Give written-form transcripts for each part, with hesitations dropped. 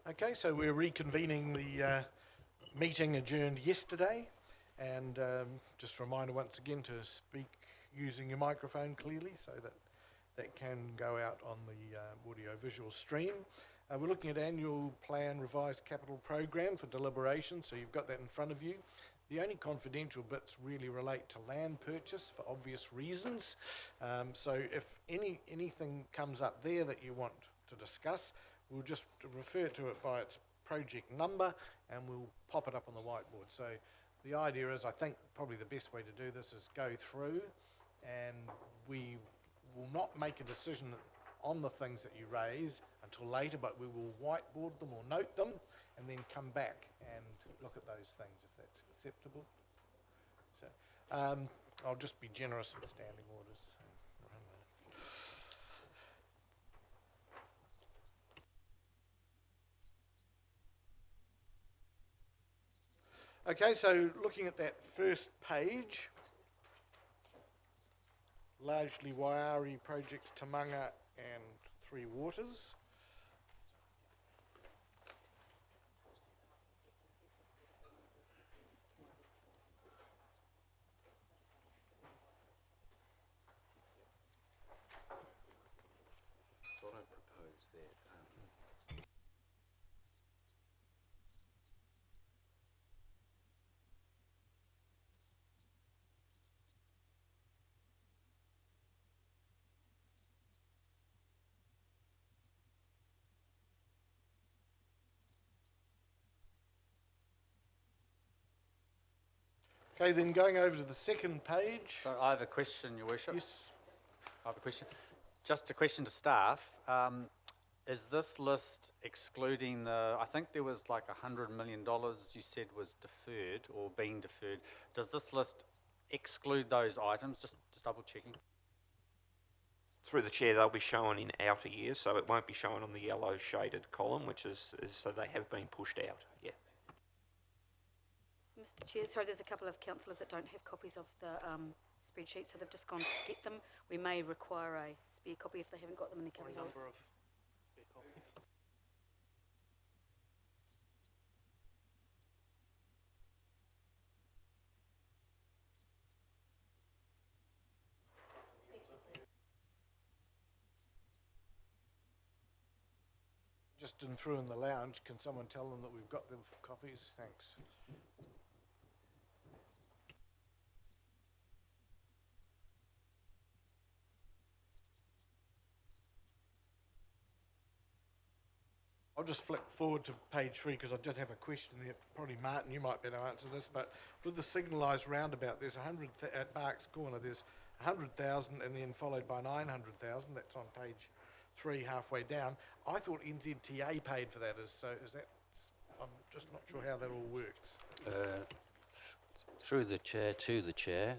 Okay, so we're reconvening the meeting adjourned yesterday, and just a reminder once again to speak using your microphone clearly so that that can go out on the audio-visual stream. We're looking at annual plan revised capital program for deliberation, so you've got that in front of you. The only confidential bits really relate to land purchase for obvious reasons. So if anything comes up there that you want to discuss, we'll just refer to it by its project number and we'll pop it up on the whiteboard. So the idea is, I think probably the best way to do this is go through, and we will not make a decision on the things that you raise until later, but we will whiteboard them or note them and then come back and look at those things if that's acceptable. So I'll just be generous with standing orders. Okay, so looking at that first page, largely Waiari projects, Tamanga and Three Waters. So what I propose that Okay, then going over to the second page. So I have a question, Your Worship. Yes. I have a question. Just a question to staff. Is this list excluding I think there was like $100 million you said was deferred or being deferred. Does this list exclude those items? Just double checking. Through the chair, they'll be shown in outer years, so it won't be shown on the yellow shaded column, which is so they have been pushed out. Yeah. Mr. Chair, sorry, there's a couple of councillors that don't have copies of the spreadsheet, so they've just gone to get them. We may require a spare copy if they haven't got them in the cupboard holders. Number of spare copies. Just in through in the lounge, can someone tell them that we've got the copies? Thanks. I'll just flick forward to page 3 because I did have a question there. Probably Martin, you might better answer this, but with the signalised roundabout, there's 100 at Barks Corner. There's 100,000 and then followed by 900,000. That's on page 3, halfway down. I thought NZTA paid for that. Is that? I'm just not sure how that all works. through the chair to the chair,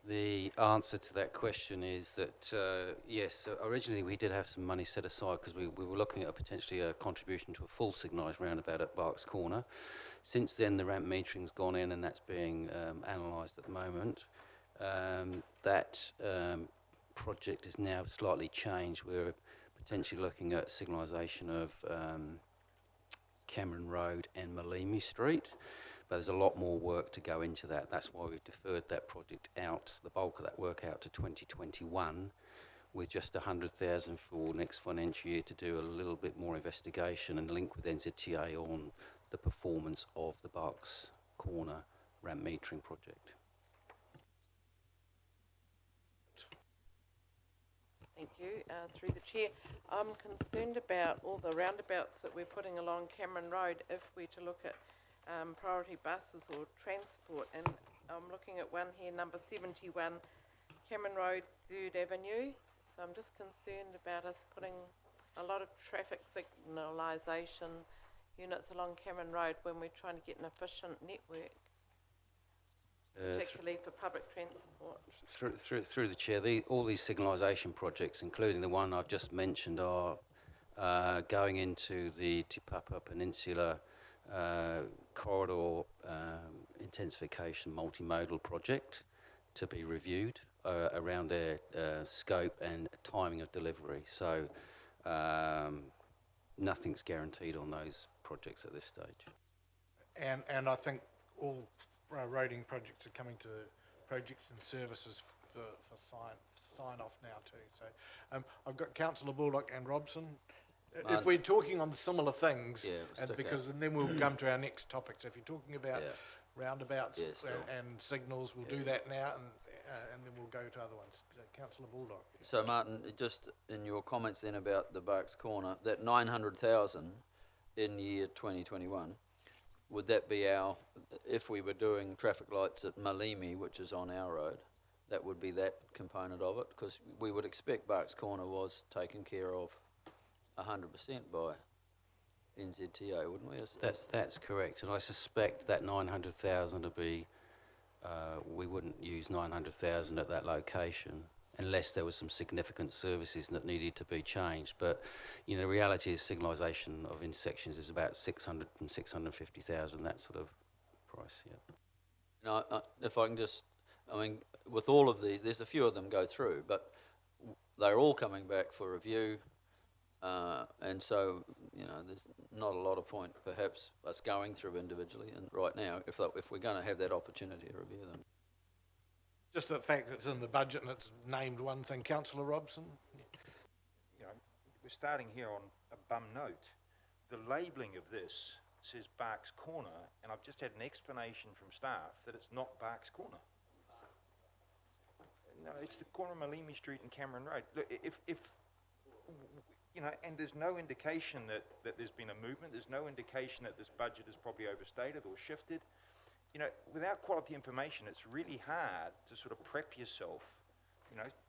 the answer to that question is that yes, originally we did have some money set aside because we were looking at potentially a contribution to a full signalised roundabout at Barks Corner. Since then, the ramp metering's gone in and that's being analysed at the moment. That project is now slightly changed. We're potentially looking at signalisation of Cameron Road and Malimi Street, but there's a lot more work to go into that. That's why we've deferred that project out, the bulk of that work out to 2021, with just 100,000 for next financial year to do a little bit more investigation and link with NZTA on the performance of the Barks Corner ramp metering project. Thank you. Through the chair, I'm concerned about all the roundabouts that we're putting along Cameron Road if we're to look at priority buses or transport. And I'm looking at one here, number 71, Cameron Road, 3rd Avenue. So I'm just concerned about us putting a lot of traffic signalisation units along Cameron Road when we're trying to get an efficient network, particularly for public transport. Through the chair, all these signalisation projects, including the one I've just mentioned, are going into the Te Papa Peninsula corridor intensification multimodal project to be reviewed around their scope and timing of delivery. So nothing's guaranteed on those projects at this stage. And I think all roading projects are coming to projects and services for sign off now too. So I've got Councillor Bullock and Robson. If we're talking on similar things, Yeah, and stick because out. and then we'll come to our next topic. So if you're talking about Yeah. roundabouts Yeah, still. and signals, we'll do that now, and then we'll go to other ones. So Councillor Bullock. So Martin, just in your comments then about the Barks Corner, that 900,000 in year 2021, would that be our, if we were doing traffic lights at Malimi, which is on our road, that would be that component of it? Because we would expect Barks Corner was taken care of 100% by NZTA, wouldn't we? That's correct, and I suspect that 900,000 to be, we wouldn't use 900,000 at that location unless there was some significant services that needed to be changed. But, you know, the reality is signalisation of intersections is about 600 and 650,000, that sort of price, yeah. Now, if I can just, I mean, with all of these, there's a few of them go through, but they're all coming back for review, and so, you know, there's not a lot of point perhaps us going through individually and right now if we're going to have that opportunity to review them. Just the fact that it's in the budget and it's named one thing. Councillor Robson? You know, we're starting here on a bum note. The labelling of this says Barks Corner, and I've just had an explanation from staff that it's not Barks Corner. No, it's the corner of Malimi Street and Cameron Road. Look, if you know, and there's no indication that there's been a movement, there's no indication that this budget is probably overstated or shifted. You know, without quality information, it's really hard to sort of prep yourself.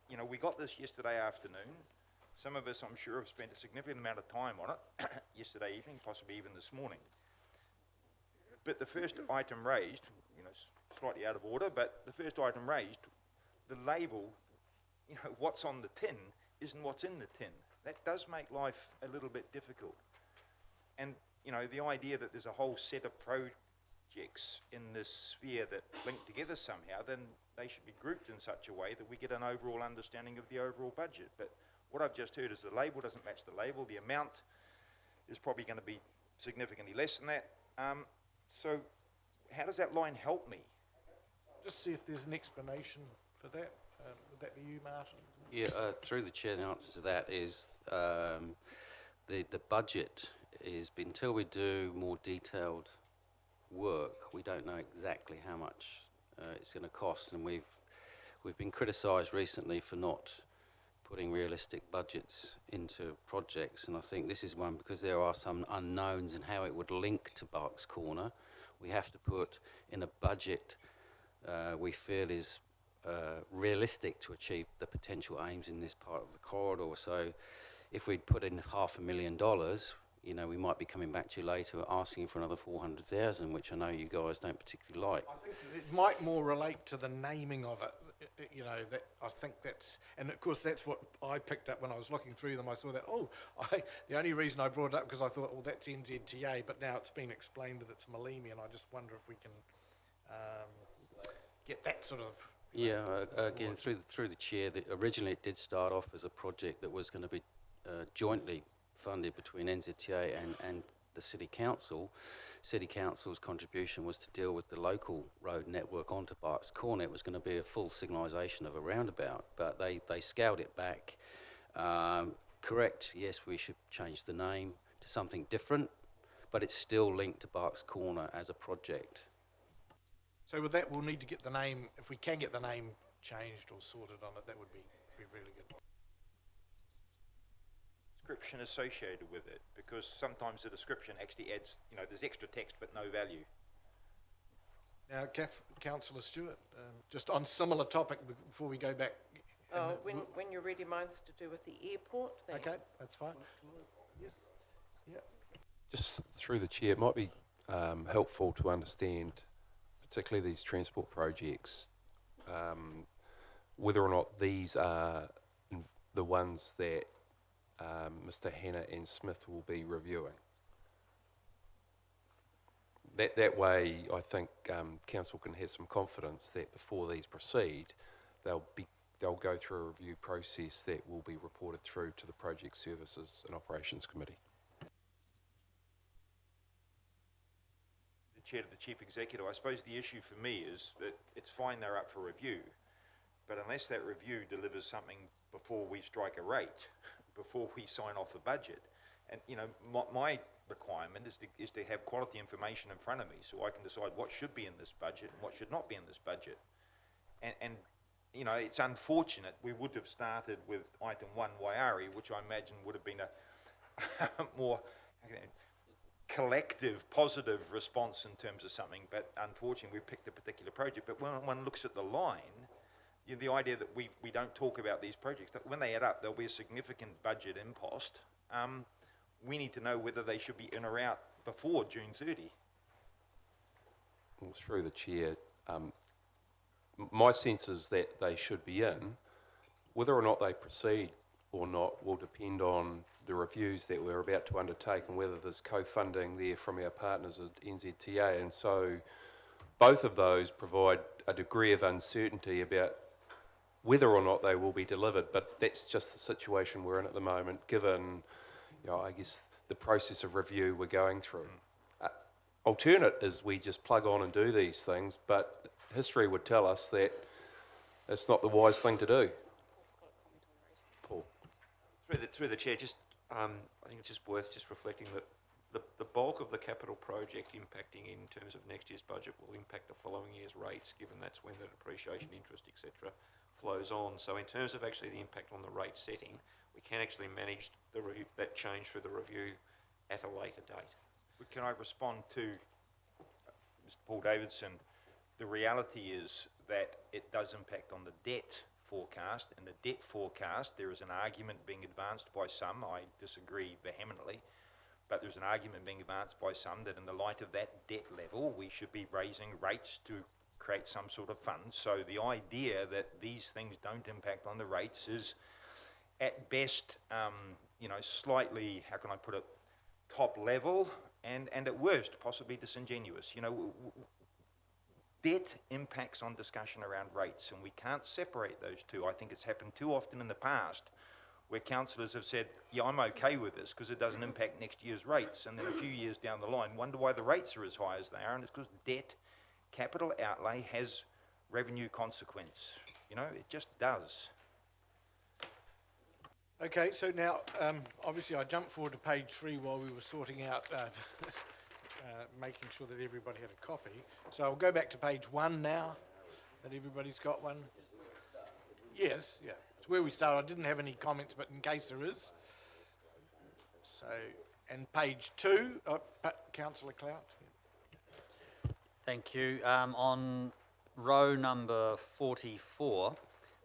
You know, we got this yesterday afternoon. Some of us, I'm sure, have spent a significant amount of time on it yesterday evening, possibly even this morning. But the first item raised, you know, slightly out of order, but the first item raised, the label, you know, what's on the tin isn't what's in the tin. That does make life a little bit difficult. And, you know, the idea that there's a whole set of projects in this sphere that link together somehow, then they should be grouped in such a way that we get an overall understanding of the overall budget. But what I've just heard is the label doesn't match the label. The amount is probably going to be significantly less than that. So how does that line help me? Just see if there's an explanation for that. Would that be you, Martin? Yeah, through the chair, the answer to that is the budget is, until we do more detailed work, we don't know exactly how much it's going to cost, and we've been criticised recently for not putting realistic budgets into projects, and I think this is one because there are some unknowns in how it would link to Barks Corner. We have to put in a budget we feel is realistic to achieve the potential aims in this part of the corridor. So if we'd put in $500,000, you know, we might be coming back to you later asking for another 400,000, which I know you guys don't particularly like. I think it might more relate to the naming of it. You know, that I think that's, and of course that's what I picked up when I was looking through them. I saw that, the only reason I brought it up because I thought, well, that's NZTA, but now it's been explained that it's Malimi, and I just wonder if we can get that sort of... Yeah, again, through the chair, originally it did start off as a project that was going to be jointly funded between NZTA and the City Council. City Council's contribution was to deal with the local road network onto Barks Corner. It was going to be a full signalisation of a roundabout, but they scaled it back. Correct, yes, we should change the name to something different, but it's still linked to Barks Corner as a project. So with that, we'll need to get the name, if we can get the name changed or sorted on it, that would be really good. Description associated with it, because sometimes the description actually adds, you know, there's extra text but no value. Now, Councillor Stewart, just on similar topic before we go back. When you're ready, mine's to do with the airport. Okay, that's fine. Yes. Yeah. Just through the chair, it might be helpful to understand, particularly these transport projects, whether or not these are the ones that Mr. Hanna and Smith will be reviewing. That way, I think council can have some confidence that before these proceed, they'll go through a review process that will be reported through to the Project Services and Operations Committee. Chair, to the Chief Executive, I suppose the issue for me is that it's fine they're up for review, but unless that review delivers something before we strike a rate, before we sign off a budget, and my requirement is to have quality information in front of me so I can decide what should be in this budget and what should not be in this budget. And it's unfortunate we would have started with item 1 Wairari, which I imagine would have been a more collective, positive response in terms of something, but unfortunately we picked a particular project. But when one looks at the line, the idea that we don't talk about these projects, that when they add up, there'll be a significant budget impost. We need to know whether they should be in or out before June 30. Well, through the chair, my sense is that they should be in. Whether or not they proceed or not will depend on the reviews that we're about to undertake and whether there's co-funding there from our partners at NZTA. And so both of those provide a degree of uncertainty about whether or not they will be delivered. But that's just the situation we're in at the moment, given, I guess, the process of review we're going through. Alternate is we just plug on and do these things, but history would tell us that it's not the wise thing to do. Paul. Through the chair, I think it's just worth reflecting that the bulk of the capital project impacting in terms of next year's budget will impact the following year's rates, given that's when the depreciation, interest, etc. flows on. So in terms of actually the impact on the rate setting, we can actually manage that change through the review at a later date. Can I respond to Mr. Paul Davidson? The reality is that it does impact on the debt forecast, and the debt forecast, there is an argument being advanced by some, I disagree vehemently, but there's an argument being advanced by some that in the light of that debt level, we should be raising rates to create some sort of fund. So the idea that these things don't impact on the rates is at best, slightly, how can I put it, top level, and at worst, possibly disingenuous. Debt impacts on discussion around rates, and we can't separate those two. I think it's happened too often in the past where councillors have said, yeah, I'm okay with this because it doesn't impact next year's rates, and then a few years down the line wonder why the rates are as high as they are, and it's because debt, capital outlay, has revenue consequence. It just does. Okay, so now, obviously I jumped forward to page 3 while we were sorting out, making sure that everybody had a copy. So I'll go back to page 1 now, that everybody's got one. Yes, yeah, it's where we started. I didn't have any comments, but in case there is. So, and page 2, Councillor Clout. Thank you. On row number 44,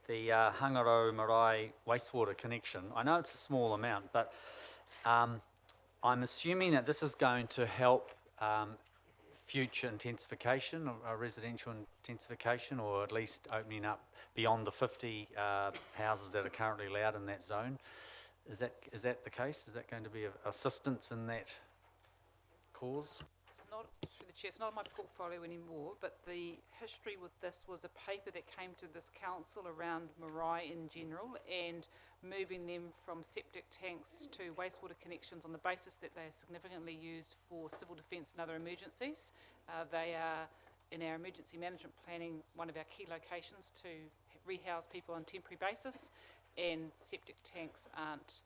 the Hangaro Marae wastewater connection. I know it's a small amount, but I'm assuming that this is going to help future intensification, or residential intensification, or at least opening up beyond the 50 houses that are currently allowed in that zone. Is that the case? Is that going to be of assistance in that cause? It's not, through the chair, it's not on my portfolio anymore, but the history with this was a paper that came to this council around Marae in general, and moving them from septic tanks to wastewater connections on the basis that they are significantly used for civil defence and other emergencies. They are, in our emergency management planning, one of our key locations to rehouse people on a temporary basis, and septic tanks aren't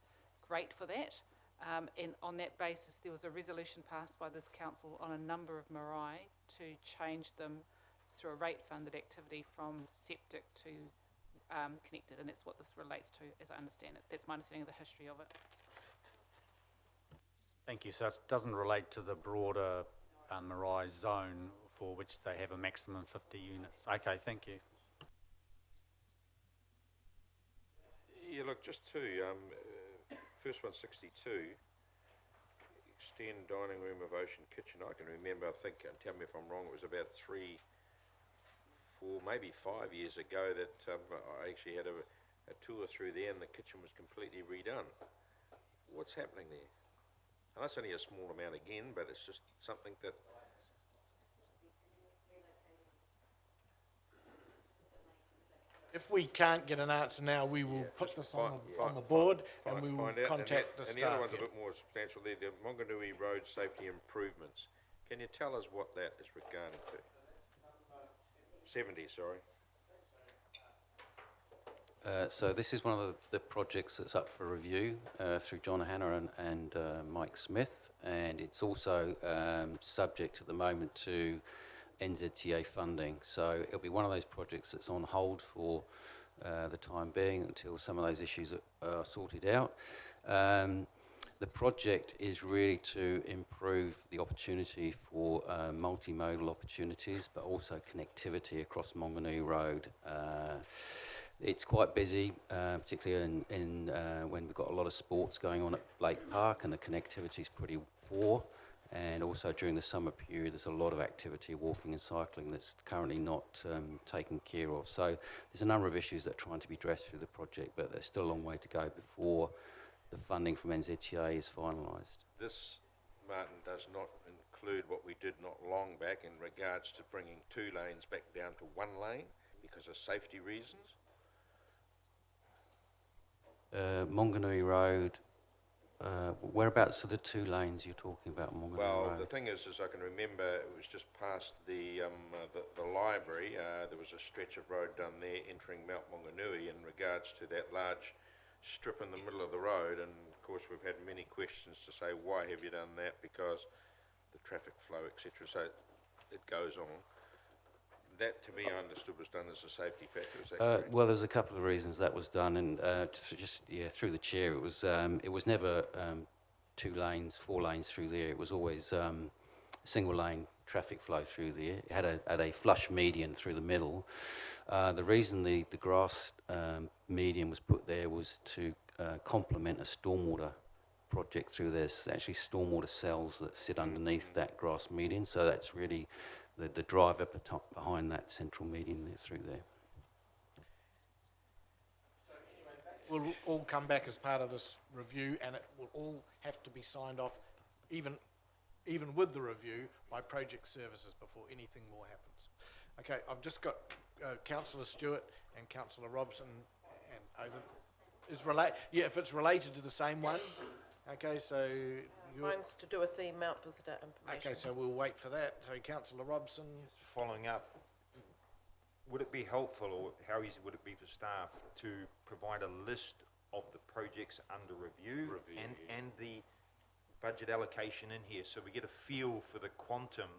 great for that. And on that basis, there was a resolution passed by this council on a number of marae to change them through a rate-funded activity from septic to connected, and that's what this relates to, as I understand it. That's my understanding of the history of it. Thank you. So it doesn't relate to the broader marae zone for which they have a maximum 50 units. Okay, thank you. Yeah, look, just to, first one, 62, extend dining room of ocean kitchen. I can remember, I think, and tell me if I'm wrong, it was about 3, 4, maybe 5 years ago that I actually had a tour through there and the kitchen was completely redone. What's happening there? And that's only a small amount again, but it's just something that... If we can't get an answer now, we will put this on the board and we will contact the staff. And the other one's a bit more substantial there, the Monganui Road Safety Improvements. Can you tell us what that is regarding to? 70, sorry. So this is one of the projects that's up for review through John Hanna and Mike Smith, and it's also subject at the moment to NZTA funding. So it'll be one of those projects that's on hold for the time being until some of those issues are sorted out. The project is really to improve the opportunity for multimodal opportunities, but also connectivity across Monganui Road. It's quite busy, particularly when we've got a lot of sports going on at Blake Park, and the connectivity is pretty poor. And also during the summer period, there's a lot of activity, walking and cycling, that's currently not taken care of. So there's a number of issues that are trying to be addressed through the project, but there's still a long way to go before the funding from NZTA is finalised. This, Martin, does not include what we did not long back in regards to bringing 2 lanes back down to 1 lane because of safety reasons. Monganui Road, whereabouts are the 2 lanes you're talking about, Monganui Well, Road? the thing is I can remember it was just past the library. There was a stretch of road down there entering Mount Monganui in regards to that large strip in the middle of the road, and of course we've had many questions to say, why have you done that? Because the traffic flow, etc. So it goes on. That, to me, I understood was done as a safety factor. Is that correct? Well, there's a couple of reasons that was done, and through the chair, it was never 2 lanes, 4 lanes through there. It was always single lane traffic flow through there. It had a flush median through the middle. The reason the grass median was put there was to complement a stormwater project through there. There's actually stormwater cells that sit underneath that grass median, so that's really the driver behind that central median there through there. Will all come back as part of this review, and it will all have to be signed off, even with the review, by project services before anything more happens. Okay, I've just got Councillor Stewart and Councillor Robson and over. If it's related to the same one. Okay, so Mine's to do with the Mount Visitor information. okay, so we'll wait for that. So Councillor Robson. Following up, would it be helpful, or how easy would it be for staff to provide a list of the projects under review and the budget allocation in here, so we get a feel for the quantum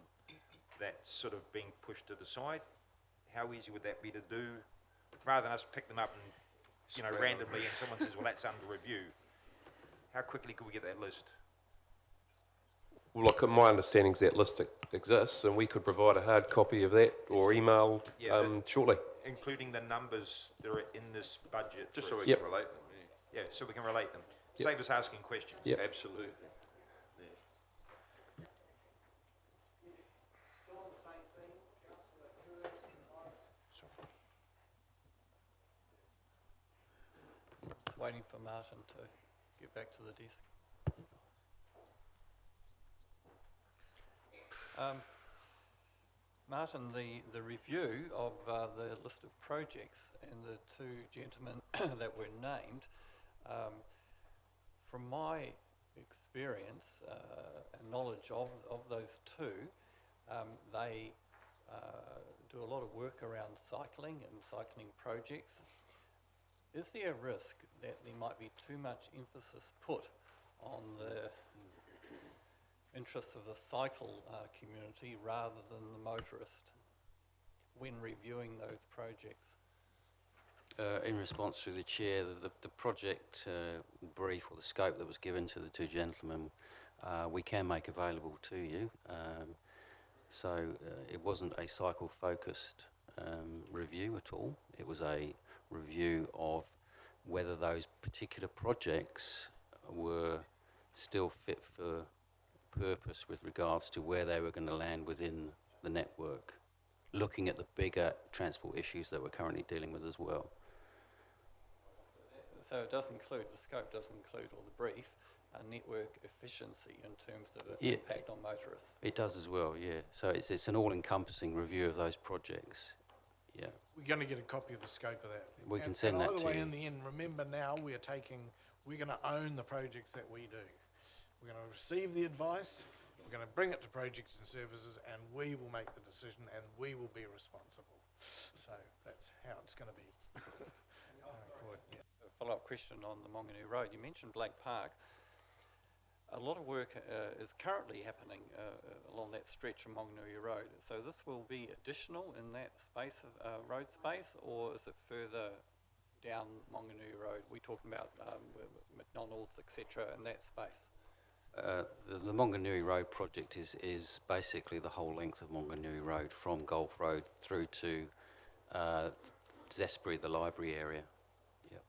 that's sort of being pushed to the side? How easy would that be to do, rather than us pick them up and, randomly, and someone says, well, that's under review? How quickly could we get that list? Well, look, my understanding is that list exists, and we could provide a hard copy of that or email shortly. Including the numbers that are in this budget. Just so we Yep. can relate them. Yeah, so we can relate them. Yep. Save us asking questions. Yep. Absolutely. Waiting for Martin to get back to the desk. Martin, the review of the list of projects and the 2 gentlemen that were named, from my experience and knowledge of those 2, they do a lot of work around cycling and cycling projects. Is there a risk that there might be too much emphasis put on the interests of the cycle community rather than the motorist when reviewing those projects? In response to the chair, the project brief or the scope that was given to the 2 gentlemen, we can make available to you. So it wasn't a cycle-focused review at all. It was a review of whether those particular projects were still fit for purpose with regards to where they were going to land within the network, looking at the bigger transport issues that we're currently dealing with as well. So it does include, the scope does include, or the brief, network efficiency in terms of the impact on motorists. It does as well, yeah. So it's an all-encompassing review of those projects. Yeah. We're going to get a copy of the scope of that. We can send that by the to way, you. in the end, remember now we're going to own the projects that we do. We're going to receive the advice, we're We're going to bring it to projects and services, and we will make the decision, and we will be responsible. So that's how it's going to be. Yeah. A follow-up question on the Monganui Road. You mentioned Blake Park. A lot of work is currently happening along that stretch of Monganui Road. So this will be additional in that space, road space, or is it further down Monganui Road? We're talking about McDonald's, etc., in that space. The Monganui Road project is basically the whole length of Monganui Road from Gulf Road through to Zesbury, the library area. Yeah,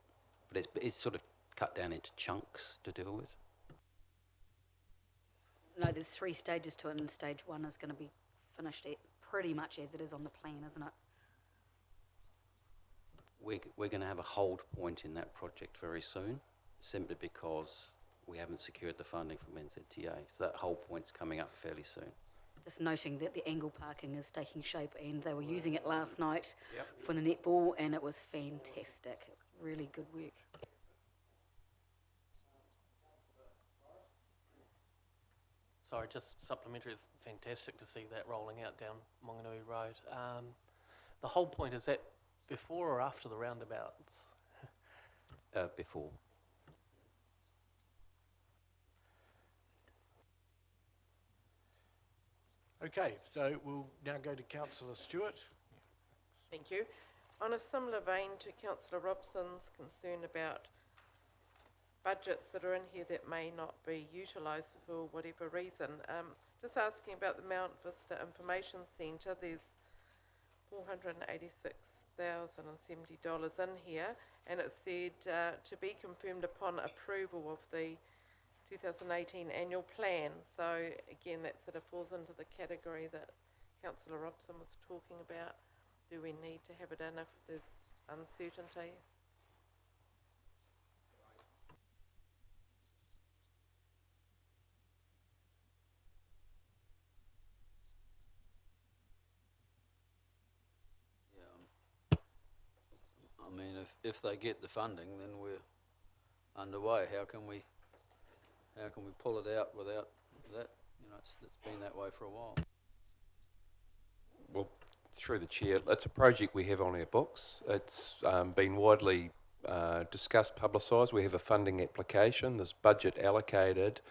but it's sort of cut down into chunks to deal with. No, there's 3 stages to it, and stage 1 is going to be finished pretty much as it is on the plan, isn't it? We're going to have a hold point in that project very soon, simply because we haven't secured the funding from NZTA. So that hold point's coming up fairly soon. Just noting that the angle parking is taking shape, and they were using it last night Yep. for the netball, and it was fantastic. Really good work. Sorry, just supplementary. It's fantastic to see that rolling out down Monganui Road. The whole point, is that before or after the roundabouts? Before. Okay, so we'll now go to Councillor Stewart. Thank you. On a similar vein to Councillor Robson's concern about budgets that are in here that may not be utilised for whatever reason, just asking about the Mount Vista Information Centre. There's $486,070 in here, and it said to be confirmed upon approval of the 2018 annual plan. So again, that sort of falls into the category that Councillor Robson was talking about. Do we need to have it in if there's uncertainty? Yeah. I mean, if they get the funding, then we're underway. How can we pull it out without that? You know, it's been that way for a while. Well, through the chair, it's a project we have on our books. It's been widely discussed, publicised. We have a funding application. There's budget allocated,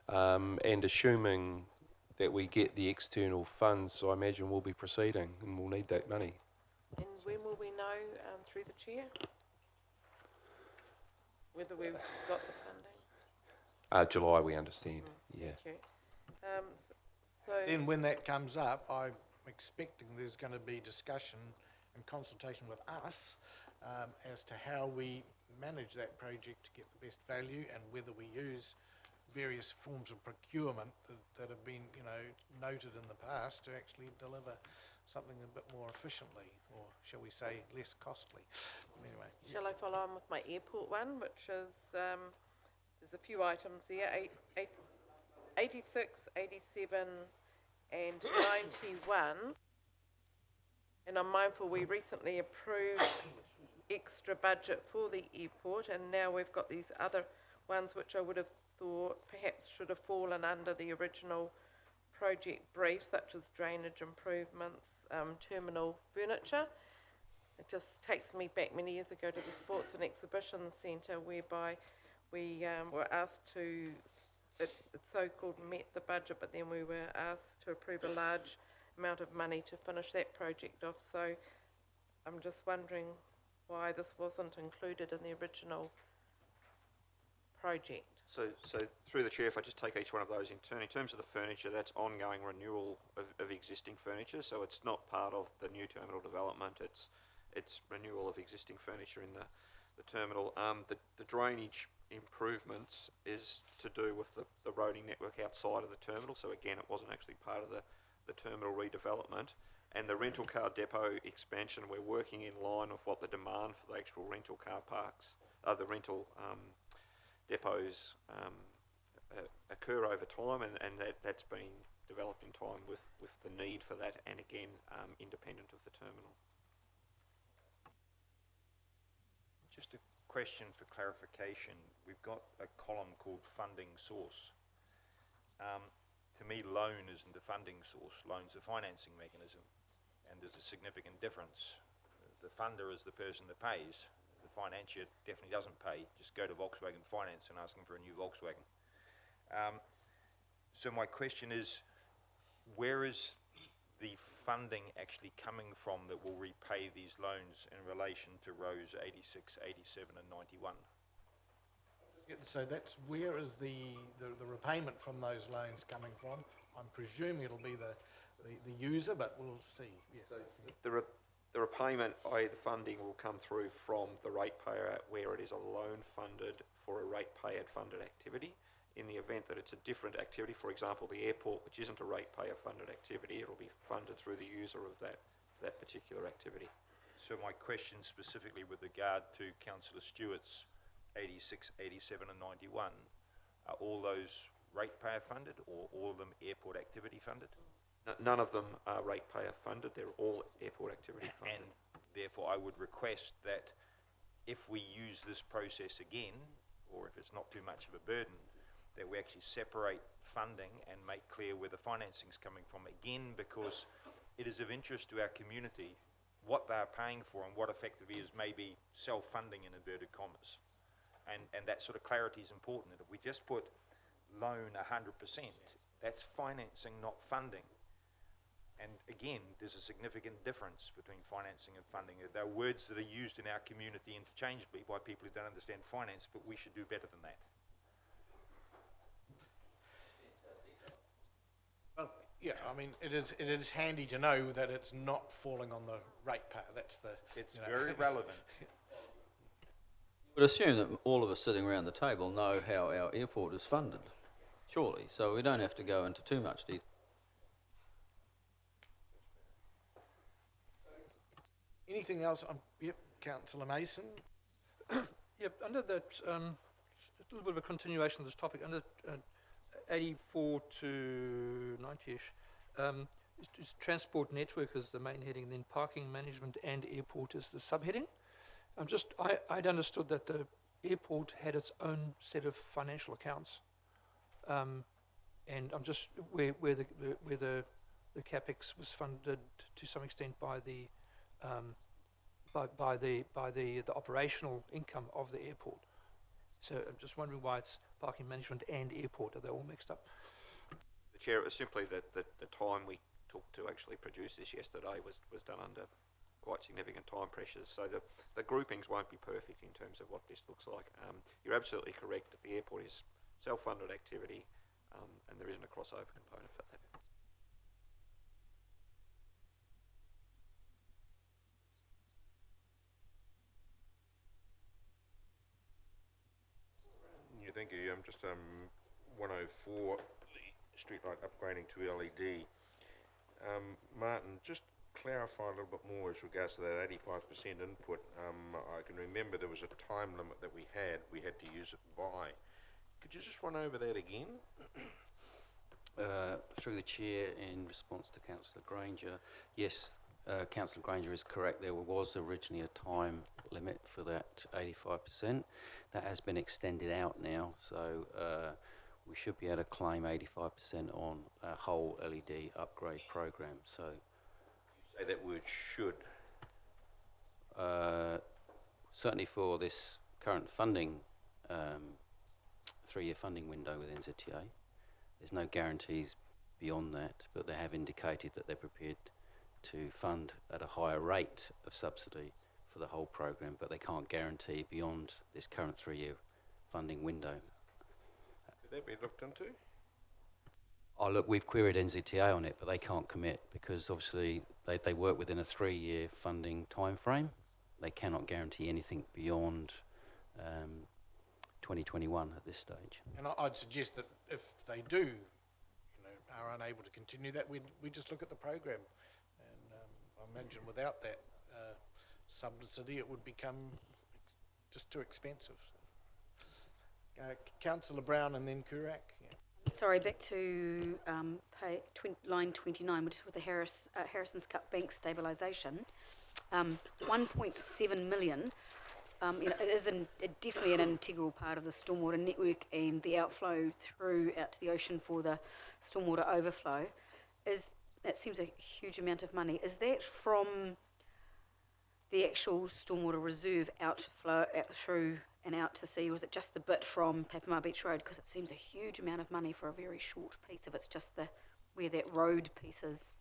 and assuming that we get the external funds, I imagine we'll be proceeding, and we'll need that money. And when will we know, through the chair, whether we've got the funding? July, we understand. Yeah. Thank you. So Then when that comes up, I'm expecting there's going to be discussion and consultation with us as to how we manage that project to get the best value, and whether we use various forms of procurement that have been, noted in the past to actually deliver something a bit more efficiently, or shall we say less costly. Anyway. shall I follow on with my airport one, which is, there's a few items here, 86, 87 and 91. And I'm mindful we recently approved extra budget for the airport, and now we've got these other ones which I would have thought perhaps should have fallen under the original project brief, such as drainage improvements, terminal furniture. It just takes me back many years ago to the Sports and Exhibitions Centre, whereby we were asked to, it so-called met the budget, but then we were asked to approve a large amount of money to finish that project off. So I'm just wondering why this wasn't included in the original project. So through the chair, if I just take each one of those in turn, in terms of the furniture, that's ongoing renewal of existing furniture, so it's not part of the new terminal development, it's renewal of existing furniture in the terminal. The drainage improvements is to do with the roading network outside of the terminal, so again, it wasn't actually part of the terminal redevelopment. And the rental car depot expansion, we're working in line with what the demand for the actual rental car parks, the rental depots occur over time, and that's been developed in time with the need for that, and again, independent of the terminal. Just a question for clarification. We've got a column called funding source. to me, loan isn't a funding source, loan's a financing mechanism, and there's a significant difference. The funder is the person that pays. The financier definitely doesn't pay. Just go to Volkswagen Finance and ask them for a new Volkswagen. So my question is, where is the funding actually coming from that will repay these loans in relation to rows 86, 87 and 91? So that's, where is the repayment from those loans coming from? I'm presuming it'll be the user, but we'll see. Yeah. The repayment, i.e. the funding, will come through from the ratepayer where it is a loan funded for a ratepayer funded activity. In the event that it's a different activity, for example, the airport, which isn't a ratepayer funded activity, it'll be funded through the user of that particular activity. So my question specifically with regard to Councillor Stewart's 86, 87 and 91, are all those ratepayer funded or all of them airport activity funded? None of them are ratepayer funded, they're all airport activity funded. And therefore I would request that if we use this process again, or if it's not too much of a burden, that we actually separate funding and make clear where the financing is coming from again, because it is of interest to our community what they are paying for and what effectively is maybe self-funding in inverted commas. And that sort of clarity is important. If we just put loan 100%, that's financing, not funding. And again, there's a significant difference between financing and funding. There are words that are used in our community interchangeably by people who don't understand finance, but we should do better than that. Well, yeah, I mean, it is handy to know that it's not falling on the ratepayer. That's the. It's very relevant. Would assume that all of us sitting around the table know how our airport is funded, surely, so we don't have to go into too much detail. Anything else? Yep, Councillor Mason. Yep, under that, a little bit of a continuation of this topic, under 84 to 90-ish, is transport network is the main heading, then parking management and airport is the subheading. I'd understood that the airport had its own set of financial accounts, and I'm just where the capex was funded to some extent by the operational income of the airport. So I'm just wondering why it's parking management and airport. Are they all mixed up? The Chair, it was simply that the time we took to actually produce this yesterday was done under quite significant time pressures. So the groupings won't be perfect in terms of what this looks like. You're absolutely correct that the airport is self-funded activity, and there isn't a crossover component for that. Yeah, thank you. I'm just 104, the streetlight upgrading to LED. Martin, just clarify a little bit more as regards to that 85% input. I can remember there was a time limit that we had to use it by. Could you just run over that again? Through the chair, in response to Councillor Granger, yes, Councillor Granger is correct. There was originally a time limit for that 85%. That has been extended out now, so we should be able to claim 85% on a whole LED upgrade program. So, you say that word should. Certainly for this current funding, 3-year funding window with NZTA, there's no guarantees beyond that, but they have indicated that they're prepared to fund at a higher rate of subsidy for the whole program, but they can't guarantee beyond this current 3-year funding window. Could that be looked into? Oh, look, we've queried NZTA on it, but they can't commit because obviously they work within a 3-year funding time frame. They cannot guarantee anything beyond 2021 at this stage. And I'd suggest that if they do, are unable to continue that, we just look at the program. And I imagine without that subsidy, it would become just too expensive. Councillor Brown and then Kurak. Yeah. Sorry, back to line 29, which is with the Harrison's Cup Bank stabilisation. 1.7 million. it is definitely an integral part of the stormwater network and the outflow through out to the ocean for the stormwater overflow. That seems a huge amount of money. Is that from the actual stormwater reserve outflow out through and out to sea, or is it just the bit from Papamar Beach Road? Because it seems a huge amount of money for a very short piece if it's just where that road piece is.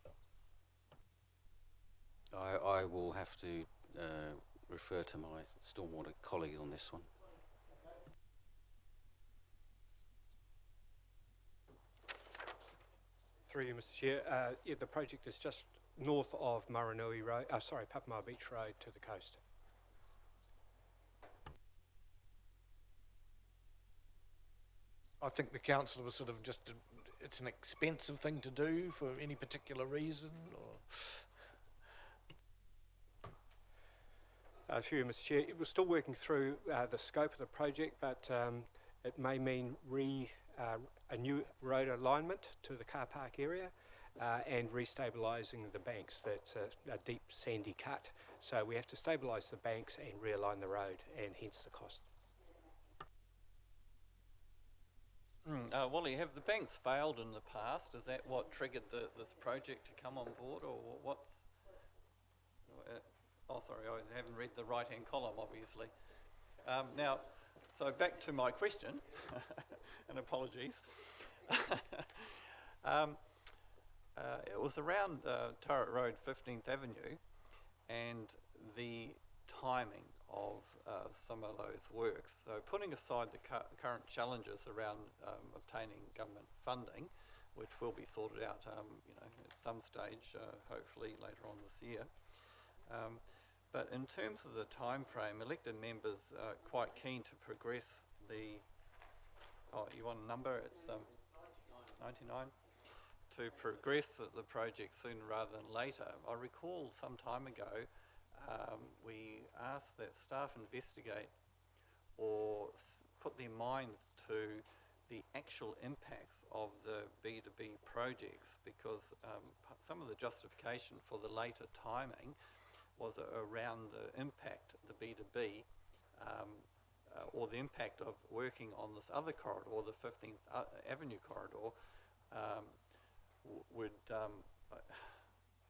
I will have to refer to my stormwater colleague on this one. Through you, Mr. Chair. Yeah, the project is just north of Maranui Road, Papamar Beach Road to the coast. I think the councillor was sort of it's an expensive thing to do for any particular reason, or? Through you, Mr. Chair. We're still working through the scope of the project, but it may mean a new road alignment to the car park area and restabilising the banks. That's a deep sandy cut, so we have to stabilise the banks and realign the road, and hence the cost. Wally, have the banks failed in the past? Is that what triggered this project to come on board, or what's... oh, sorry, I haven't read the right-hand column, obviously. Now, so back to my question, and apologies. It was around Turret Road, 15th Avenue, and the timing of some of those works. So putting aside the current challenges around obtaining government funding, which will be sorted out at some stage, hopefully later on this year. But in terms of the time frame, elected members are quite keen to progress the... Oh, you want a number? It's 99? To progress the project sooner rather than later. I recall some time ago we asked that staff investigate or put their minds to the actual impacts of the B2B projects, because some of the justification for the later timing was around the impact, the B2B, or the impact of working on this other corridor, the 15th Avenue corridor, would, how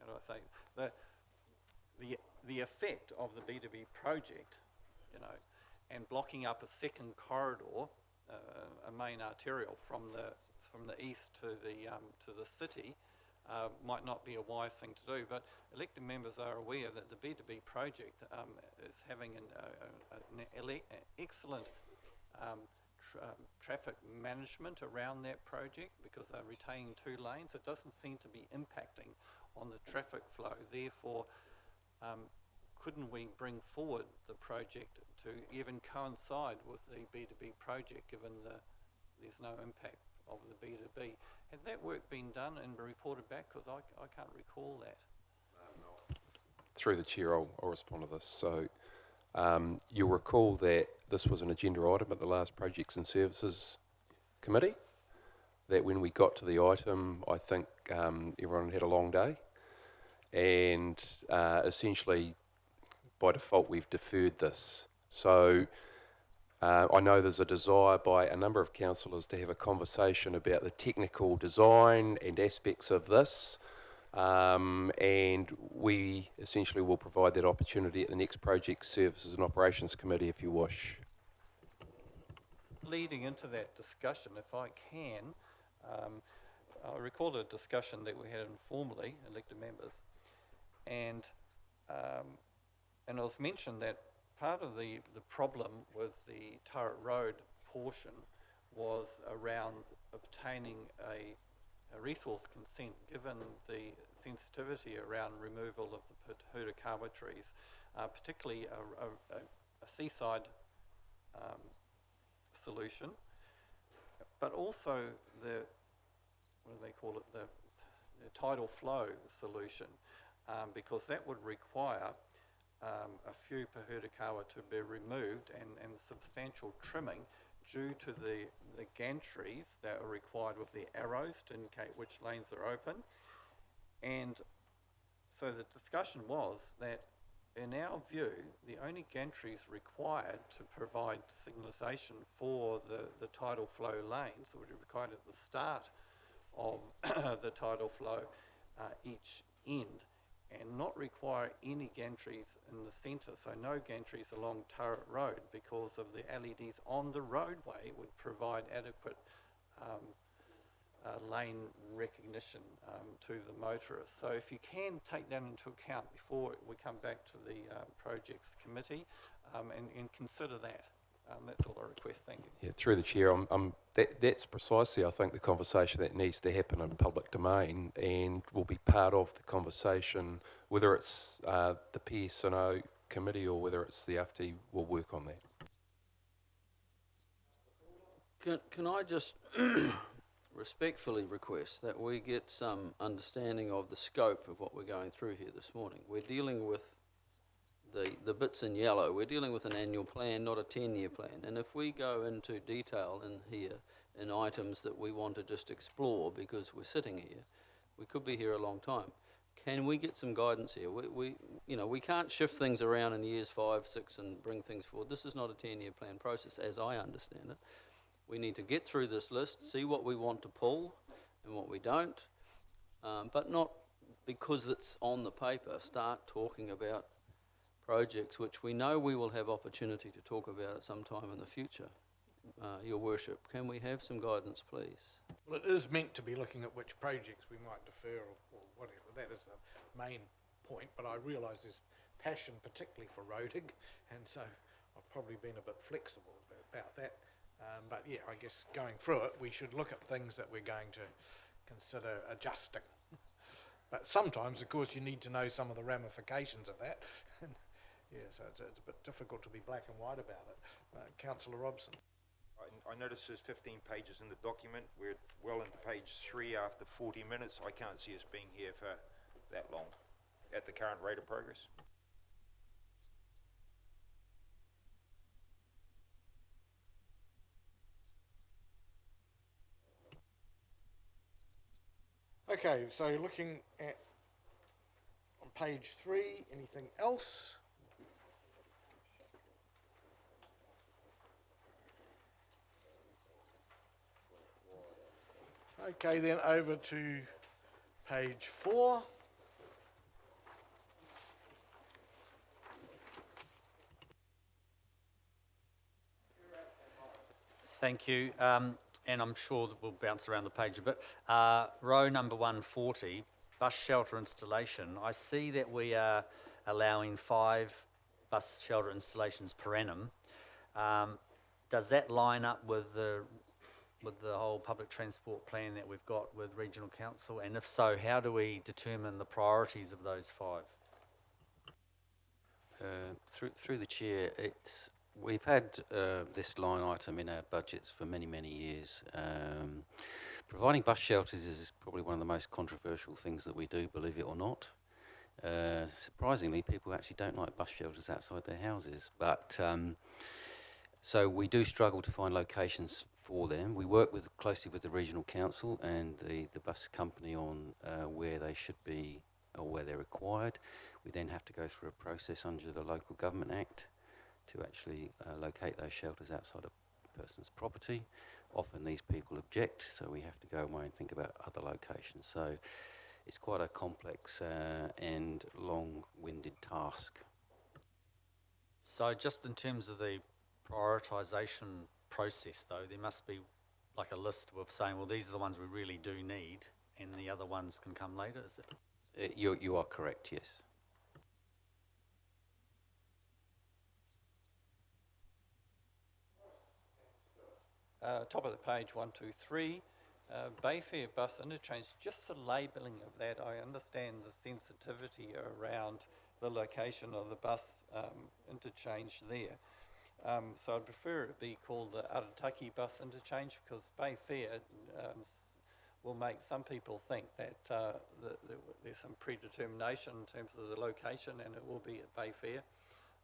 do I say, the effect of the B2B project, and blocking up a second corridor, a main arterial from the east to the city, might not be a wise thing to do. But elected members are aware that the B2B project is having an excellent traffic management around that project, because they're retaining 2 lanes. It doesn't seem to be impacting on the traffic flow. Therefore, couldn't we bring forward the project to even coincide with the B2B project, given there's no impact of the B2B? Had that work been done and reported back? Because I can't recall that. Through the chair, I'll respond to this. So you'll recall that this was an agenda item at the last Projects and Services Committee, that when we got to the item, I think everyone had a long day, and essentially by default we've deferred this. So I know there's a desire by a number of councillors to have a conversation about the technical design and aspects of this, and we essentially will provide that opportunity at the next Projects, Services and Operations Committee if you wish. Leading into that discussion, if I can, I recall a discussion that we had informally, elected members, and it was mentioned that part of the problem with the Turret Road portion was around obtaining a resource consent, given the sensitivity around removal of the Putahutakawa trees, particularly a seaside solution, but also the, what do they call it, the tidal flow solution, because that would require a few Putahutakawa to be removed and substantial trimming due to the gantries that are required with the arrows to indicate which lanes are open. And so the discussion was that in our view, the only gantries required to provide signalisation for the tidal flow lanes would be required at the start of the tidal flow each end, and not require any gantries in the centre, so no gantries along Turret Road, because of the LEDs on the roadway would provide adequate lane recognition to the motorists. So if you can take that into account before we come back to the projects committee and consider that. That's all I request, thank you. Yeah, through the chair, that's precisely, I think, the conversation that needs to happen in public domain and will be part of the conversation, whether it's the PSNO committee or whether it's the AFTI will work on that. Can I just respectfully request that we get some understanding of the scope of what we're going through here this morning? We're dealing with the bits in yellow. We're dealing with an annual plan, not a 10-year plan. And if we go into detail in here in items that we want to just explore because we're sitting here, we could be here a long time. Can we get some guidance here? We can't shift things around in years 5, 6 and bring things forward. This is not a 10-year plan process, as I understand it. We need to get through this list, see what we want to pull and what we don't, but not because it's on the paper, start talking about projects which we know we will have opportunity to talk about at some time in the future. Your Worship, can we have some guidance, please? Well, it is meant to be looking at which projects we might defer or whatever. That is the main point, but I realise there's passion particularly for roading, and so I've probably been a bit flexible about that. But yeah, I guess going through it, we should look at things that we're going to consider adjusting. But sometimes, of course, you need to know some of the ramifications of that. Yeah, so it's a bit difficult to be black and white about it. Councillor Robson. I notice there's 15 pages in the document. We're well into page 3 after 40 minutes. I can't see us being here for that long at the current rate of progress. Okay, so looking at on page 3, anything else? Okay, then over to page 4. Thank you, and I'm sure that we'll bounce around the page a bit. Row number 140, bus shelter installation. I see that we are allowing 5 bus shelter installations per annum. Does that line up with the whole public transport plan that we've got with Regional Council? And if so, how do we determine the priorities of those 5? Through the chair, we've had this line item in our budgets for many, many years. Providing bus shelters is probably one of the most controversial things that we do, believe it or not. Surprisingly, people actually don't like bus shelters outside their houses, but so we do struggle to find locations for them. We work closely with the Regional Council and the bus company on where they should be or where they're required. We then have to go through a process under the Local Government Act to actually locate those shelters outside a person's property. Often these people object, so we have to go away and think about other locations. So it's quite a complex and long-winded task. So just in terms of the prioritisation process, though, there must be like a list of saying, well, these are the ones we really do need, and the other ones can come later, is it? You are correct, yes. Top of the page, 1, 2, 3, Bayfair bus interchange, just the labelling of that, I understand the sensitivity around the location of the bus interchange there. So I'd prefer it be called the Arataki bus interchange, because Bayfair will make some people think that there's some predetermination in terms of the location, and it will be at Bayfair.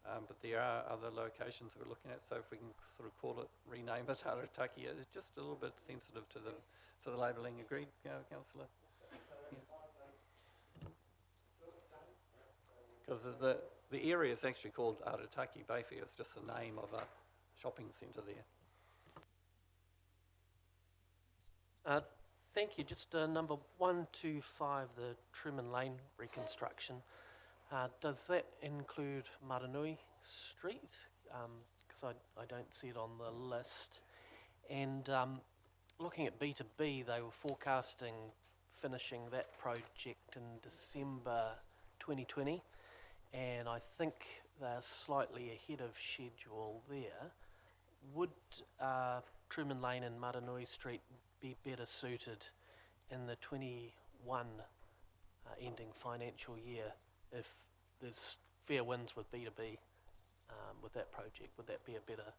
But there are other locations we're looking at, so if we can sort of call it, rename it Arataki, it's just a little bit sensitive to the labelling. Agreed, Councillor? Because the area is actually called Arataki Bayfair. It's just the name of a shopping centre there. Thank you. Just number 125, the Truman Lane reconstruction. Does that include Maranui Street? Because I don't see it on the list. And looking at B2B, they were forecasting finishing that project in December 2020. And I think they're slightly ahead of schedule there. Would Truman Lane and Maranui Street be better suited in the 21 ending financial year if there's fair winds with B2B with that project? Would that be a better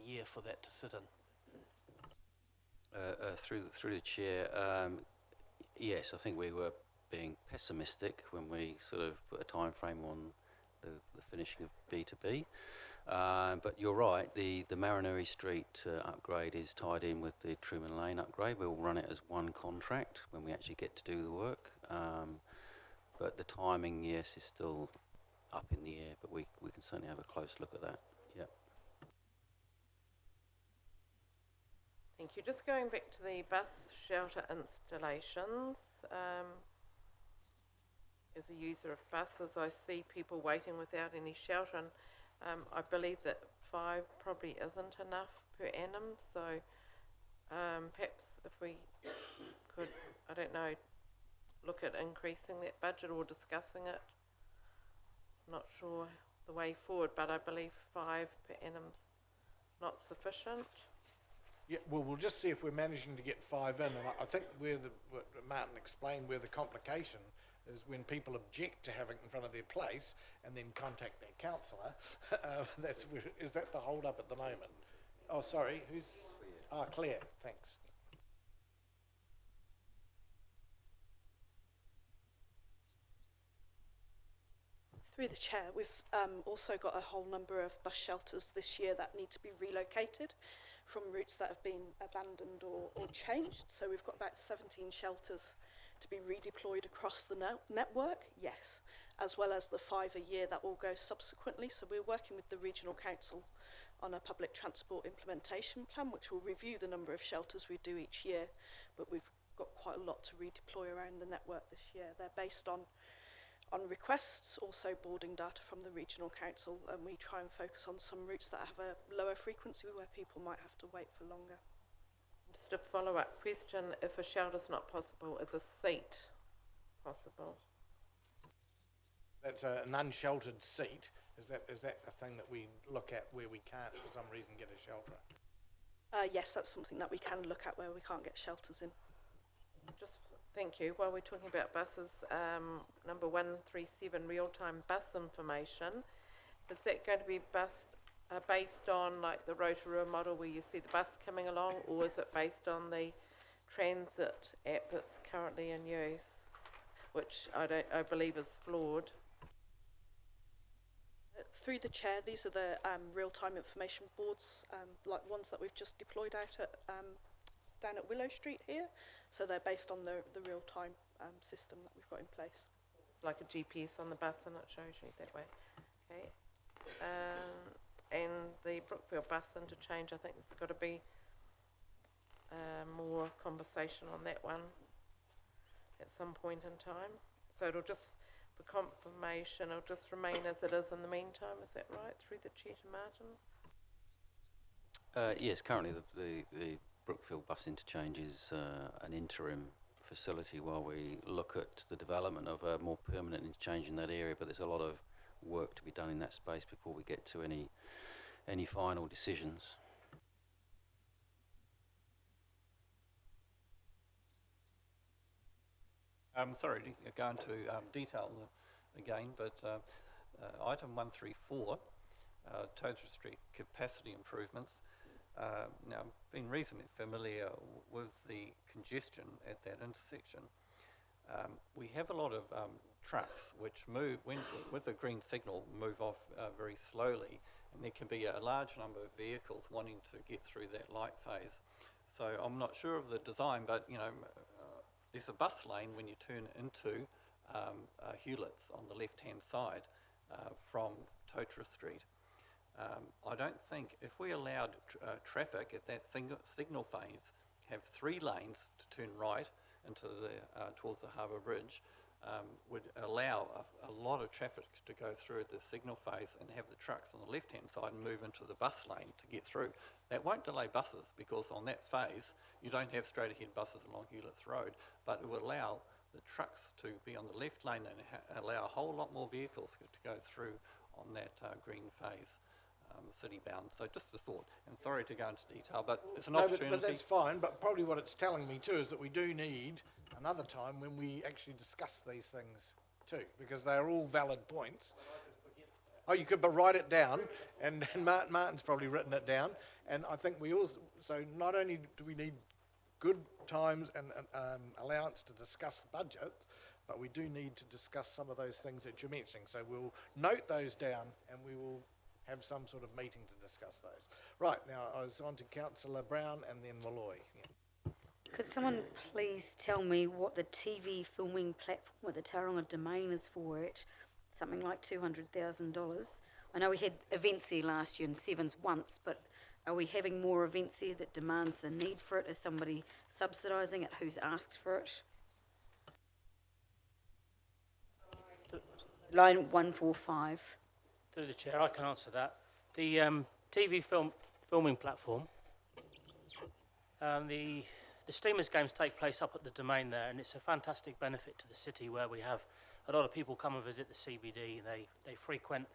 year for that to sit in? Through the chair, yes, I think we were being pessimistic when we sort of put a time frame on the finishing of B2B. But you're right, the Maranui Street upgrade is tied in with the Truman Lane upgrade. We'll run it as one contract when we actually get to do the work. But the timing, yes, is still up in the air, but we can certainly have a close look at that. Yeah. Thank you. Just going back to the bus shelter installations. As a user of buses, I see people waiting without any shelter, and I believe that 5 probably isn't enough per annum. So perhaps if we could, I don't know, look at increasing that budget or discussing it. Not sure the way forward, but I believe 5 per annum's not sufficient. Yeah, well, we'll just see if we're managing to get 5 in, and I think what Martin explained where the complication is when people object to having it in front of their place and then contact their councillor. Is that the hold up at the moment? Oh, sorry, who's? Claire, thanks. Through the chair, we've also got a whole number of bus shelters this year that need to be relocated from routes that have been abandoned or changed. So we've got about 17 shelters to be redeployed across the network, yes, as well as the 5 a year that will go subsequently. So we're working with the Regional Council on a public transport implementation plan, which will review the number of shelters we do each year, but we've got quite a lot to redeploy around the network this year. They're based on requests, also boarding data from the Regional Council, and we try and focus on some routes that have a lower frequency where people might have to wait for longer. Just a follow-up question, if a shelter's not possible, is a seat possible? That's an unsheltered seat. Is that a thing that we look at where we can't, for some reason, get a shelter? Yes, that's something that we can look at where we can't get shelters in. Thank you. While we're talking about buses, number 137, real-time bus information. Is that going to be based on like the Rotorua model where you see the bus coming along, or is it based on the transit app that's currently in use, which I believe is flawed? Through the chair, these are the real-time information boards, like ones that we've just deployed out at down at Willow Street here. So they're based on the real-time system that we've got in place. It's like a GPS on the bus and it shows you that way. Okay. And the Brookfield bus interchange, I think there's got to be more conversation on that one at some point in time. So it'll just, for confirmation, it'll just remain as it is in the meantime. Is that right? Through the chair to Martin? Yes, currently the Brookfield bus interchange is an interim facility while we look at the development of a more permanent interchange in that area, but there's a lot of work to be done in that space before we get to any final decisions. Sorry to go into detail again, but item 134, Tozer Street capacity improvements. Now, I've been reasonably familiar with the congestion at that intersection. We have a lot of trucks which move, with the green signal, move off very slowly, and there can be a large number of vehicles wanting to get through that light phase. So I'm not sure of the design, but there's a bus lane when you turn into Hewlett's on the left-hand side from Totra Street. I don't think if we allowed traffic at that signal phase, have 3 lanes to turn right into the towards the Harbour Bridge, would allow a lot of traffic to go through the signal phase and have the trucks on the left-hand side and move into the bus lane to get through. That won't delay buses because on that phase you don't have straight ahead buses along Hewlett's Road, but it will allow the trucks to be on the left lane and allow a whole lot more vehicles to go through on that green phase. City bound. So just a thought, and sorry to go into detail, but it's an opportunity. But that's fine, but probably what it's telling me too is that we do need another time when we actually discuss these things too, because they're all valid points. Oh, you could but write it down, and Martin's probably written it down, and I think we also, so not only do we need good times and allowance to discuss the budget, but we do need to discuss some of those things that you're mentioning. So we'll note those down, and we will have some sort of meeting to discuss those. Right, now I was on to Councillor Brown and then Malloy. Yeah. Could someone please tell me what the TV filming platform at the Tauranga Domain is for at something like $200,000? I know we had events there last year and Sevens once, but are we having more events there that demands the need for it? Is somebody subsidising it? Who's asked for it? Line 145. Through the chair, I can answer that. The TV filming platform, the Steamers games take place up at the Domain there, and it's a fantastic benefit to the city where we have a lot of people come and visit the CBD. They frequent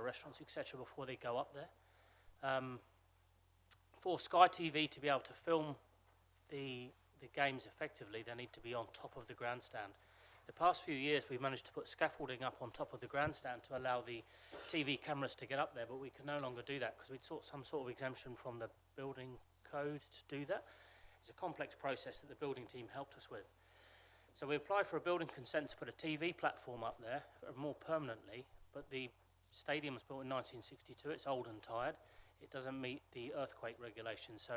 restaurants, etc. before they go up there. For Sky TV to be able to film the games effectively, they need to be on top of the grandstand. The past few years we've managed to put scaffolding up on top of the grandstand to allow the TV cameras to get up there, but we can no longer do that because we'd sought some sort of exemption from the building code to do that. It's a complex process that the building team helped us with. So we applied for a building consent to put a TV platform up there more permanently, but the stadium was built in 1962, it's old and tired, it doesn't meet the earthquake regulations, so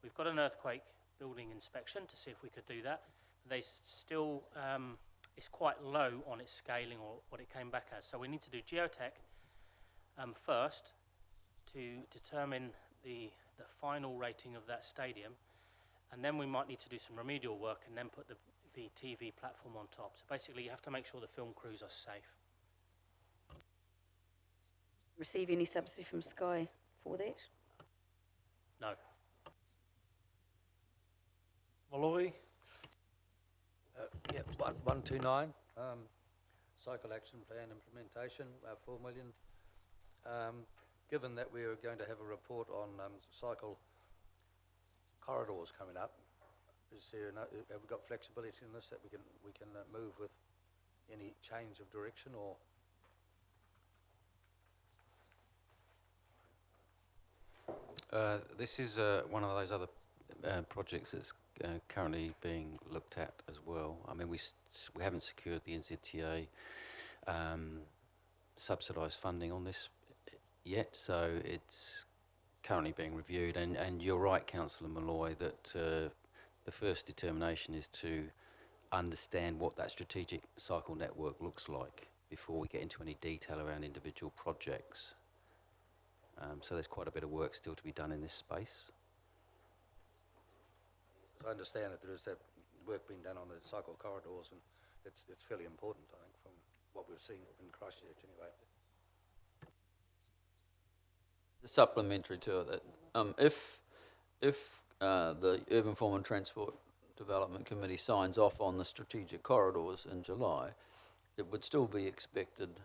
we've got an earthquake building inspection to see if we could do that. They still, it's quite low on its scaling or what it came back as. So we need to do geotech first to determine the final rating of that stadium, and then we might need to do some remedial work and then put the TV platform on top. So basically you have to make sure the film crews are safe. Receive any subsidy from Sky for that? No. Malloy? Yeah, 129, cycle action plan implementation, 4 million. Given that we are going to have a report on cycle corridors coming up, have we got flexibility in this that we can move with any change of direction or? This is one of those other projects that's currently being looked at as well. I mean, we haven't secured the NZTA subsidised funding on this yet, so it's currently being reviewed. And you're right, Councillor Malloy, that the first determination is to understand what that strategic cycle network looks like before we get into any detail around individual projects. So there's quite a bit of work still to be done in this space. So I understand that there is that work being done on the cycle corridors, and it's fairly important, I think, from what we've seen in Christchurch anyway. Supplementary to that, if the Urban Form and Transport Development Committee signs off on the strategic corridors in July, it would still be expected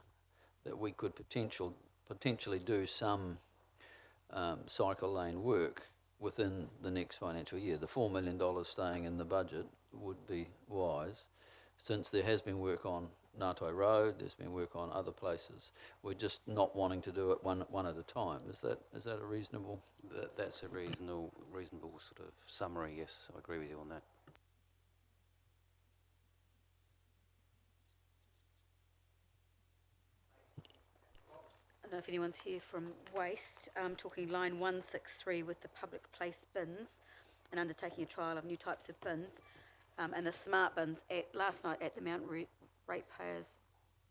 that we could potentially do some cycle lane work within the next financial year. The $4 million staying in the budget would be wise, since there has been work on Ngātai Road, there's been work on other places. We're just not wanting to do it one at a time. Is that a reasonable? That's a reasonable sort of summary. Yes, I agree with you on that. I don't know if anyone's here from Waste. Talking line 163 with the public place bins and undertaking a trial of new types of bins and the smart bins last night at the Mount Ratepayers,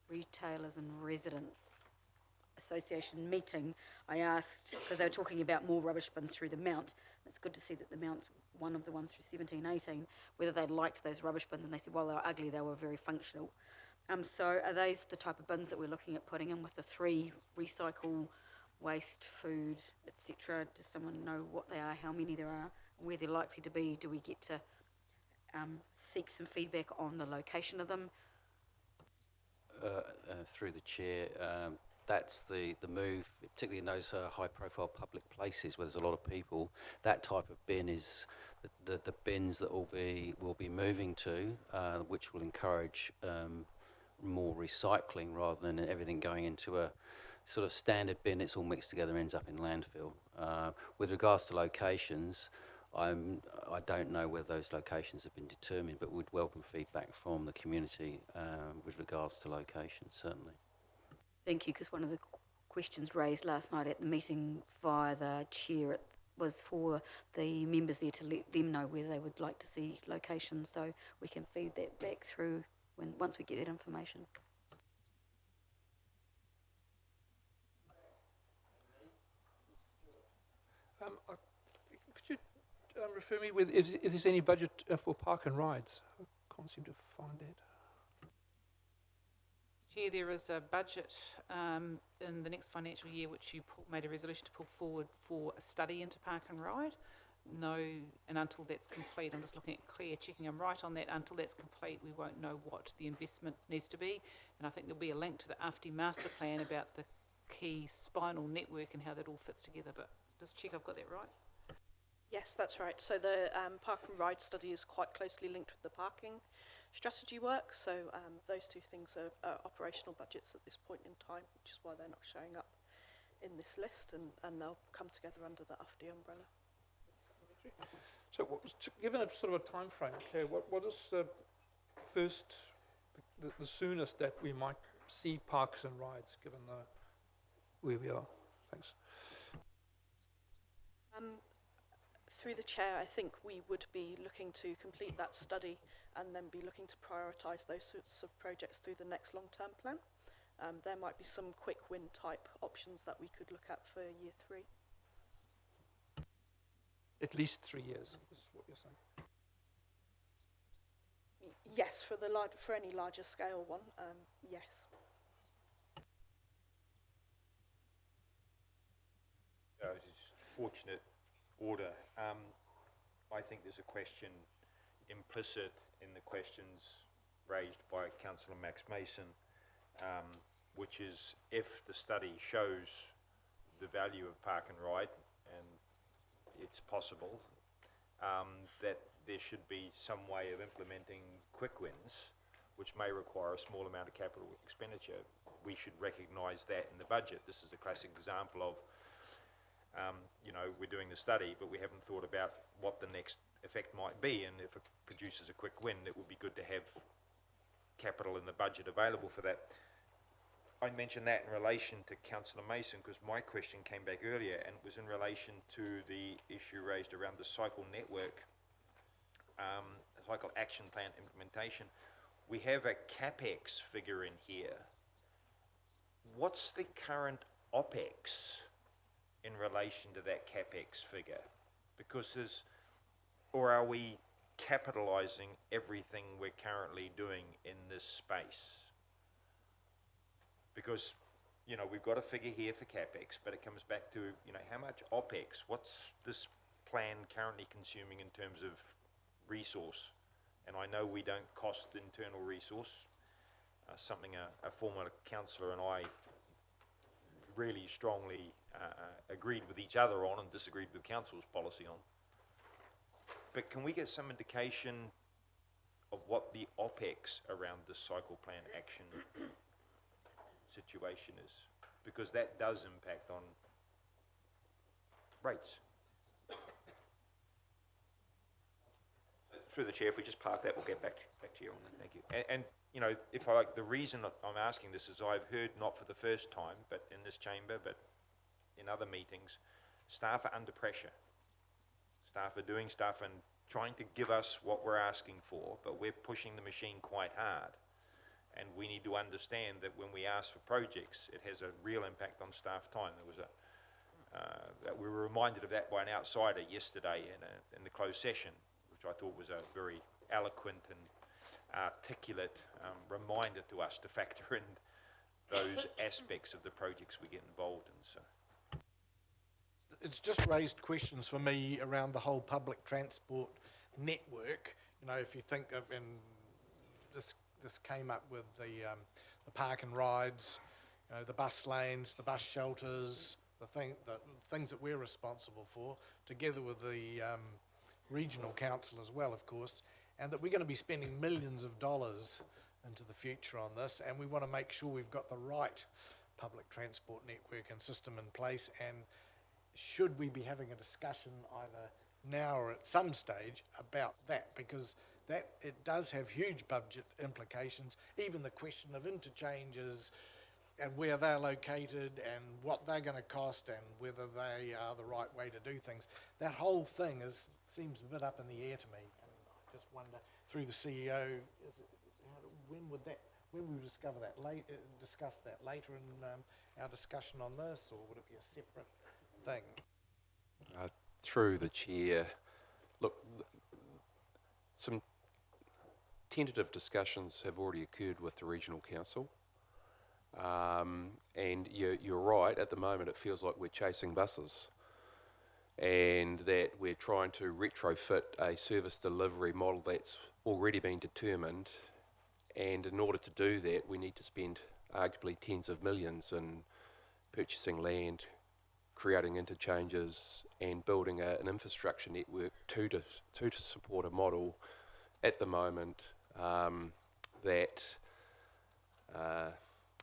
Retailers and Residents Association meeting, I asked, because they were talking about more rubbish bins through the Mount. It's good to see that the Mount's one of the ones through 1718, whether they liked those rubbish bins, and they said, well, they were ugly, they were very functional. So are those the type of bins that we're looking at putting in with the 3 recycle, waste, food, etc.? Does someone know what they are, how many there are, where they're likely to be? Do we get to seek some feedback on the location of them? Through the chair, that's the move, particularly in those high-profile public places where there's a lot of people. That type of bin is the bins that we'll be moving to, which will encourage more recycling rather than everything going into a sort of standard bin. It's all mixed together and ends up in landfill. With regards to locations, I don't know whether those locations have been determined, but would welcome feedback from the community with regards to locations, certainly. Thank you, because one of the questions raised last night at the meeting via the chair was for the members there to let them know where they would like to see locations, so we can feed that back through once we get that information. Could you refer me with if there's any budget for park and rides? I can't seem to find that. Chair, there is a budget in the next financial year which you made a resolution to pull forward for a study into park and ride. No, and until that's complete, I'm just looking at Claire, checking I'm right on that, until that's complete we won't know what the investment needs to be, and I think there'll be a link to the AFTI master plan about the key spinal network and how that all fits together, but just check I've got that right. Yes, that's right. So the park and ride study is quite closely linked with the parking strategy work. So those 2 things are operational budgets at this point in time, which is why they're not showing up in this list, and they'll come together under the AFTI umbrella. So, given a sort of a time frame, Claire, what is the first, the soonest that we might see parks and rides, given where we are? Thanks. Through the chair, I think we would be looking to complete that study and then be looking to prioritise those sorts of projects through the next long-term plan. There might be some quick win type options that we could look at for year 3. At least 3 years is what you're saying. Yes, for any larger scale one, yes. It's fortunate order. I think there's a question implicit in the questions raised by Councillor Max Mason, which is if the study shows the value of park and ride, and it's possible, that there should be some way of implementing quick wins, which may require a small amount of capital expenditure. We should recognise that in the budget. This is a classic example of we're doing the study, but we haven't thought about what the next effect might be, and if it produces a quick win, it would be good to have capital in the budget available for that. I mentioned that in relation to Councillor Mason, because my question came back earlier, and it was in relation to the issue raised around the cycle network, cycle action plan implementation. We have a CapEx figure in here. What's the current OpEx in relation to that CapEx figure? Because or are we capitalising everything we're currently doing in this space? Because, we've got a figure here for CapEx, but it comes back to, how much OpEx, what's this plan currently consuming in terms of resource? And I know we don't cost internal resource, something a former councillor and I really strongly agreed with each other on and disagreed with council's policy on. But can we get some indication of what the OpEx around the cycle plan action situation is? Because that does impact on rates. Through the chair, if we just park that, we'll get back to you on that. Thank you. And the reason I'm asking this is I've heard, not for the first time, but in this chamber, but in other meetings, staff are under pressure. Staff are doing stuff and trying to give us what we're asking for, but we're pushing the machine quite hard. And we need to understand that when we ask for projects, it has a real impact on staff time. There was that we were reminded of that by an outsider yesterday in the closed session, which I thought was a very eloquent and articulate reminder to us to factor in those aspects of the projects we get involved in. So It's just raised questions for me around the whole public transport network. You know, if you think of, and this came up with the park and rides, you know, the bus lanes, the bus shelters, the things that we're responsible for, together with the regional council as well, of course, and that we're going to be spending millions of dollars into the future on this, and we want to make sure we've got the right public transport network and system in place. And should we be having a discussion either now or at some stage about that, because that it does have huge budget implications, even the question of interchanges and where they're located and what they're going to cost and whether they are the right way to do things. That whole thing seems a bit up in the air to me, and I just wonder through the CEO, when we discuss that later in our discussion on this, or would it be a separate thing? Through the chair, look, some tentative discussions have already occurred with the regional council, and you're right, at the moment it feels like we're chasing buses, and that we're trying to retrofit a service delivery model that's already been determined, and in order to do that we need to spend arguably tens of millions in purchasing land, creating interchanges and building an infrastructure network to support a model at the moment that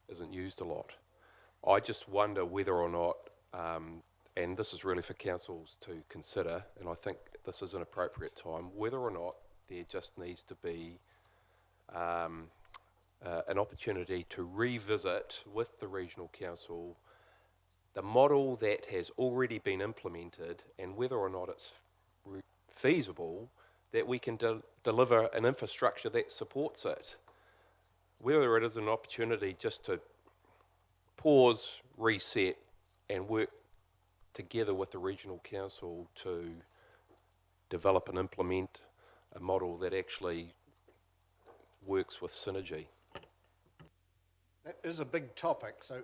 isn't used a lot. I just wonder whether or not, and this is really for councils to consider, and I think this is an appropriate time, whether or not there just needs to be an opportunity to revisit with the regional council the model that has already been implemented, and whether or not it's feasible that we can deliver an infrastructure that supports it. Whether it is an opportunity just to pause, reset, and work together with the regional council to develop and implement a model that actually works with synergy. That is a big topic, so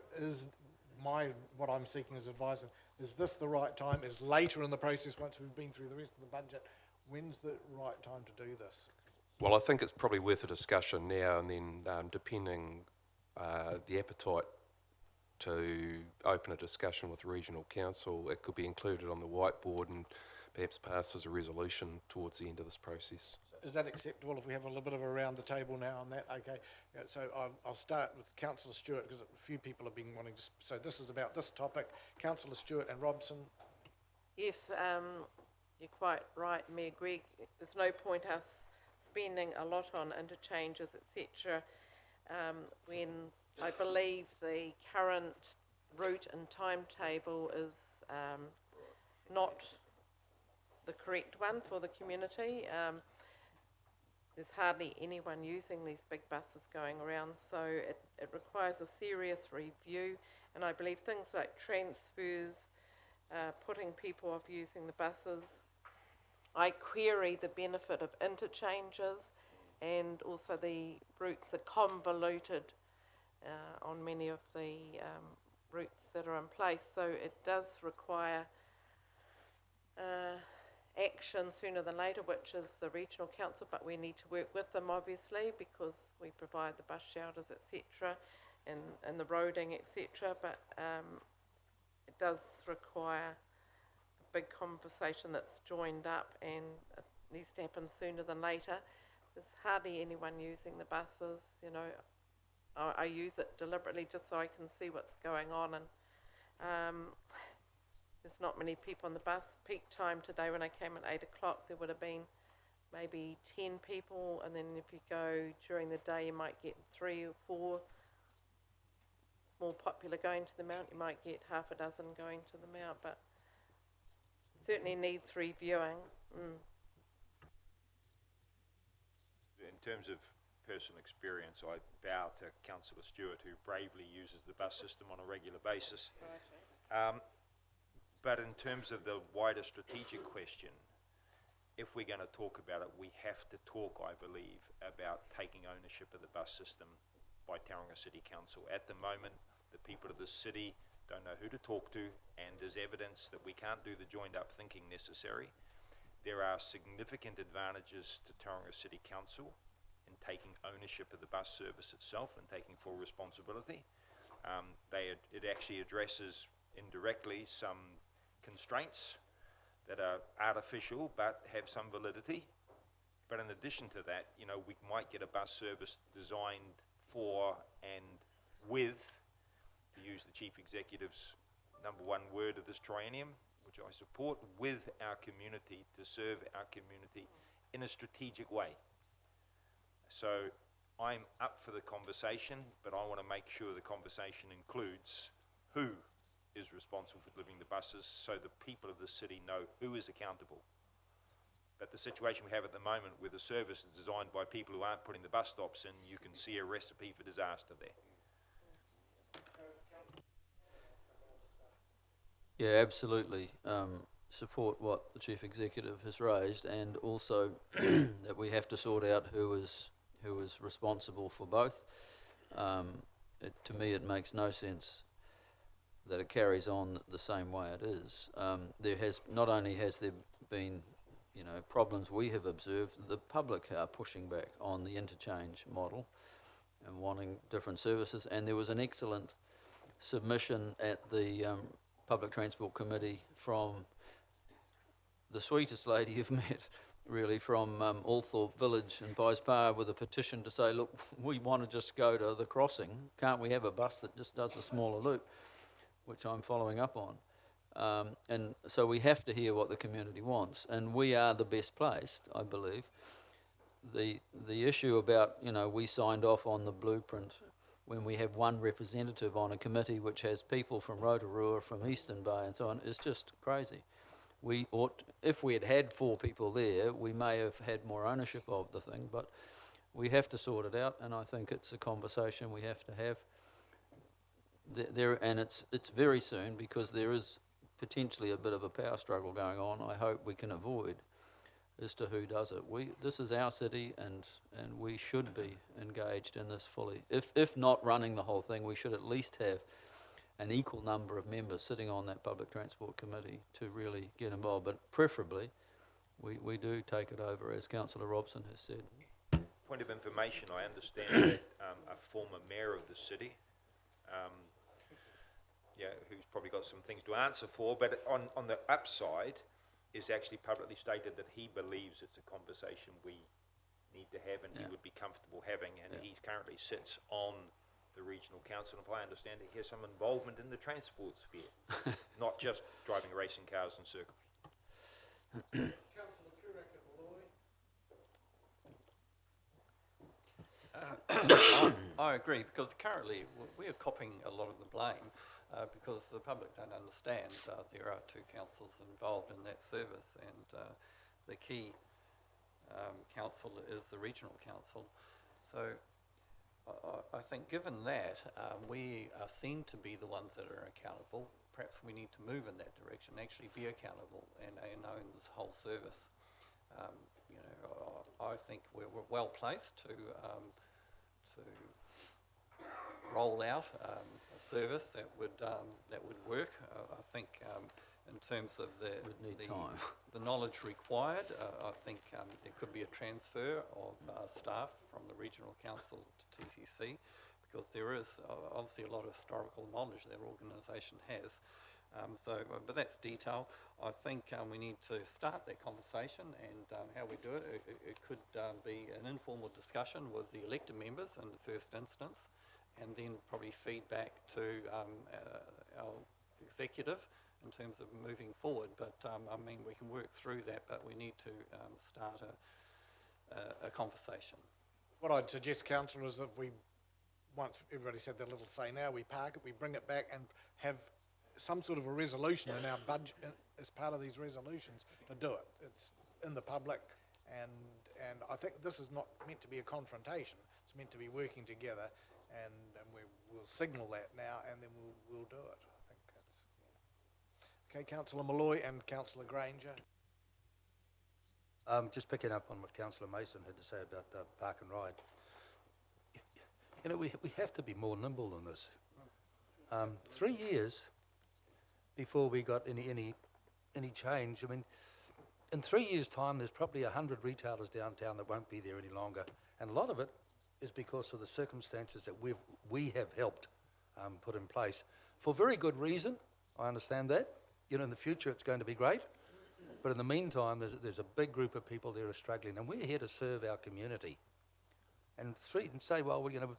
what I'm seeking is advice. Is this the right time? Is later in the process, once we've been through the rest of the budget, when's the right time to do this? Well, I think it's probably worth a discussion now, and then depending the appetite to open a discussion with the regional council, it could be included on the whiteboard and perhaps passed as a resolution towards the end of this process. Is that acceptable if we have a little bit of a round the table now on that? Okay, yeah, so I'll start with Councillor Stewart, because a few people have been wanting to, so this is about this topic. Councillor Stewart and Robson. Yes, you're quite right, Mayor Greg. There's no point us spending a lot on interchanges, etc., when I believe the current route and timetable is not the correct one for the community. There's hardly anyone using these big buses going around, so it requires a serious review, and I believe things like transfers, putting people off using the buses. I query the benefit of interchanges, and also the routes are convoluted on many of the routes that are in place, so it does require action sooner than later, which is the regional council, but we need to work with them obviously, because we provide the bus shelters, etc., and the roading, etc., but it does require a big conversation that's joined up, and it needs to happen sooner than later. There's hardly anyone using the buses, you know. I use it deliberately just so I can see what's going on, and there's not many people on the bus. Peak time today when I came at 8 o'clock, there would have been maybe 10 people, and then if you go during the day, you might get 3 or 4. It's more popular going to the Mount. You might get half a dozen going to the Mount, but it certainly needs reviewing. in terms of personal experience, I bow to Councillor Stewart, who bravely uses the bus system on a regular basis. But in terms of the wider strategic question, if we're going to talk about it, we have to talk, I believe, about taking ownership of the bus system by Tauranga City Council. At the moment, the people of the city don't know who to talk to, and there's evidence that we can't do the joined-up thinking necessary. There are significant advantages to Tauranga City Council in taking ownership of the bus service itself and taking full responsibility. It actually addresses indirectly some constraints that are artificial but have some validity. But in addition to that, you know, we might get a bus service designed for and with, to use the Chief Executive's #1 word of this triennium, which I support, with our community, to serve our community in a strategic way. So I'm up for the conversation, but I want to make sure the conversation includes who is responsible for delivering the buses, so the people of the city know who is accountable. But the situation we have at the moment, where the service is designed by people who aren't putting the bus stops in, you can see a recipe for disaster there. Yeah, absolutely. Support what the Chief Executive has raised, and also that we have to sort out who is responsible for both. To me, it makes no sense that it carries on the same way it is. Not only has there been, you know, problems we have observed, the public are pushing back on the interchange model and wanting different services. And there was an excellent submission at the Public Transport Committee from the sweetest lady you've met, really, from Althorpe Village in Pies Par, with a petition to say, look, we want to just go to the crossing. Can't we have a bus that just does a smaller loop? Which I'm following up on. And so we have to hear what the community wants, and we are the best placed, I believe. The issue about, you know, we signed off on the blueprint when we have one representative on a committee which has people from Rotorua, from Eastern Bay and so on, is just crazy. We ought, if we had had 4 people there, we may have had more ownership of the thing, but we have to sort it out, and I think it's a conversation we have to have. And it's very soon, because there is potentially a bit of a power struggle going on. I hope we can avoid as to who does it. This is our city, and we should be engaged in this fully. If not running the whole thing, we should at least have an equal number of members sitting on that Public Transport Committee to really get involved. But preferably, we do take it over, as Councillor Robson has said. Point of information, I understand that a former mayor of the city, who's probably got some things to answer for, but on the upside, is actually publicly stated that he believes it's a conversation we need to have and he would be comfortable having, and he currently sits on the regional council, and if I understand it, he has some involvement in the transport sphere, not just driving racing cars in circles. I agree, because currently we are copying a lot of the blame because the public don't understand there are 2 councils involved in that service, and the key council is the regional council. So I think given that, we are seen to be the ones that are accountable. Perhaps we need to move in that direction, actually be accountable and own this whole service. You know, I think we're well placed to roll out a service that would work. I think in terms of the knowledge required, I think there could be a transfer of staff from the regional council to TTC, because there is obviously a lot of historical knowledge that organisation has. But that's detail. I think we need to start that conversation, and how we do it. It could be an informal discussion with the elected members in the first instance, and then probably feedback to our executive in terms of moving forward. But I mean, we can work through that, but we need to start a conversation. What I'd suggest, Councillor, is that once everybody said their little say now, we park it, we bring it back and have some sort of a resolution in our budget as part of these resolutions to do it. It's in the public, and I think this is not meant to be a confrontation. It's it's meant to be working together, and we'll signal that now, and then we'll do it. I think that's, yeah. Okay, Councillor Malloy and Councillor Granger. Just picking up on what Councillor Mason had to say about park and ride. You know, we have to be more nimble than this. 3 years before we got any change. I mean, in 3 years' time, there's probably 100 retailers downtown that won't be there any longer, and a lot of it is because of the circumstances that we have helped put in place for very good reason. I understand that. You know, in the future, it's going to be great. But in the meantime, there's a big group of people there who are struggling, and we're here to serve our community. And say, well, you know,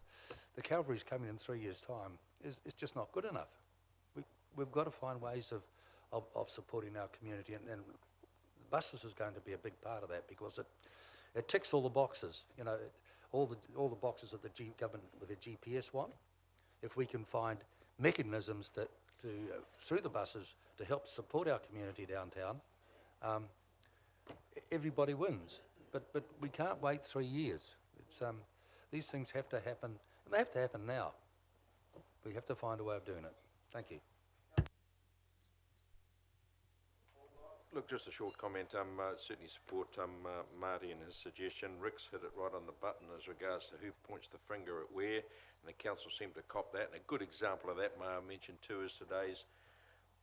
the Calvary's coming in 3 years' time is just not good enough. We've got to find ways of supporting our community, and buses is going to be a big part of that, because it ticks all the boxes. You know, all the boxes that the government with the GPS want. If we can find mechanisms through the buses to help support our community downtown, everybody wins. But we can't wait 3 years. These things have to happen, and they have to happen now. We have to find a way of doing it. Thank you. Look, just a short comment. Certainly support Marty and his suggestion. Rick's hit it right on the button as regards to who points the finger at where, and the council seemed to cop that. And a good example of that, I mentioned too, is today's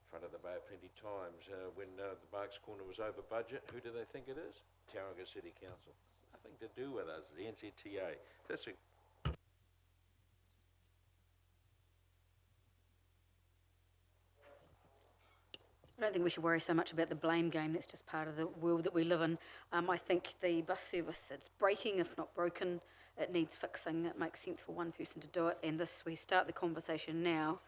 front of the Bay plenty times when the Barks Corner was over budget. Who do they think it is? Tauranga City Council. Nothing to do with us. The NZTA. That's a I don't think we should worry so much about the blame game. That's just part of the world that we live in. I think the bus service, it's breaking, if not broken. It needs fixing. It makes sense for one person to do it. And we start the conversation now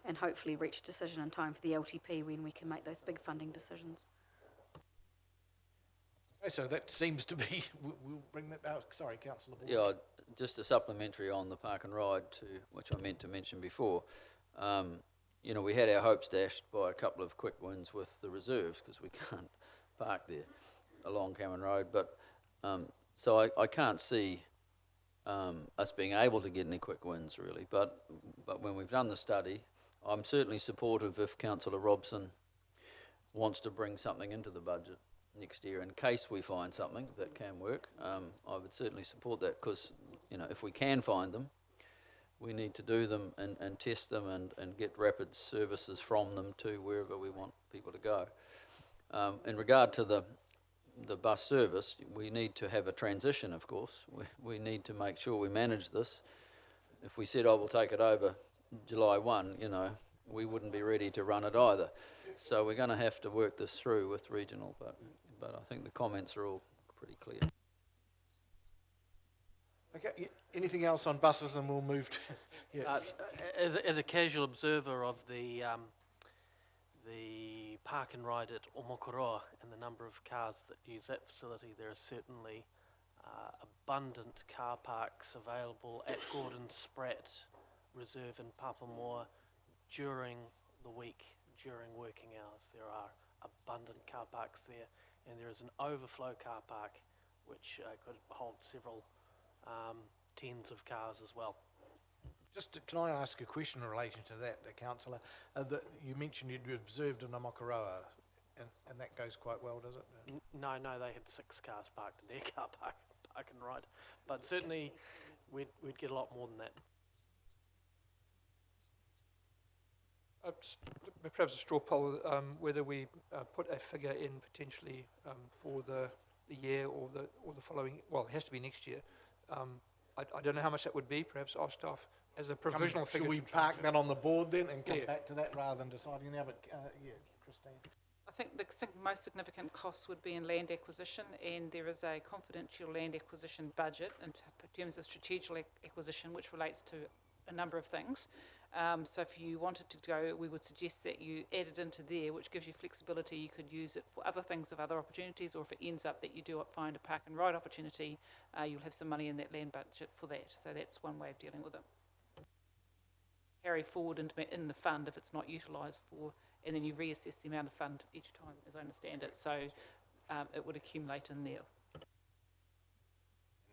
and hopefully reach a decision in time for the LTP when we can make those big funding decisions. Okay, so that seems to be, we'll bring that out. Sorry, Councillor Ball. Yeah, just a supplementary on the park and ride, which I meant to mention before. You know, we had our hopes dashed by a couple of quick wins with the reserves, because we can't park there along Cameron Road. But so I can't see us being able to get any quick wins, really. But when we've done the study, I'm certainly supportive if Councillor Robson wants to bring something into the budget next year in case we find something that can work. I would certainly support that, because, you know, if we can find them, we need to do them and test them and get rapid services from them to wherever we want people to go. In regard to the bus service, we need to have a transition, of course. We need to make sure we manage this. If we said, oh, we'll take it over July 1, you know, we wouldn't be ready to run it either. So we're going to have to work this through with regional, but I think the comments are all pretty clear. Okay, anything else on buses, and we'll move to... Yeah. As a casual observer of the park and ride at Omokoroa and the number of cars that use that facility, there are certainly abundant car parks available at Gordon Spratt Reserve in Papamoa during the week, during working hours. There are abundant car parks there, and there is an overflow car park which could hold several tens of cars as well. Can I ask a question in relation to that, Councillor? You mentioned you'd observed in Omokoroa, and that goes quite well, does it? No, they had 6 cars parked in their car park and ride. But certainly we'd get a lot more than that. Perhaps a straw poll, whether we put a figure in potentially for the year or the following, well, it has to be next year. I don't know how much that would be. Perhaps our staff as a provisional figure. Should we park that on the board then and come back to that rather than deciding now? But Christine. I think the most significant costs would be in land acquisition, and there is a confidential land acquisition budget in terms of strategic acquisition, which relates to a number of things. So if you wanted to go, we would suggest that you add it into there, which gives you flexibility. You could use it for other things of other opportunities, or if it ends up that you do find a park and ride opportunity, you'll have some money in that land budget for that. So that's one way of dealing with it. Carry forward in the fund if it's not utilised for, and then you reassess the amount of fund each time, as I understand it. So it would accumulate in there.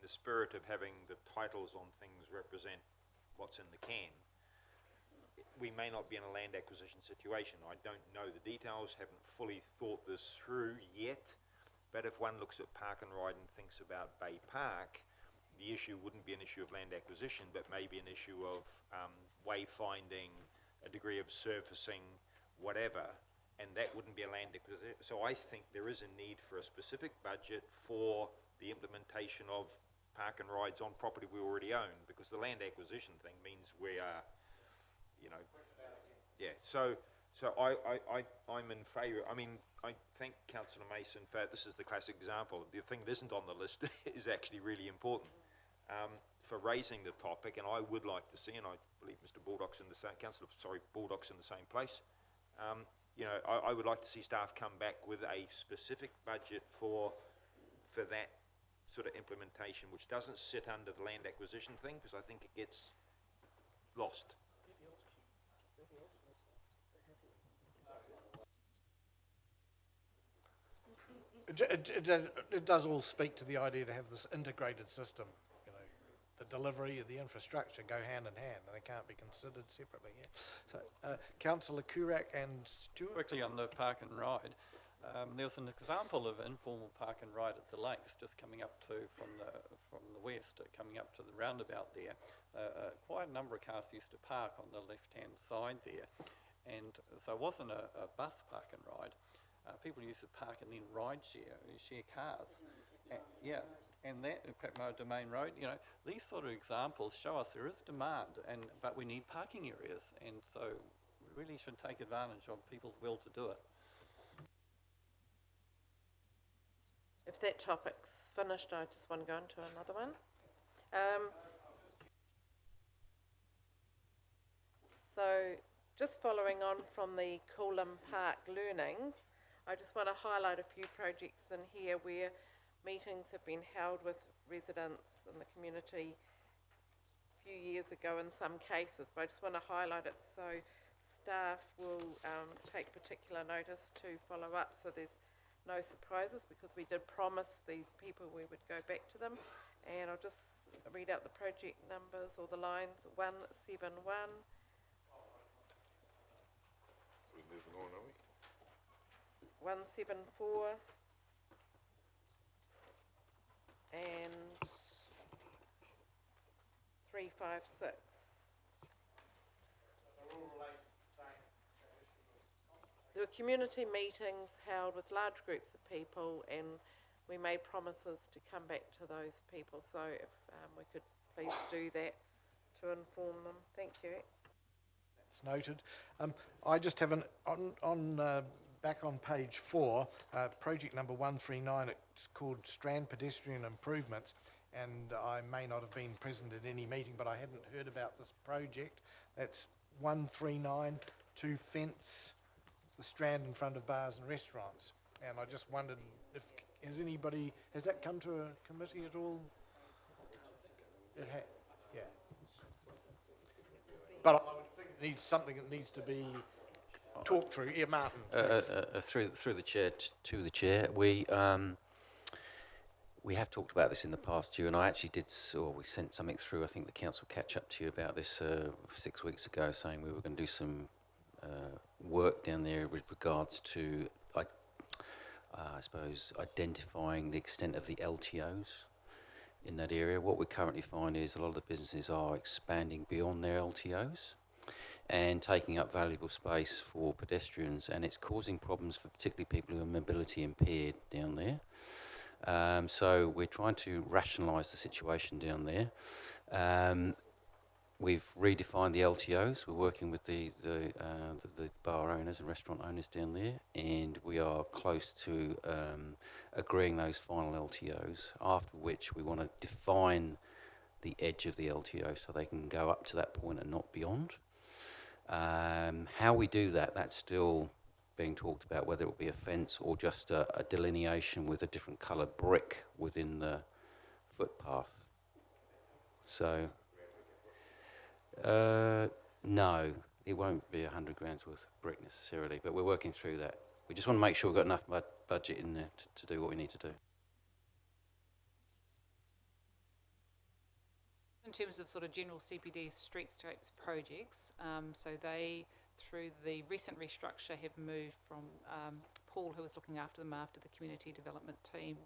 the spirit of having the titles on things represent what's in the can, we may not be in a land acquisition situation. I don't know the details, haven't fully thought this through yet, but if one looks at Park and Ride and thinks about Bay Park, the issue wouldn't be an issue of land acquisition, but maybe an issue of wayfinding, a degree of surfacing, whatever, and that wouldn't be a land acquisition. So I think there is a need for a specific budget for the implementation of Park and Rides on property we already own, because the land acquisition thing means we are, you know, yeah. So I'm in favour. I mean, I thank Councillor Mason for this is the classic example. The thing that isn't on the list is actually really important for raising the topic, and I would like to see, and I believe Mr. Baldock's in the same Baldock's in the same place. You know, I would like to see staff come back with a specific budget for that sort of implementation, which doesn't sit under the land acquisition thing, because I think it gets lost. It does all speak to the idea to have this integrated system. You know, the delivery of the infrastructure go hand in hand, and they can't be considered separately. Yeah. So, Councillor Kurak and Stewart. Quickly on the Park and Ride, there was an example of informal Park and Ride at the lakes, just coming up to from the west, coming up to the roundabout there. Quite a number of cars used to park on the left-hand side there, and so it wasn't a bus Park and Ride. People used to park and then share cars. Yeah, and that, Patmore Domain Road, you know, these sort of examples show us there is demand, but we need parking areas, and so we really should take advantage of people's will to do it. If that topic's finished, I just want to go into another one. So, just following on from the Coolum Park learnings, I just want to highlight a few projects in here where meetings have been held with residents in the community a few years ago in some cases, but I just want to highlight it so staff will take particular notice to follow up so there's no surprises, because we did promise these people we would go back to them. And I'll just read out the project numbers or the lines. 171. We're moving on, are we? 174 and 356. There were community meetings held with large groups of people, and we made promises to come back to those people. So if we could please do that to inform them. Thank you. It's noted. I just have back on page 4, project number 139. It's called Strand Pedestrian Improvements, and I may not have been present at any meeting, but I hadn't heard about this project. That's 139 to fence the Strand in front of bars and restaurants, and I just wondered if has that come to a committee at all? It had, yeah. But I would think it needs something that needs to be talked through. Yeah, Martin. Through the chair to the chair, we have talked about this in the past, you and I actually did, or we sent something through. I think the council catch up to you about this 6 weeks ago, saying we were going to do some work down there with regards to, I suppose, identifying the extent of the LTOs in that area. What we currently find is a lot of the businesses are expanding beyond their LTOs and taking up valuable space for pedestrians, and it's causing problems for particularly people who are mobility impaired down there. So we're trying to rationalise the situation down there. We've redefined the LTOs. We're working with the bar owners and restaurant owners down there, and we are close to agreeing those final LTOs, after which we want to define the edge of the LTO so they can go up to that point and not beyond. How we do that, that's still being talked about, whether it will be a fence or just a delineation with a different coloured brick within the footpath. So, no, it won't be 100 grand's worth of brick necessarily, but we're working through that. We just want to make sure we've got enough budget in there to do what we need to do. terms of sort of general CBD streetscapes projects, so they, through the recent restructure, have moved from Paul, who was looking after them after the community development team,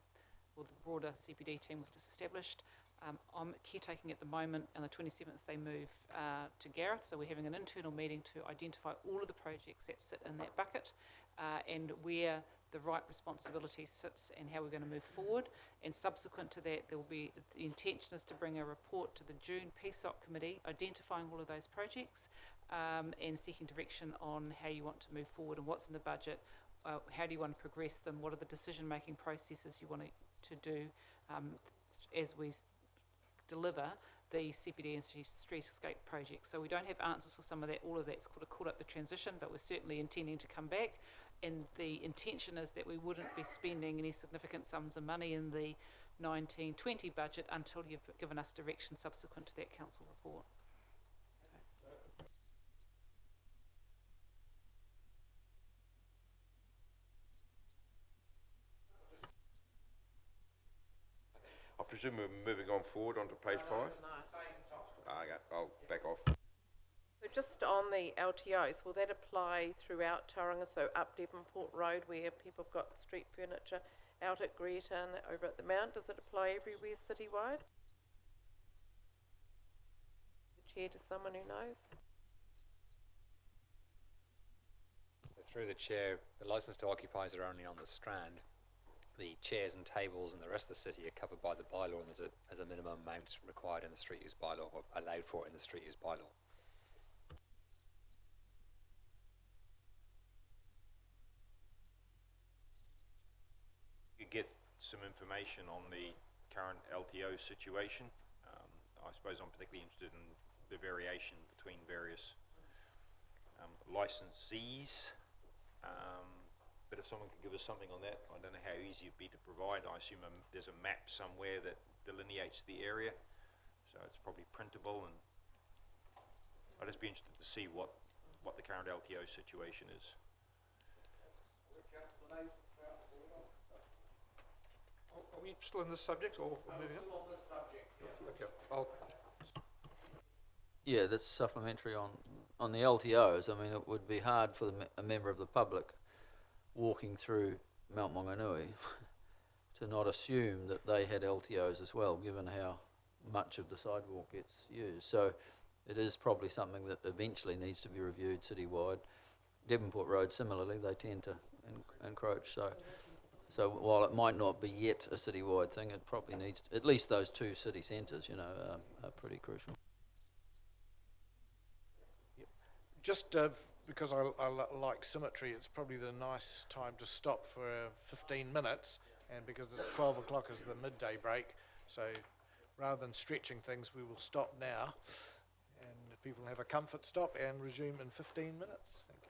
or the broader CBD team was disestablished. I'm caretaking at the moment, and the 27th they move to Gareth, so we're having an internal meeting to identify all of the projects that sit in that bucket and where the right responsibility sits and how we're going to move forward. And subsequent to that, there will be, the intention is to bring a report to the June PSOC committee identifying all of those projects and seeking direction on how you want to move forward and what's in the budget, how do you want to progress them, what are the decision-making processes you want to do as we deliver the CPD and streetscape projects. So we don't have answers for some of that. All of that's called up the transition, but we're certainly intending to come back. And the intention is that we wouldn't be spending any significant sums of money in the 1920 budget until you've given us direction subsequent to that council report. I presume we're moving on forward onto page 5? Okay, I'll back off. So just on the LTOs, will that apply throughout Tauranga, so up Devonport Road where people have got street furniture, out at Greta and over at the Mount? Does it apply everywhere citywide? The chair to someone who knows? So through the chair, the licence to occupies are only on the Strand. The chairs and tables and the rest of the city are covered by the bylaw, and there's a minimum amount required in the street use bylaw, or allowed for in the street use bylaw. You get some information on the current LTO situation. I suppose I'm particularly interested in the variation between various licensees. But if someone could give us something on that, I don't know how easy it'd be to provide. I assume there's a map somewhere that delineates the area, so it's probably printable, and I'd just be interested to see what the current LTO situation is. Are we still on this subject or moving on? Still on this subject, Okay, I'll Yeah, that's supplementary on the LTOs. I mean, it would be hard for a member of the public walking through Mount Maunganui to not assume that they had LTOs as well, given how much of the sidewalk gets used. So it is probably something that eventually needs to be reviewed citywide. Devonport Road, similarly, they tend to encroach. So while it might not be yet a citywide thing, it probably needs, at least those two city centres, are pretty crucial. Just because I like symmetry, it's probably the nice time to stop for 15 minutes, and because it's 12 o'clock is the midday break, so rather than stretching things, we will stop now, and people have a comfort stop and resume in 15 minutes. Thank you.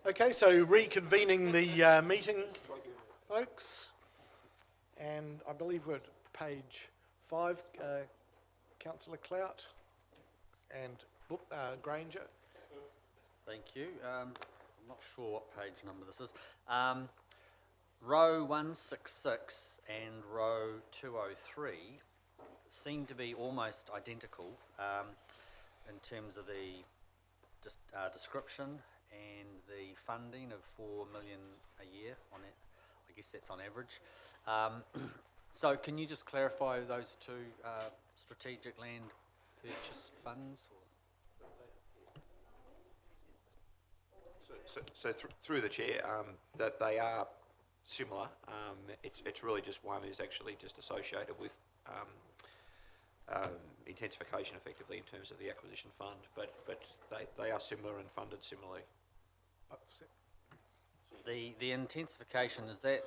Okay, so reconvening the meeting, folks. And I believe we're at page 5, Councillor Clout and Granger. Thank you. I'm not sure what page number this is. Row 166 and row 203 seem to be almost identical in terms of the description and the funding of 4 million a year on it. I guess that's on average. So can you just clarify those two strategic land purchase funds? Through the chair, that they are similar. It's really just one is actually just associated with intensification effectively in terms of the acquisition fund, but they are similar and funded similarly. The intensification, is that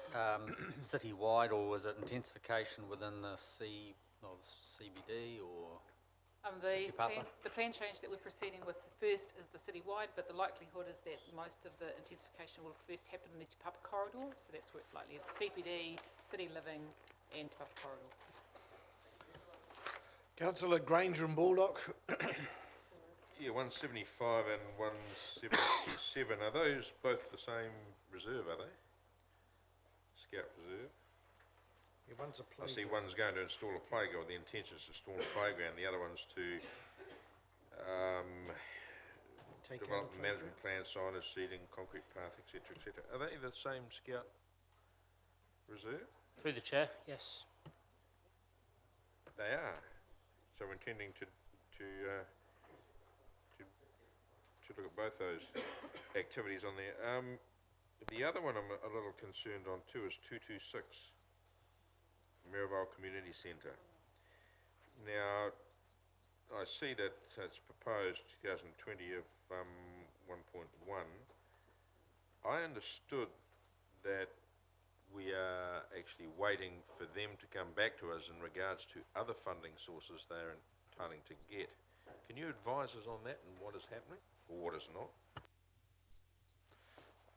city-wide, or was it intensification within the CBD or The Papa? plan change that we're proceeding with first is the city-wide, but the likelihood is that most of the intensification will first happen in the Te Papa corridor, so that's where it's likely. It's CBD, city living and Te Papa corridor. Councillor Granger and Baldock. Yeah, 175 and 177, are those both the same reserve, are they? Scout reserve? Yeah, one's a I see one's going to install a playground, the intention is to install a playground, the other one's to develop a management plan, signage, seating, concrete path, etc., etc. Are they the same Scout reserve? Through the chair, yes. They are. So we're intending to look at both those activities on there. The other one I'm a little concerned on too is 226, Maryvale Community Centre. Now, I see that it's proposed 2020 of 1.1. I understood that we are actually waiting for them to come back to us in regards to other funding sources they're intending to get. Can you advise us on that and what is happening or what is not?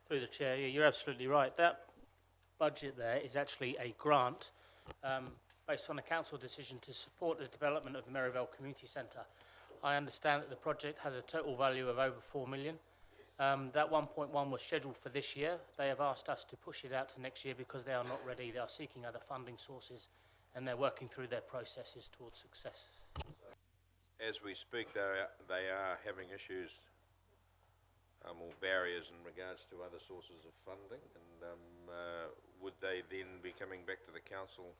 Through the chair, yeah, you're absolutely right. That budget there is actually a grant based on a council decision to support the development of the Maryvale Community Centre. I understand that the project has a total value of over 4 million. That 1.1 was scheduled for this year. They have asked us to push it out to next year because they are not ready. They are seeking other funding sources and they're working through their processes towards success. As we speak, they are having issues or barriers in regards to other sources of funding, and would they then be coming back to the council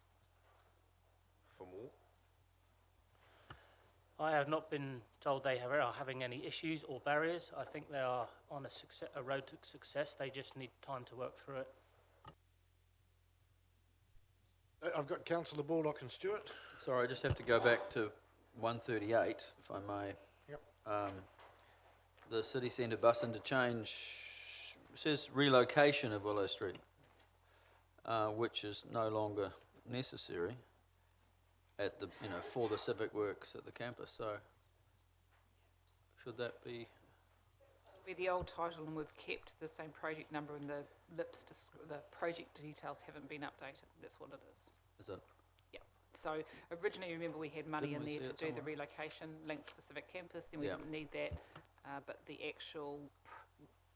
for more? I have not been told they are having any issues or barriers. I think they are on a road to success. They just need time to work through it. I've got Councillor Baldock and Stewart. Sorry, I just have to go back to 138, if I may. Yep. The city centre bus interchange says relocation of Willow Street, which is no longer necessary at the for the civic works at the campus. So should that be? Be the old title, and we've kept the same project number, and the the project details haven't been updated. That's what it is. Is it? Yeah. So originally, remember, we had money Didn't we in there see to it do the somewhere? relocation linked to the civic campus. Then we Yeah. didn't need that, but the actual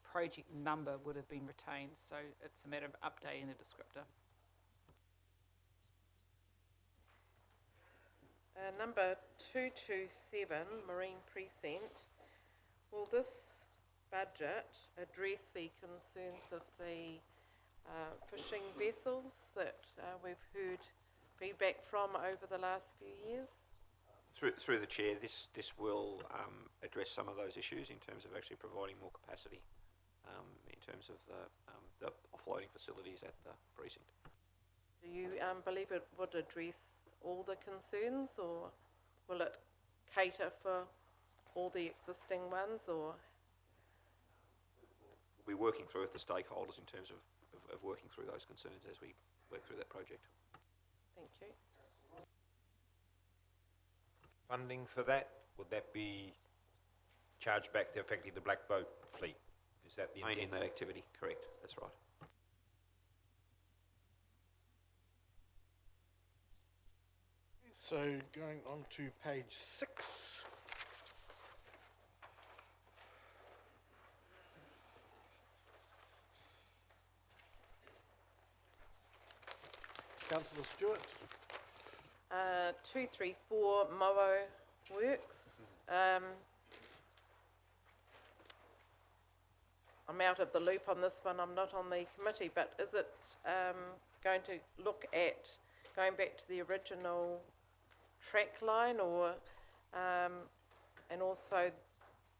project number would have been retained. So it's a matter of updating the descriptor. Number 227, Marine Precinct. Will this budget address the concerns of the fishing vessels that we've heard feedback from over the last few years? Through the chair, this will address some of those issues in terms of actually providing more capacity in terms of the offloading facilities at the precinct. Do you believe it would address all the concerns, or will it cater for all the existing ones, or? We'll be working through with the stakeholders in terms of working through those concerns as we work through that project. Thank you. Funding for that, would that be charged back to effectively the black boat fleet? Is that the Mainly in intent? that activity, correct, that's right. So going on to page 6. Councillor Stewart. 234 Mowo Works. I'm out of the loop on this one, I'm not on the committee, but is it going to look at going back to the original track line, or and also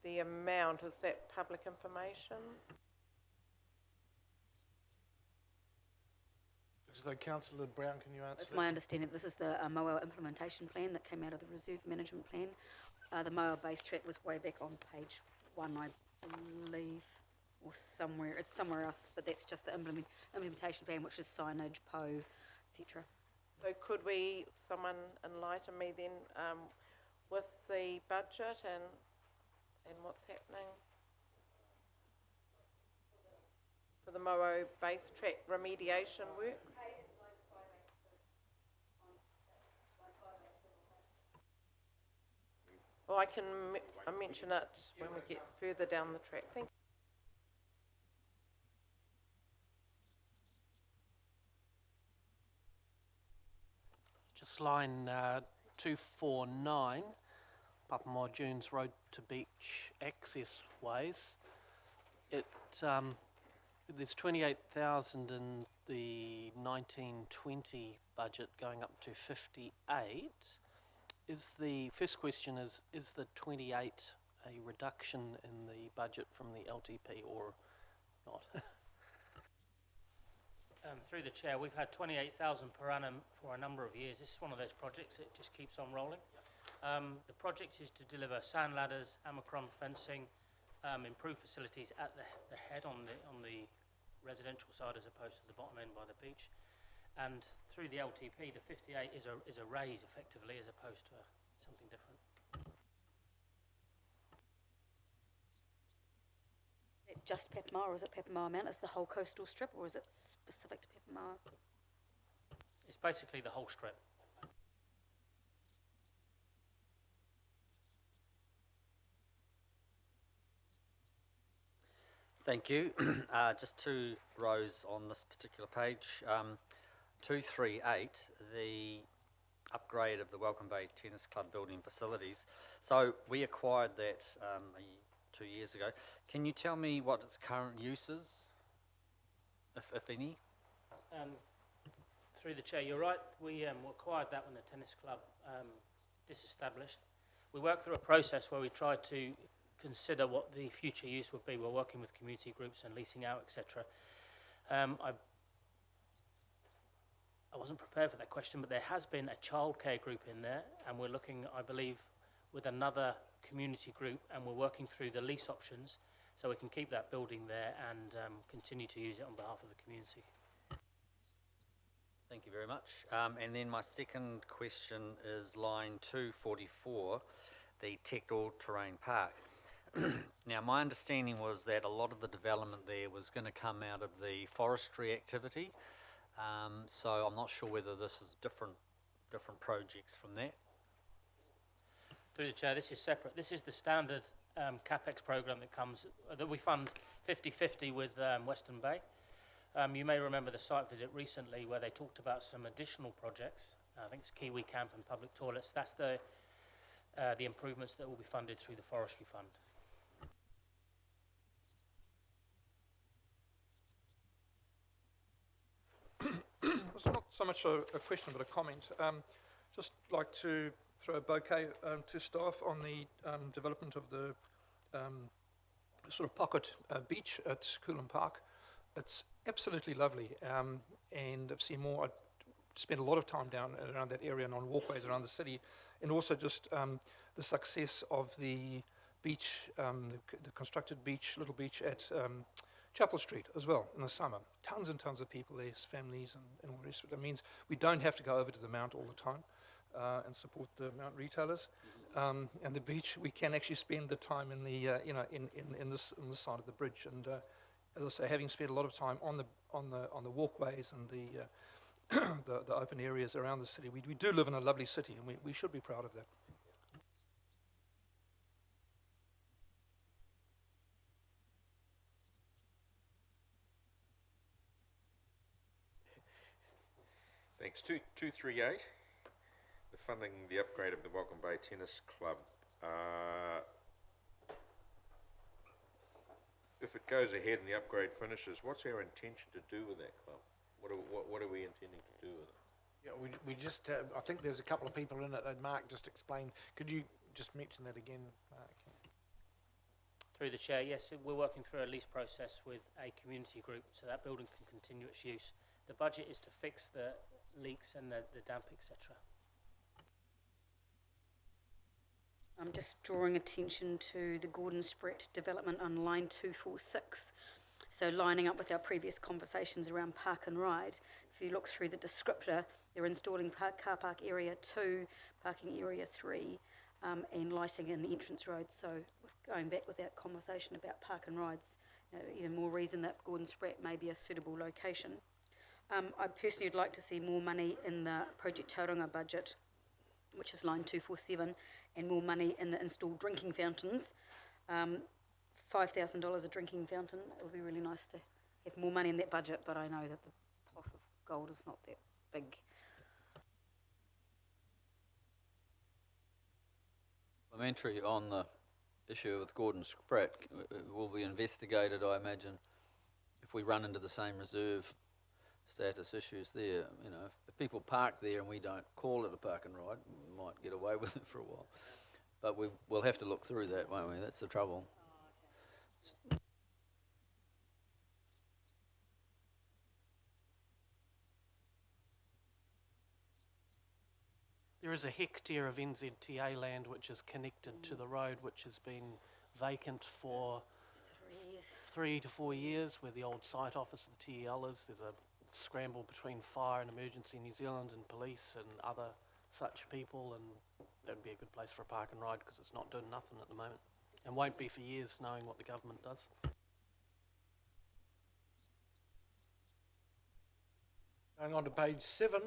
the amount, is that public information? So Councillor Brown, can you answer It's that? my understanding this is the MOA implementation plan that came out of the reserve management plan. The MOA base track was way back on page 1, I believe, or somewhere. It's somewhere else, but that's just the implementation plan, which is signage, PO, etc. So could someone enlighten me then with the budget and what's happening for the Mowo base track remediation works? Well, I can mention it when we get further down the track. Thank you. Just line 249, Papamoa Dunes Road to Beach access ways. There's 28,000 in the 1920 budget going up to 58. The first question is the 28 a reduction in the budget from the LTP or not? Through the chair, we've had 28,000 per annum for a number of years. This is one of those projects that just keeps on rolling. The project is to deliver sand ladders, Amacron fencing, improve facilities at the head on the residential side as opposed to the bottom end by the beach. And through the LTP, the 58 is a raise effectively as opposed to something different. Is it just Papamoa, or is it Papamoa Mount? Is the whole coastal strip, or is it specific to Papamoa? It's basically the whole strip. Thank you. Just 2 rows on this particular page. 238, the upgrade of the Welcome Bay Tennis Club building facilities. So we acquired that 2 years ago. Can you tell me what its current use is, if any? Through the chair, you're right. We acquired that when the tennis club disestablished. We worked through a process where we tried to consider what the future use would be. We're working with community groups and leasing out, etc. I wasn't prepared for that question, but there has been a childcare group in there, and we're looking, I believe, with another community group, and we're working through the lease options so we can keep that building there and continue to use it on behalf of the community. Thank you very much. And then my second question is line 244, the Tech All-Terrain Park. Now, my understanding was that a lot of the development there was going to come out of the forestry activity. So I'm not sure whether this is different projects from that. Through the chair, this is separate. This is the standard CapEx program that we fund 50-50 with Western Bay. You may remember the site visit recently where they talked about some additional projects. I think it's Kiwi Camp and public toilets. That's the improvements that will be funded through the forestry fund. It's not so much a question but a comment. Just like to throw a bouquet to staff on the development of the sort of pocket beach at Coolum Park. It's absolutely lovely, and I've seen more. I spent a lot of time down around that area and on walkways around the city, and also just the success of the beach, the constructed beach, little beach at Chapel Street as well in the summer. Tons and tons of people there, families and all the rest of it. It means we don't have to go over to the mount all the time. and support the Mount retailers. And the beach, we can actually spend the time in the in this side of the bridge. And as I say, having spent a lot of time on the walkways and the open areas around the city, we do live in a lovely city, and we should be proud of that. Thanks. 238, the funding the upgrade of the Welcome Bay Tennis Club. If it goes ahead and the upgrade finishes, what's our intention to do with that club? What are we intending to do with it? Yeah, we just, I think there's a couple of people in it, and Mark just explained. Could you just mention that again, Mark? Through the chair, yes, we're working through a lease process with a community group so that building can continue its use. The budget is to fix the leaks and the damp, etc. I'm just drawing attention to the Gordon Sprett development on line 246. So lining up with our previous conversations around park and ride, if you look through the descriptor, they're installing car park area 2, parking area 3, and lighting in the entrance road. So going back with that conversation about park and rides, even more reason that Gordon Sprett may be a suitable location. I personally would like to see more money in the Project Tauranga budget, which is line 247, and more money in the installed drinking fountains. $5,000 a drinking fountain. It would be really nice to have more money in that budget, but I know that the pot of gold is not that big. Supplementary on the issue with Gordon Spratt will be investigated, I imagine, if we run into the same reserve status issues there. You know, if people park there and we don't call it a park and ride, we might get away with it for a while. But we'll have to look through that, won't we? That's the trouble. There is a hectare of NZTA land which is connected to the road, which has been vacant for 3 to 4 years, where the old site office of the TEL is. There's a scramble between Fire and Emergency New Zealand and police and other such people, and that would be a good place for a park and ride because it's not doing nothing at the moment, and won't be for years, knowing what the government does. Going on to page 7.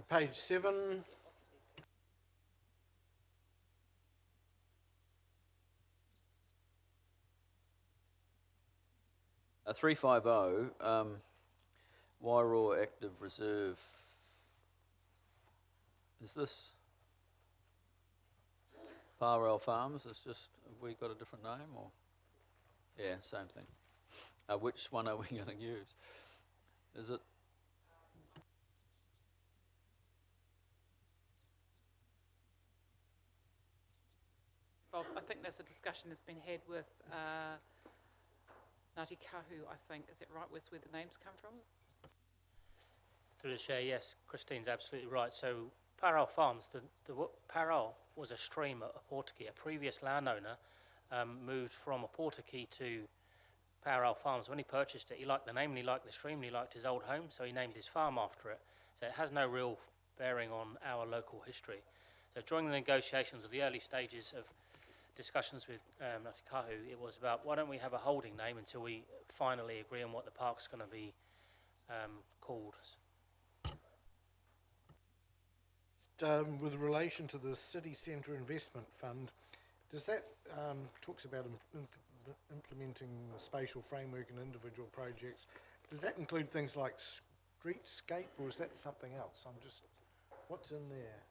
Page 7. A 350, Wairoa Active Reserve. Is this Parrell Farms? It's just, have we got a different name or? Yeah, same thing. Which one are we going to use? Is it? Well, I think there's a discussion that's been had with Ngāti Kahu, I think. Is that right? Where's where the names come from? Through the chair, yes, Christine's absolutely right. So Parrell Farms, the Parrell was a stream at Portuguese. A previous landowner moved from a Portuguese to Parrell Farms. When he purchased it, he liked the name, and he liked the stream, and he liked his old home, so he named his farm after it. So it has no real bearing on our local history. So during the negotiations of the early stages of discussions with Ngāti Kahu, it was about, why don't we have a holding name until we finally agree on what the park's going to be called. With relation to the City Centre Investment Fund, does that talks about implementing the spatial framework and individual projects? Does that include things like streetscape, or is that something else? What's in there?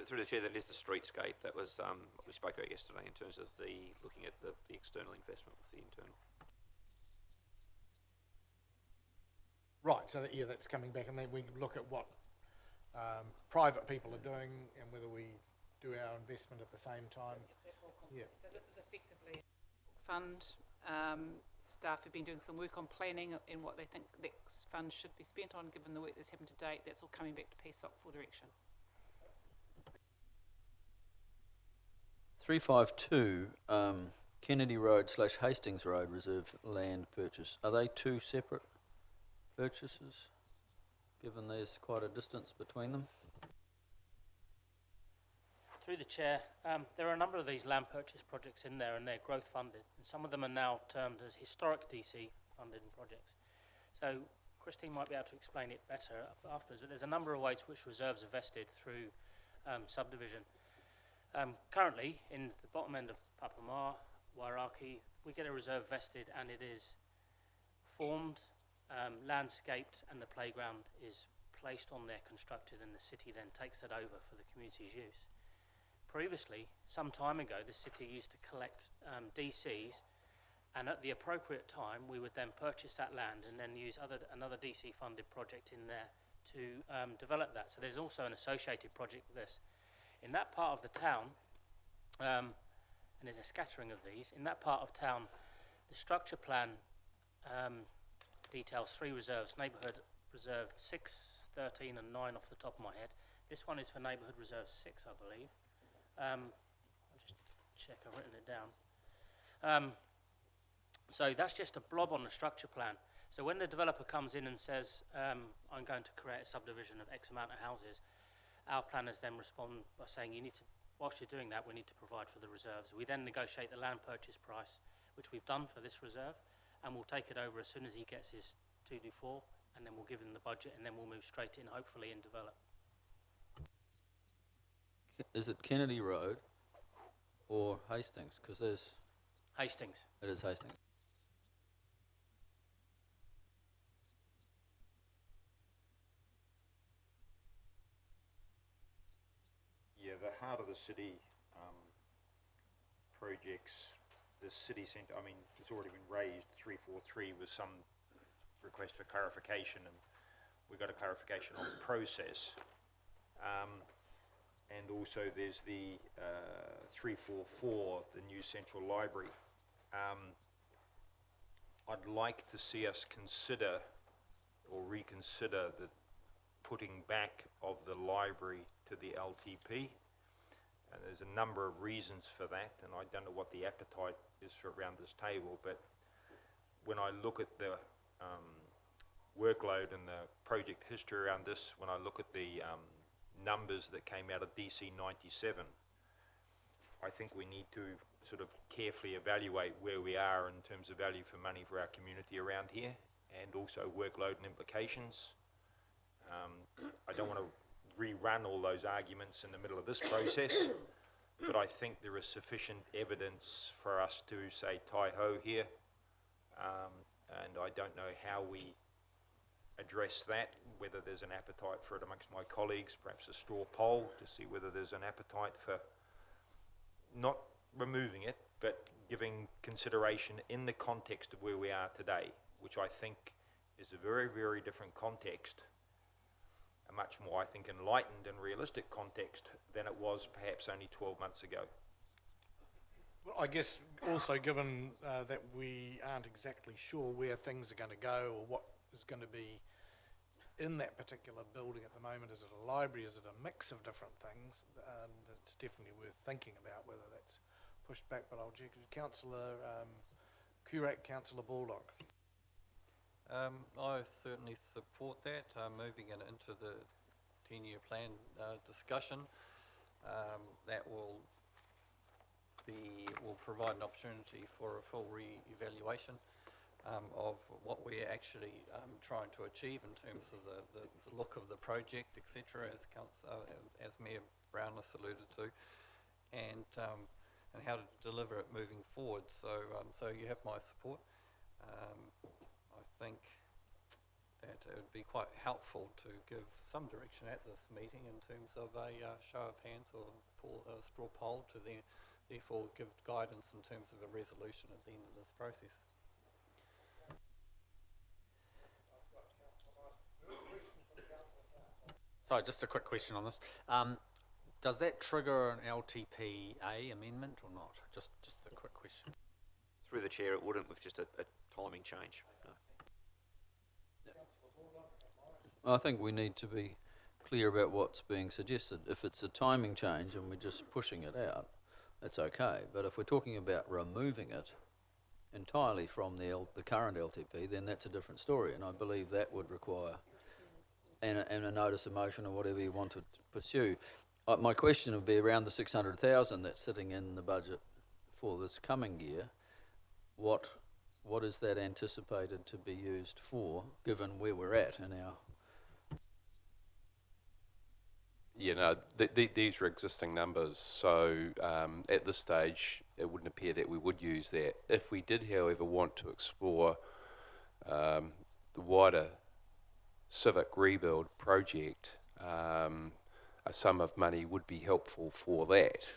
Through the chair, that is the streetscape. That was what we spoke about yesterday in terms of looking at the external investment with the internal. Right, so yeah, that's coming back, and then we look at what private people are doing and whether we do our investment at the same time. Yeah. So this is effectively fund. Staff have been doing some work on planning and what they think that funds should be spent on, given the work that's happened to date. That's all coming back to PSOC for direction. 352, Kennedy Road / Hastings Road reserve land purchase. Are they two separate purchases, given there's quite a distance between them? Through the chair, there are a number of these land purchase projects in there and they're growth funded. And some of them are now termed as historic DC funded projects. So Christine might be able to explain it better afterwards, but there's a number of ways which reserves are vested through subdivision. Currently, in the bottom end of Papamar, Wairaki, we get a reserve vested and it is formed, landscaped, and the playground is placed on there, constructed, and the city then takes it over for the community's use. Previously, some time ago, the city used to collect DCs, and at the appropriate time, we would then purchase that land and then use another DC-funded project in there to develop that. So there's also an associated project with this. In that part of the town, and there's a scattering of these, in that part of town, the structure plan details 3 reserves, Neighbourhood Reserve 6, 13 and 9 off the top of my head. This one is for Neighbourhood Reserve 6, I believe. I'll just check, I've written it down. So that's just a blob on the structure plan. So when the developer comes in and says, I'm going to create a subdivision of X amount of houses, our planners then respond by saying, whilst you're doing that, we need to provide for the reserves. We then negotiate the land purchase price, which we've done for this reserve, and we'll take it over as soon as he gets his 2D4, and then we'll give him the budget, and then we'll move straight in, hopefully, and develop. Is it Kennedy Road or Hastings? Because there's... Hastings. It is Hastings. Yeah, the heart of the city projects, the city centre, I mean, it's already been raised, 343 with some request for clarification, and we got a clarification on the process. And also there's the 344, the new central library. I'd like to see us consider or reconsider the putting back of the library to the LTP. And there's a number of reasons for that, and I don't know what the appetite is for around this table, but when I look at the workload and the project history around this, when I look at the numbers that came out of DC 97, I think we need to sort of carefully evaluate where we are in terms of value for money for our community around here, and also workload and implications. I don't want to rerun all those arguments in the middle of this process, but I think there is sufficient evidence for us to say tie-ho here, and I don't know how we address that, whether there's an appetite for it amongst my colleagues, perhaps a straw poll to see whether there's an appetite for not removing it, but giving consideration in the context of where we are today, which I think is a very, very different context, a much more, I think, enlightened and realistic context than it was perhaps only 12 months ago. Well, I guess also given that we aren't exactly sure where things are going to go or what is going to be in that particular building at the moment. Is it a library? Is it a mix of different things? It's definitely worth thinking about whether that's pushed back, but I'll check. Councillor Curate, Councillor Baldock. I certainly support that, moving it into the 10-year plan discussion. That will provide an opportunity for a full re-evaluation of what we're actually trying to achieve in terms of the look of the project, etc., as Mayor Brown has alluded to, and how to deliver it moving forward. So you have my support. I think that it would be quite helpful to give some direction at this meeting in terms of a show of hands or a straw poll to therefore give guidance in terms of a resolution at the end of this process. Sorry, just a quick question on this. Does that trigger an LTPA amendment or not? Just a quick question. Through the chair, it wouldn't with just a timing change. No. I think we need to be clear about what's being suggested. If it's a timing change and we're just pushing it out, that's okay. But if we're talking about removing it entirely from the current LTP, then that's a different story, and I believe that would require and a notice of motion or whatever you want to pursue. My question would be around the 600,000 that's sitting in the budget for this coming year. What is that anticipated to be used for, given where we're at in our... Yeah, no, these are existing numbers, so at this stage it wouldn't appear that we would use that. If we did, however, want to explore the wider civic rebuild project, a sum of money would be helpful for that.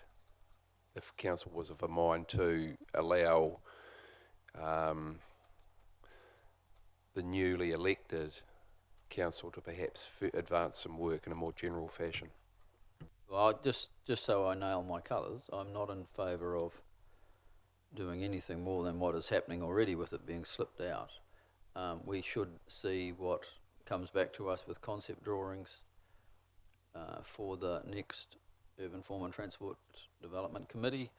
If council was of a mind to allow the newly elected council to perhaps advance some work in a more general fashion. Well, just so I nail my colours, I'm not in favour of doing anything more than what is happening already with it being slipped out. We should see what comes back to us with concept drawings for the next Urban Form and Transport Development Committee,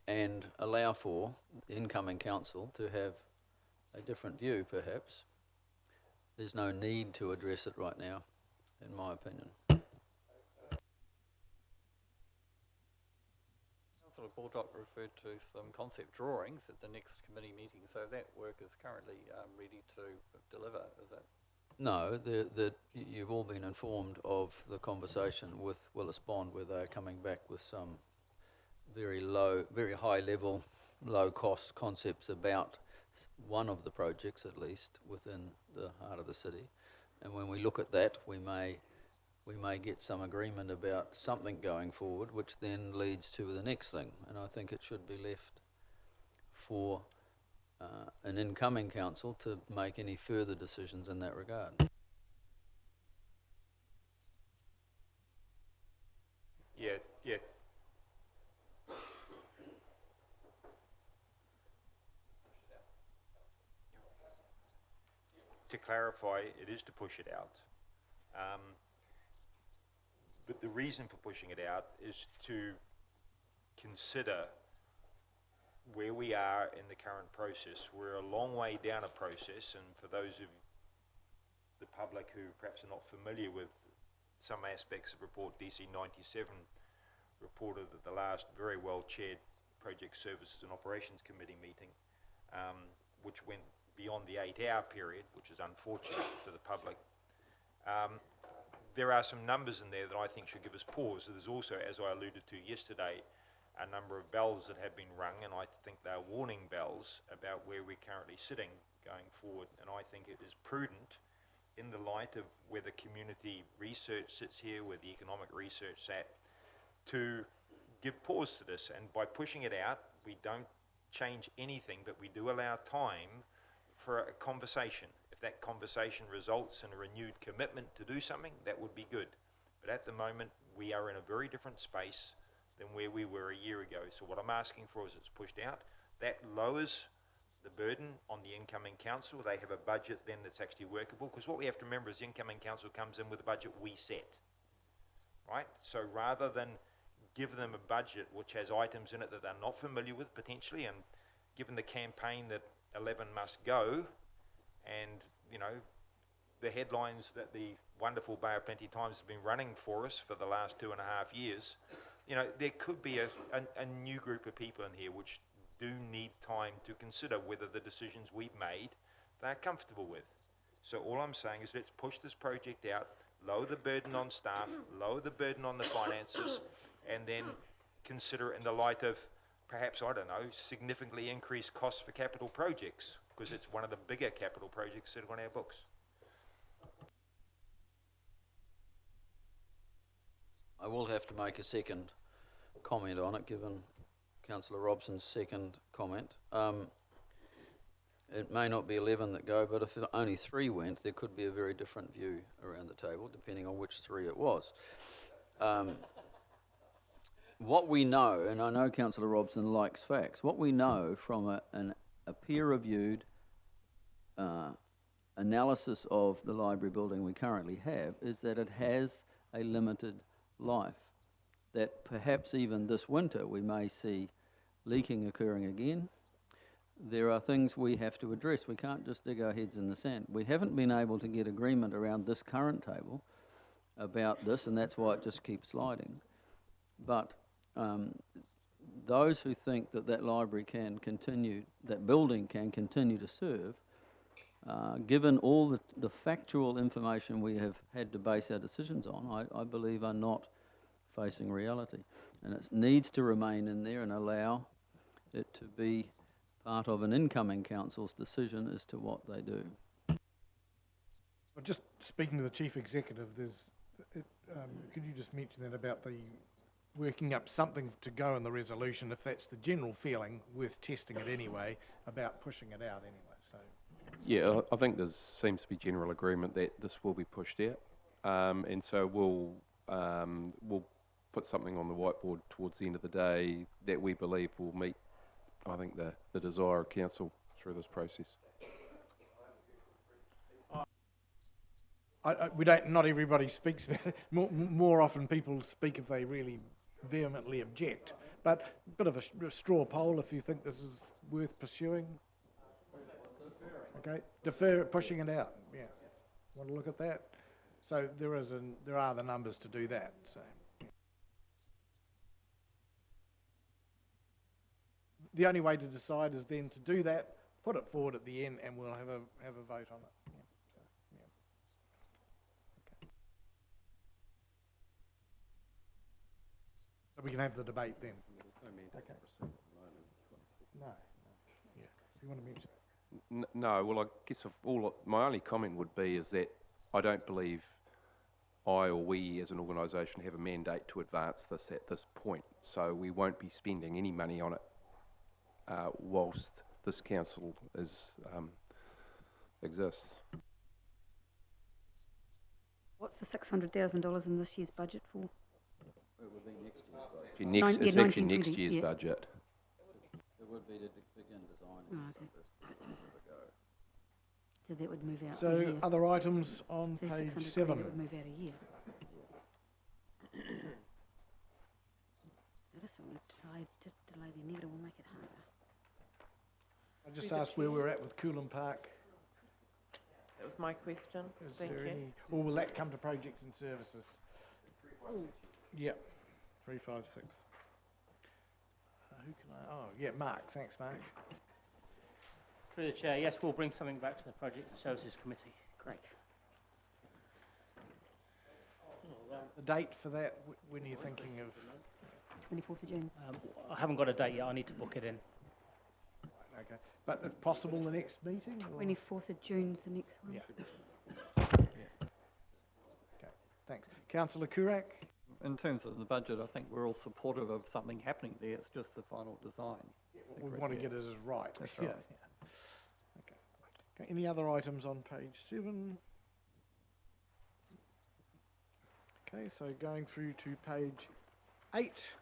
and allow for the incoming council to have a different view, perhaps. There's no need to address it right now, in my opinion. Councillor Baldock referred to some concept drawings at the next committee meeting, so that work is currently ready to deliver, is it? No, you've all been informed of the conversation with Willis Bond, where they're coming back with some very high level, low cost concepts about one of the projects, at least within the heart of the city. And when we look at that, we may get some agreement about something going forward, which then leads to the next thing. And I think it should be left for an incoming council to make any further decisions in that regard. Yeah. To clarify, it is to push it out. But the reason for pushing it out is to consider where we are in the current process. We're a long way down a process, and for those of the public who perhaps are not familiar with some aspects of report DC 97, reported at the last very well chaired Project Services and Operations Committee meeting, which went beyond the 8-hour period, which is unfortunate for the public. There are some numbers in there that I think should give us pause. There's also, as I alluded to yesterday, a number of bells that have been rung, and I think they're warning bells about where we're currently sitting going forward. And I think it is prudent, in the light of where the community research sits here, where the economic research sat, to give pause to this. And by pushing it out, we don't change anything, but we do allow time for a conversation. If that conversation results in a renewed commitment to do something, that would be good. But at the moment, we are in a very different space than where we were a year ago. So what I'm asking for is it's pushed out. That lowers the burden on the incoming council. They have a budget then that's actually workable, because what we have to remember is the incoming council comes in with a budget we set, right? So rather than give them a budget which has items in it that they're not familiar with potentially, and given the campaign that 11 must go, and the headlines that the wonderful Bay of Plenty Times have been running for us for the last 2.5 years, there could be a new group of people in here which do need time to consider whether the decisions we've made they're comfortable with. So all I'm saying is let's push this project out, lower the burden on staff, lower the burden on the finances, and then consider it in the light of perhaps, I don't know, significantly increased costs for capital projects, because it's one of the bigger capital projects that are on our books. I will have to make a second comment on it, given Councillor Robson's second comment. It may not be 11 that go, but if only 3 went, there could be a very different view around the table, depending on which 3 it was. What we know, and I know Councillor Robson likes facts, what we know from a peer-reviewed analysis of the library building we currently have is that it has a limited life. That perhaps even this winter we may see leaking occurring again. There are things we have to address. We can't just dig our heads in the sand. We haven't been able to get agreement around this current table about this, and that's why it just keeps sliding. But those who think that that library can continue, that building can continue to serve, given all the factual information we have had to base our decisions on, I believe are not facing reality. And it needs to remain in there and allow it to be part of an incoming council's decision as to what they do. Well, just speaking to the Chief Executive, could you just mention that about the working up something to go in the resolution, if that's the general feeling, worth testing it anyway, about pushing it out anyway. So. Yeah, I think there seems to be general agreement that this will be pushed out, and so we'll put something on the whiteboard towards the end of the day that we believe will meet, I think, the desire of council through this process. Not everybody speaks about it. More often people speak if they really vehemently object. But a bit of a straw poll if you think this is worth pursuing. Okay, defer pushing it out. Yeah, want to look at that? So there are the numbers to do that. So the only way to decide is then to do that, put it forward at the end, and we'll have a vote on it. So we can have the debate then. Okay. No. Yeah. Do you want to mention? No. Well, I guess my only comment would be is that I don't believe I or we as an organisation have a mandate to advance this at this point. So we won't be spending any money on it whilst this council exists. What's the $600,000 in this year's budget for? It would be next year's budget. It's actually next year's budget. It would be to begin designing. Oh, okay. So that would move out. So other items on page 7. That would move out a year. I just want to delay the inevitable, make it harder. I just asked where we're at with Coolum Park. That was my question. Thank you. Or will that come to projects and services? Yep, 356. Who can I? Oh, yeah, Mark. Thanks, Mark. Through the chair, yes, we'll bring something back to the Project and Services Committee. Great. The date for that? When are you thinking of? 24th of June. I haven't got a date yet. I need to book it in. Okay, but if possible, the next meeting. 24th of June's the next one. Yeah. Okay. Thanks, Councillor Kurak. In terms of the budget, I think we're all supportive of something happening there. It's just the final design. We want to get it as right. That's Yeah. right. Okay. Any other items on page 7? Okay, so going through to page 8.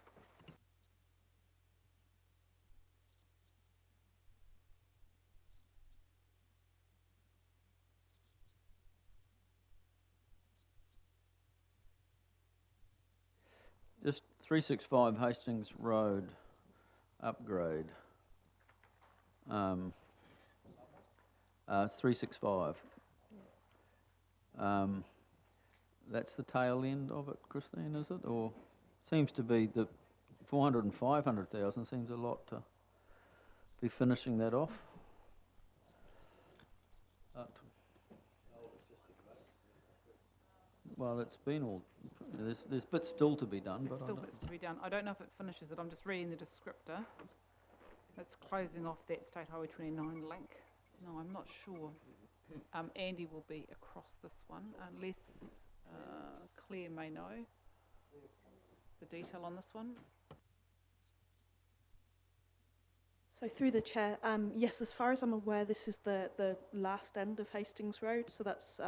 Just 365 Hastings Road upgrade. 365. That's the tail end of it, Christine, is it? Or seems to be the 400 and 500,000 seems a lot to be finishing that off. Well, it's been all. There's bits still to be done, but Still bits to be done. I don't know if it finishes it. I'm just reading the descriptor. It's closing off that State Highway 29 link. No, I'm not sure. Andy will be across this one, unless Claire may know the detail on this one. So through the chair, yes, as far as I'm aware, this is the last end of Hastings Road. So that's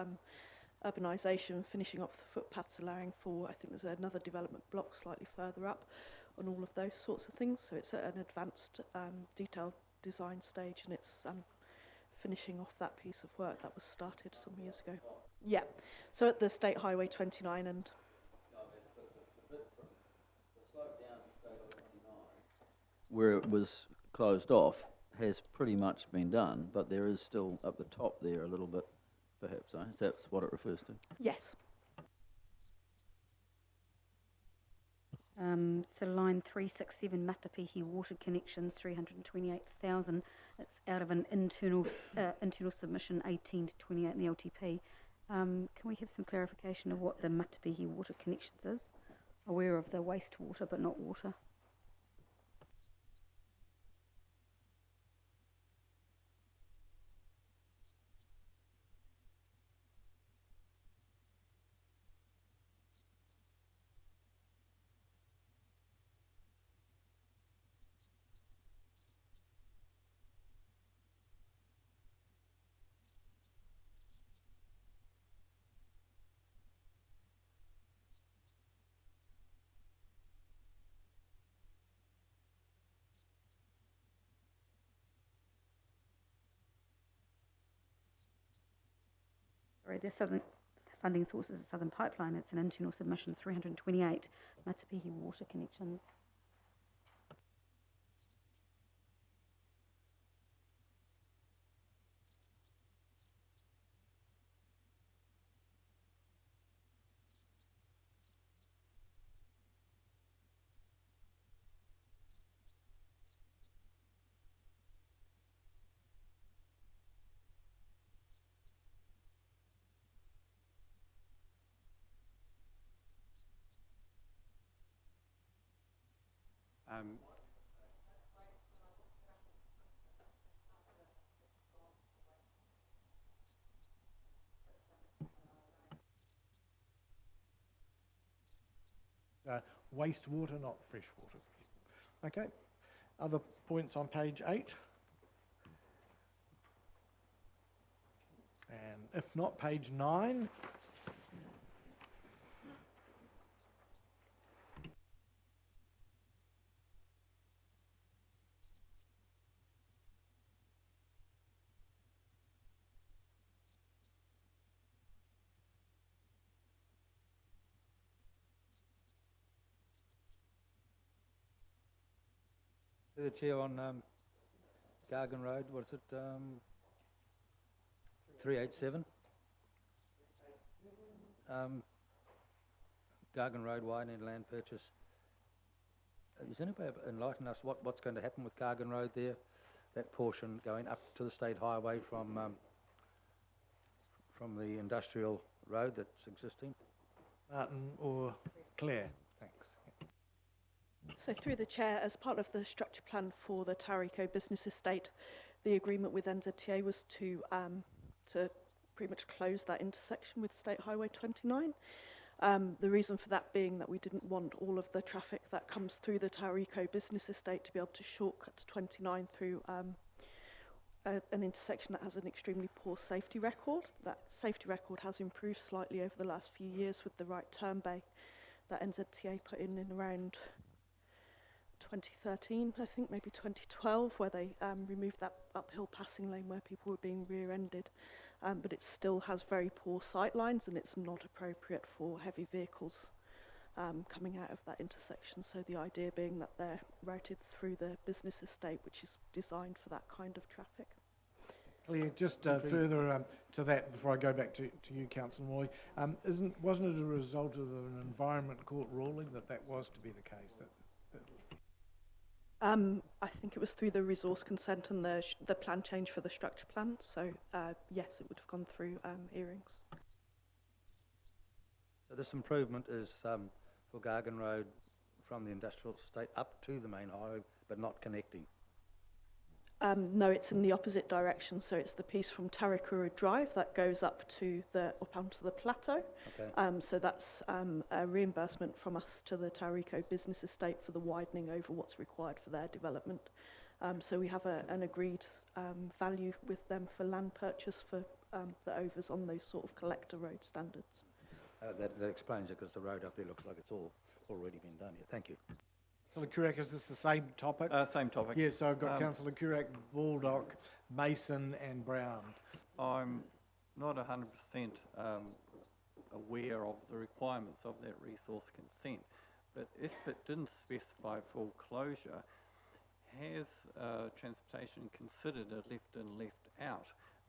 urbanisation, finishing off the footpaths, allowing for, I think there's another development block slightly further up on all of those sorts of things. So it's at an advanced detailed design stage, and it's finishing off that piece of work that was started some years ago. Yeah, so at the State Highway 29 and where it was closed off has pretty much been done, but there is still up the top there a little bit, perhaps. That's what it refers to. yes. So line 367, Matapihi water connections, 328,000. It's out of an internal submission 18 to 28 in the LTP. Can we have some clarification of what the Matapihi water connections is? Aware of the wastewater, but not water. Sorry, the southern funding source is a Southern Pipeline. It's an internal submission, 328 Matapihi water connections. Wastewater, not fresh water. Okay. Other points on page 8? And if not, page 9. The chair on Gargan Road, what is it, 387? Gargan Road widening land purchase. Is anybody able to enlighten us what's going to happen with Gargan Road there? That portion going up to the State Highway from the industrial road that's existing? Martin or Claire? Thanks. So through the chair, as part of the structure plan for the Tauriko business estate, the agreement with NZTA was to pretty much close that intersection with State Highway 29. The reason for that being that we didn't want all of the traffic that comes through the Tauriko business estate to be able to shortcut to 29 through an intersection that has an extremely poor safety record. That safety record has improved slightly over the last few years with the right turn bay that NZTA put in around 2013, I think, maybe 2012, where they removed that uphill passing lane where people were being rear-ended. But it still has very poor sight lines, and it's not appropriate for heavy vehicles coming out of that intersection. So the idea being that they're routed through the business estate, which is designed for that kind of traffic. Claire, just further to that, before I go back to you, Councillor Moy, wasn't it a result of an Environment Court ruling that was to be the case? I think it was through the resource consent and the plan change for the structure plan. So yes, it would have gone through hearings. So this improvement is for Gargan Road from the industrial estate up to the main highway, but not connecting? No, it's in the opposite direction. So it's the piece from Tarakura Drive that goes up onto the plateau. Okay. So that's a reimbursement from us to the Tauriko business estate for the widening over what's required for their development. So we have an agreed value with them for land purchase for the overs on those sort of collector road standards. That explains it, because the road up there looks like it's all already been done here. Thank you. Councillor Kurak, is this the same topic? Same topic. Yes, so I've got Councillor Kurak, Baldock, Mason and Brown. I'm not 100% aware of the requirements of that resource consent, but if it didn't specify full closure, has transportation considered a left in, left out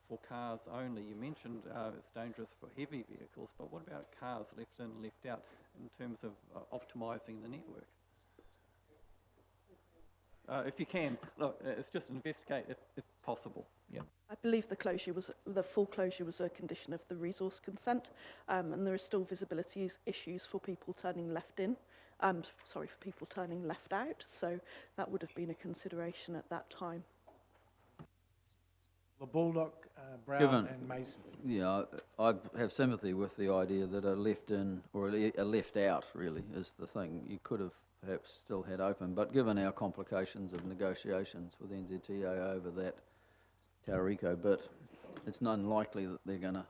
for cars only? You mentioned it's dangerous for heavy vehicles, but what about cars left in, left out in terms of optimising the network? If you can, look, it's just investigate if possible. Yeah. I believe the full closure was a condition of the resource consent, and there are still visibility issues for people turning left in. For people turning left out. So that would have been a consideration at that time. The Baldock, Brown and Mason. Yeah, I have sympathy with the idea that a left in or a left out really is the thing you could have perhaps still had open. But given our complications of negotiations with NZTA over that Tauriko bit, it's unlikely that they're going to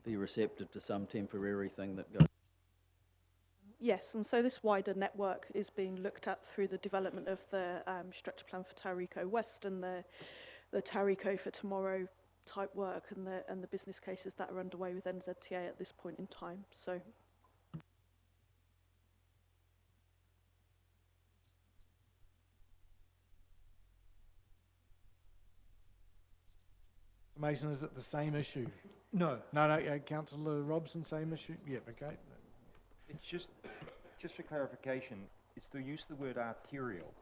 be receptive to some temporary thing that goes. Yes, and so this wider network is being looked at through the development of the structure plan for Tauriko West and the Tauriko for Tomorrow type work and the business cases that are underway with NZTA at this point in time. So. Mason, is it the same issue? No. No, Councillor Robson, same issue? Yeah, okay. It's just for clarification, it's the use of the word arterial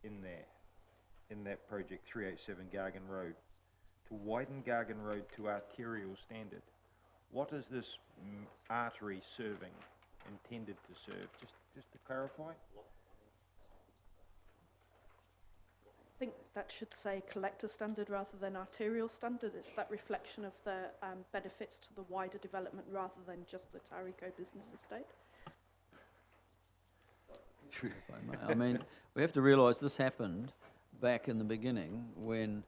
in that project 387 Gargan Road, to widen Gargan Road to arterial standard. What is this artery serving, intended to serve? Just to clarify. I think that should say collector standard rather than arterial standard. It's that reflection of the benefits to the wider development rather than just the Tauriko business estate. I mean, we have to realise this happened back in the beginning when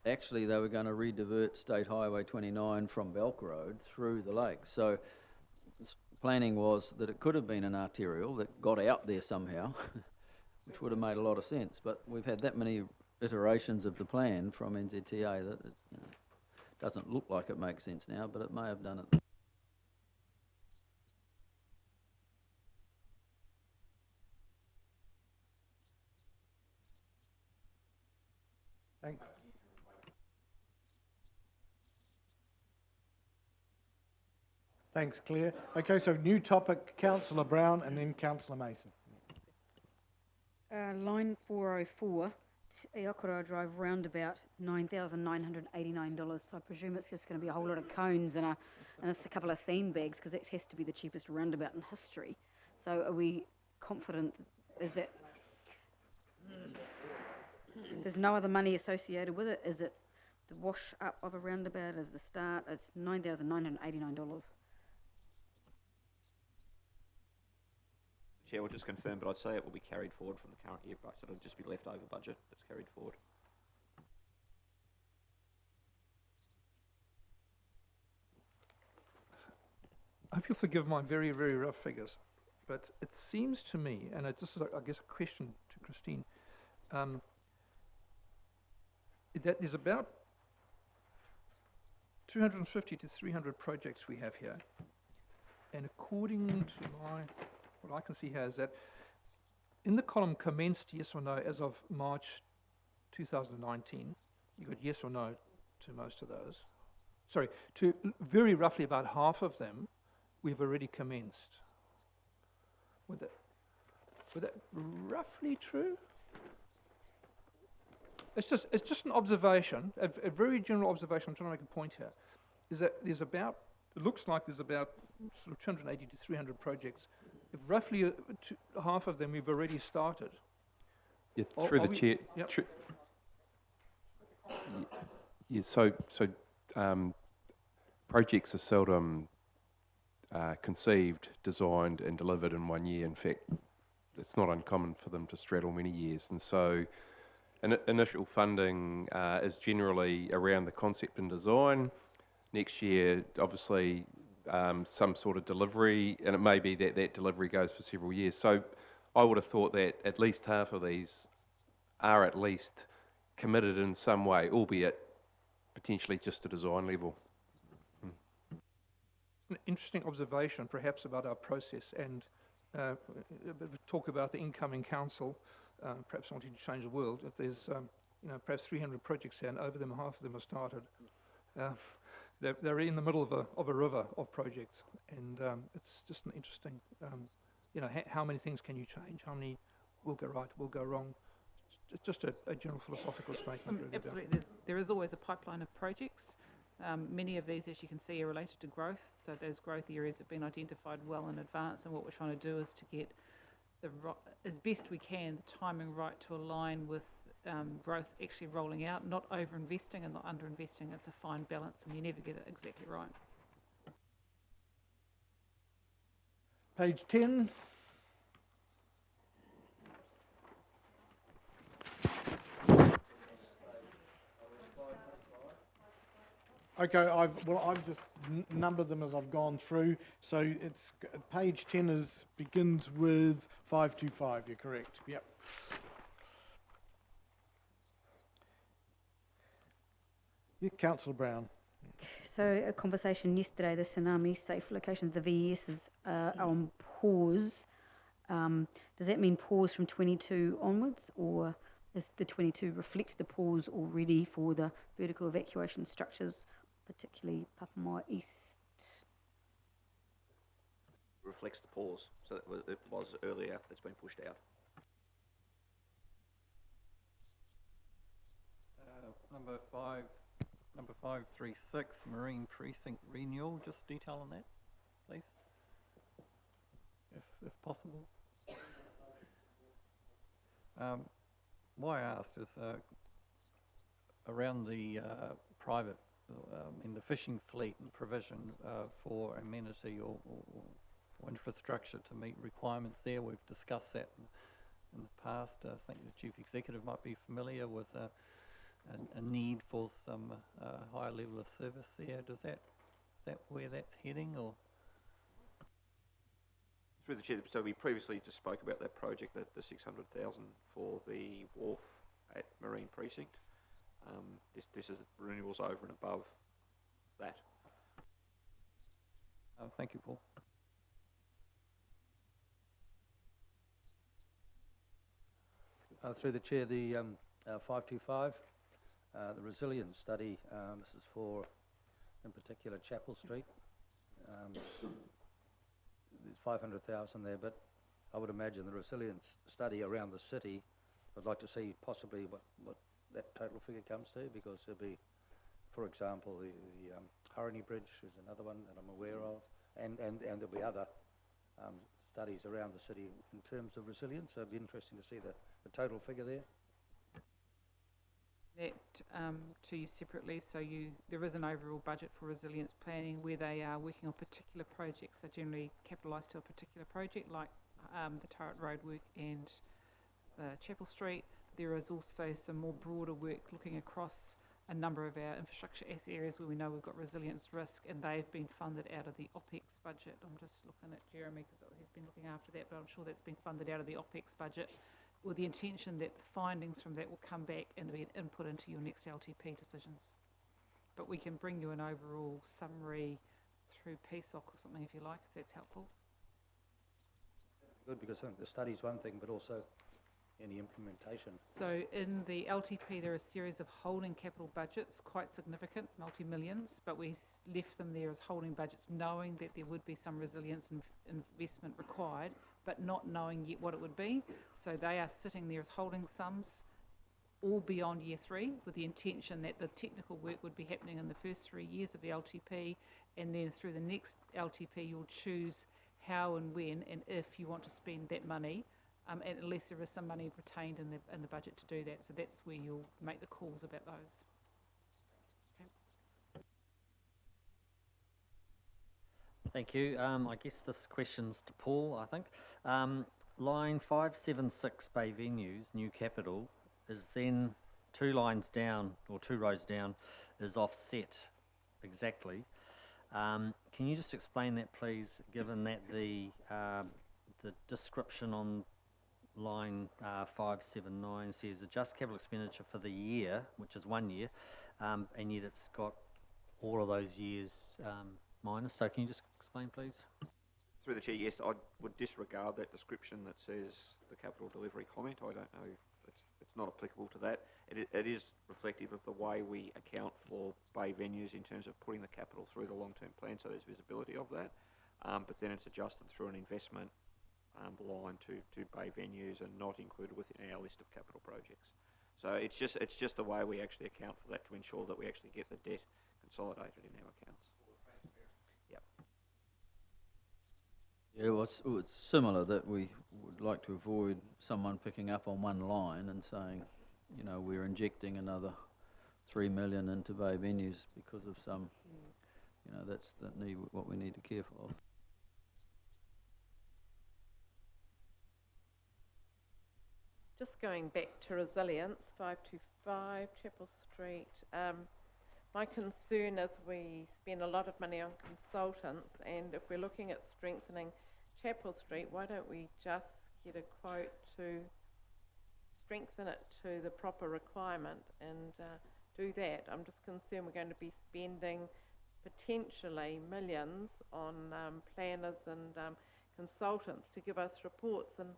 actually they were going to re-divert State Highway 29 from Belk Road through the lake. So planning was that it could have been an arterial that got out there somehow, which would have made a lot of sense. But we've had that many iterations of the plan from NZTA that it doesn't look like it makes sense now, but it may have done it. Thanks. Thanks, Claire. Okay, so new topic, Councillor Brown and then Councillor Mason. Line 404, Eokoro Drive roundabout, $9,989. So I presume it's just going to be a whole lot of cones and a couple of sandbags, because it has to be the cheapest roundabout in history. So are we confident, is that there's no other money associated with it? Is it the wash up of a roundabout? Is the start? It's $9,989. Chair, we'll just confirm, but I'd say it will be carried forward from the current year, but it'll just be left over budget that's carried forward. I hope you'll forgive my very, very rough figures, but it seems to me, and this is, I guess, a question to Christine, that there's about 250 to 300 projects we have here, and according to what I can see here is that in the column commenced yes or no as of March 2019, you got yes or no to most of those. Sorry, to very roughly about half of them we've already commenced. Would that roughly true? It's just an observation, a very general observation. I'm trying to make a point here, is that it looks like there's about sort of 280 to 300 projects. If roughly half of them we've already started. Yeah, through the chair. Yep. So projects are seldom conceived, designed and delivered in 1 year. In fact, it's not uncommon for them to straddle many years. And so initial funding is generally around the concept and design. Next year, obviously, some sort of delivery, and it may be that that delivery goes for several years. So I would have thought that at least half of these are at least committed in some way, albeit potentially just a design level. An interesting observation perhaps about our process, and talk about the incoming council, perhaps wanting to change the world. If there's perhaps 300 projects here, and over them half of them are started, they're in the middle of a river of projects, and it's just an interesting, how many things can you change? How many will go right, will go wrong? It's just a general philosophical statement. Really. Absolutely, there is always a pipeline of projects. Many of these, as you can see, are related to growth. So those growth areas have been identified well in advance, and what we're trying to do is to get as best we can the timing right to align with growth actually rolling out, not over-investing and not under-investing. It's a fine balance, and you never get it exactly right. Page 10. Okay, I've just numbered them as I've gone through. So it's page 10 begins with 525. You're correct. Yep. Yeah, Councillor Brown. So a conversation yesterday, the tsunami safe locations, the VES are on pause. Does that mean pause from 22 onwards, or does the 22 reflect the pause already for the vertical evacuation structures, particularly Papamoa East? Reflects the pause, so it was earlier, it's been pushed out. Number 536, Marine Precinct Renewal, just detail on that, please, if possible. Why I asked is around the private, in the fishing fleet and provision for amenity or infrastructure to meet requirements there. We've discussed that in the past. I think the Chief Executive might be familiar with a need for some higher level of service there. Is that where that's heading, or? Through the chair, so we previously just spoke about that project, that the 600,000 for the wharf at Marine Precinct. This is renewals over and above that. Thank you, Paul. Through the chair, the 525, the resilience study, this is for, in particular, Chapel Street. There's 500,000 there, but I would imagine the resilience study around the city, I'd like to see possibly what that total figure comes to, because there'll be, for example, the Harini Bridge is another one that I'm aware of, and there'll be other studies around the city in terms of resilience, so it'd be interesting to see the total figure there. That to you separately, so there is an overall budget for resilience planning where they are working on particular projects. They generally capitalise to a particular project, like the Turret Road work and Chapel Street. There is also some more broader work looking across a number of our infrastructure asset areas where we know we've got resilience risk, and they've been funded out of the OPEX budget. I'm just looking at Jeremy because he's been looking after that, but I'm sure that's been funded out of the OPEX budget, with the intention that the findings from that will come back and be an input into your next LTP decisions. But we can bring you an overall summary through PSOC or something if you like, if that's helpful. Good, because I think the study's one thing, but also any implementation. So in the LTP there are a series of holding capital budgets, quite significant, multi-millions, but we left them there as holding budgets knowing that there would be some resilience investment required, but not knowing yet what it would be. So they are sitting there as holding sums all beyond year 3, with the intention that the technical work would be happening in the first 3 years of the LTP, and then through the next LTP you'll choose how and when and if you want to spend that money, and unless there is some money retained in the budget to do that. So that's where you'll make the calls about those. Okay. Thank you. I guess this question's to Paul, I think. Line 576, Bay Venues, New Capital, is then 2 lines down, or 2 rows down, is offset exactly. Can you just explain that, please, given that the description on line 579 says adjust capital expenditure for the year, which is 1 year, and yet it's got all of those years minus. So can you just explain, please? Through the chair, yes, I would disregard that description that says the capital delivery comment. I don't know, it's not applicable to that. It is reflective of the way we account for bay venues in terms of putting the capital through the long-term plan, so there's visibility of that. But then it's adjusted through an investment line to bay venues and not included within our list of capital projects. So it's just the way we actually account for that to ensure that we actually get the debt consolidated in our accounts. Yep. Yeah, well, it's similar that we would like to avoid someone picking up on one line and saying, you know, we're injecting another 3 million into bay venues because of some, you know, that's what we need to be careful of. Just going back to resilience, 525 Chapel Street. My concern is we spend a lot of money on consultants, and if we're looking at strengthening Chapel Street, why don't we just get a quote to strengthen it to the proper requirement and do that? I'm just concerned we're going to be spending potentially millions on planners and consultants to give us reports, and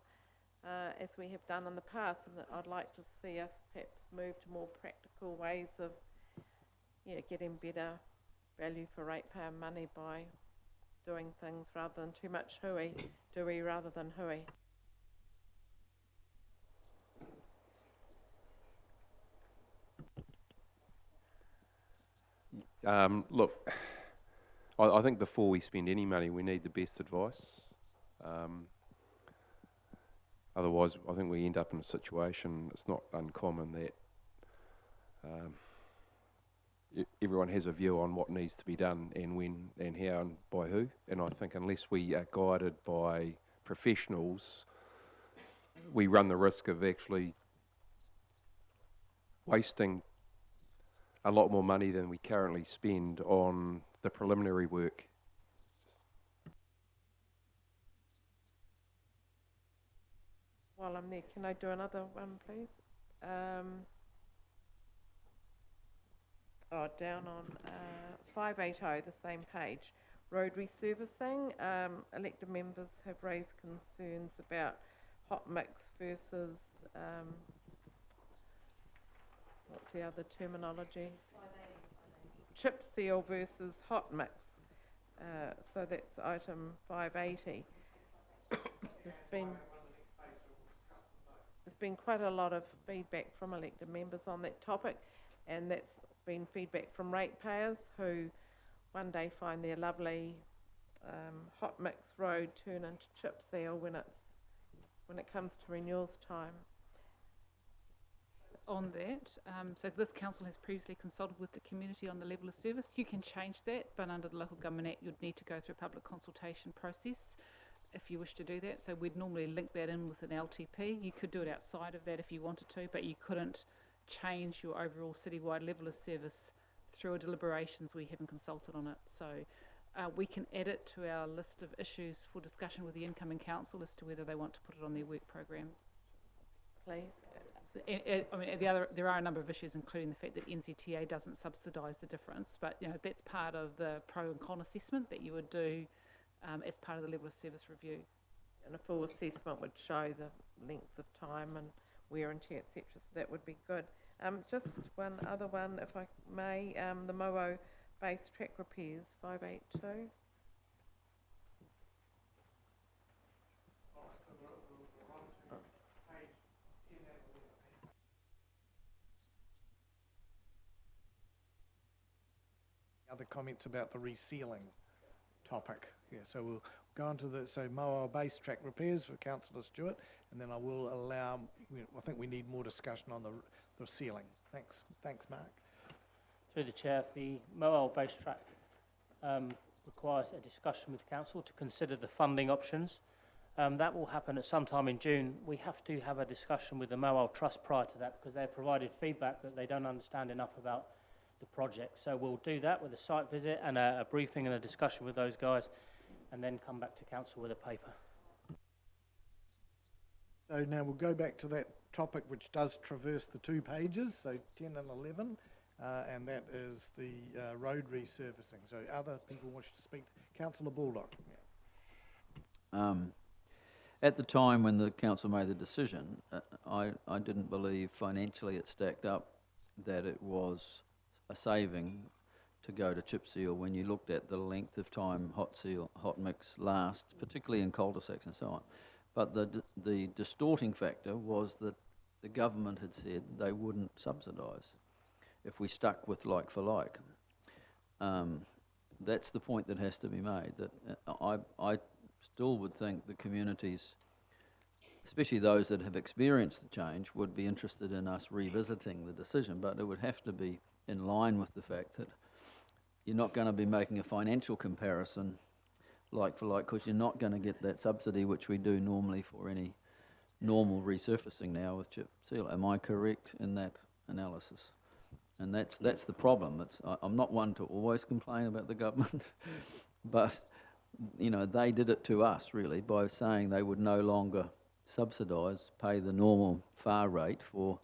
as we have done in the past, and I'd like to see us perhaps move to more practical ways of getting better value for ratepayer money by doing things rather than too much hooey, doey rather than hooey. Look, I think before we spend any money, we need the best advice. Otherwise, I think we end up in a situation, it's not uncommon that everyone has a view on what needs to be done and when and how and by who. And I think unless we are guided by professionals, we run the risk of actually wasting a lot more money than we currently spend on the preliminary work. While I'm there, can I do another one, please? Down on 580, the same page. Road resurfacing. Elected members have raised concerns about hot mix versus, what's the other terminology? Chip seal versus hot mix. So that's item 580. There's been quite a lot of feedback from elected members on that topic, and that's been feedback from ratepayers who one day find their lovely hot mix road turn into chip seal when it comes to renewals time. On that, so this council has previously consulted with the community on the level of service. You can change that, but under the Local Government Act, you'd need to go through a public consultation process if you wish to do that. So we'd normally link that in with an LTP. You could do it outside of that if you wanted to, but you couldn't change your overall citywide level of service through a deliberations. We haven't consulted on it. So we can add it to our list of issues for discussion with the incoming council as to whether they want to put it on their work program. Please. I mean, there are a number of issues, including the fact that NZTA doesn't subsidise the difference, but that's part of the pro and con assessment that you would do as part of the level of service review. And a full assessment would show the length of time and wear and tear, etc. So that would be good. Just one other one, if I may, the Moo base track repairs, 582. Other comments about the resealing topic. Yeah, so we'll go on to Moa base track repairs for Councillor Stewart, and then I will allow, I think we need more discussion on the sealing. Thanks, Mark. Through the Chair, the Moa base track requires a discussion with Council to consider the funding options. That will happen at some time in June. We have to have a discussion with the Mowal Trust prior to that because they've provided feedback that they don't understand enough about the project. So we'll do that with a site visit and a briefing and a discussion with those guys, and then come back to council with a paper. So now we'll go back to that topic which does traverse the 2 pages, so 10 and 11, and that is the road resurfacing. So other people wish to speak. Councillor Baldock. At the time when the council made the decision, I didn't believe financially it stacked up that it was a saving to go to chip seal when you looked at the length of time hot mix lasts, particularly in cul-de-sacs and so on. But the distorting factor was that the government had said they wouldn't subsidise if we stuck with like for like. That's the point that has to be made, that I still would think the communities, especially those that have experienced the change, would be interested in us revisiting the decision, but it would have to be in line with the fact that you're not going to be making a financial comparison like for like, because you're not going to get that subsidy which we do normally for any normal resurfacing now with chip seal. Am I correct in that analysis? And that's the problem. I'm not one to always complain about the government, but you know, they did it to us really by saying they would no longer subsidise, pay the normal FAR rate for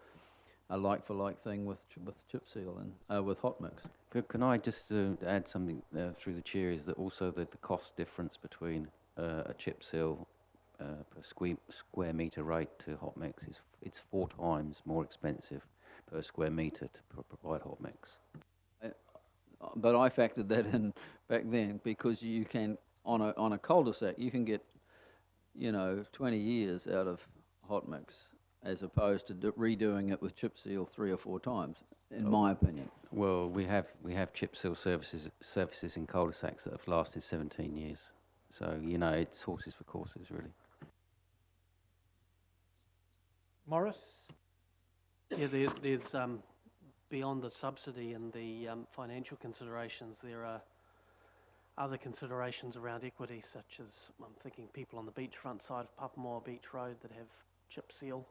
a like-for-like thing with chip seal and with hot mix. Can I just add something through the chair, is that also the cost difference between a chip seal per square metre rate to hot mix it's 4 times more expensive per square metre to provide hot mix. But I factored that in back then because you can, on a cul-de-sac, you can get, 20 years out of hot mix as opposed to redoing it with chip seal 3 or 4 times, in my opinion. Well, we have chip seal services in cul-de-sacs that have lasted 17 years. So, it's horses for courses, really. Morris? Yeah, there's beyond the subsidy and the financial considerations, there are other considerations around equity, such as I'm thinking people on the beachfront side of Papamoa Beach Road that have chip seal.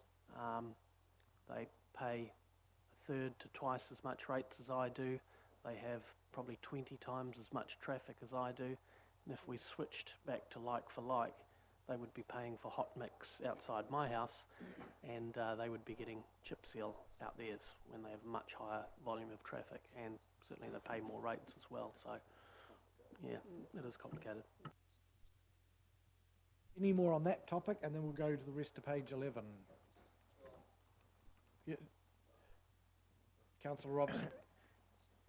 They pay 1/3 to twice as much rates as I do. They have probably 20 times as much traffic as I do. And if we switched back to like for like, they would be paying for hot mix outside my house, and they would be getting chip seal out theirs when they have a much higher volume of traffic, and certainly they pay more rates as well. So, yeah, it is complicated. Any more on that topic, and then we'll go to the rest of page 11. Yeah. Councillor Robson.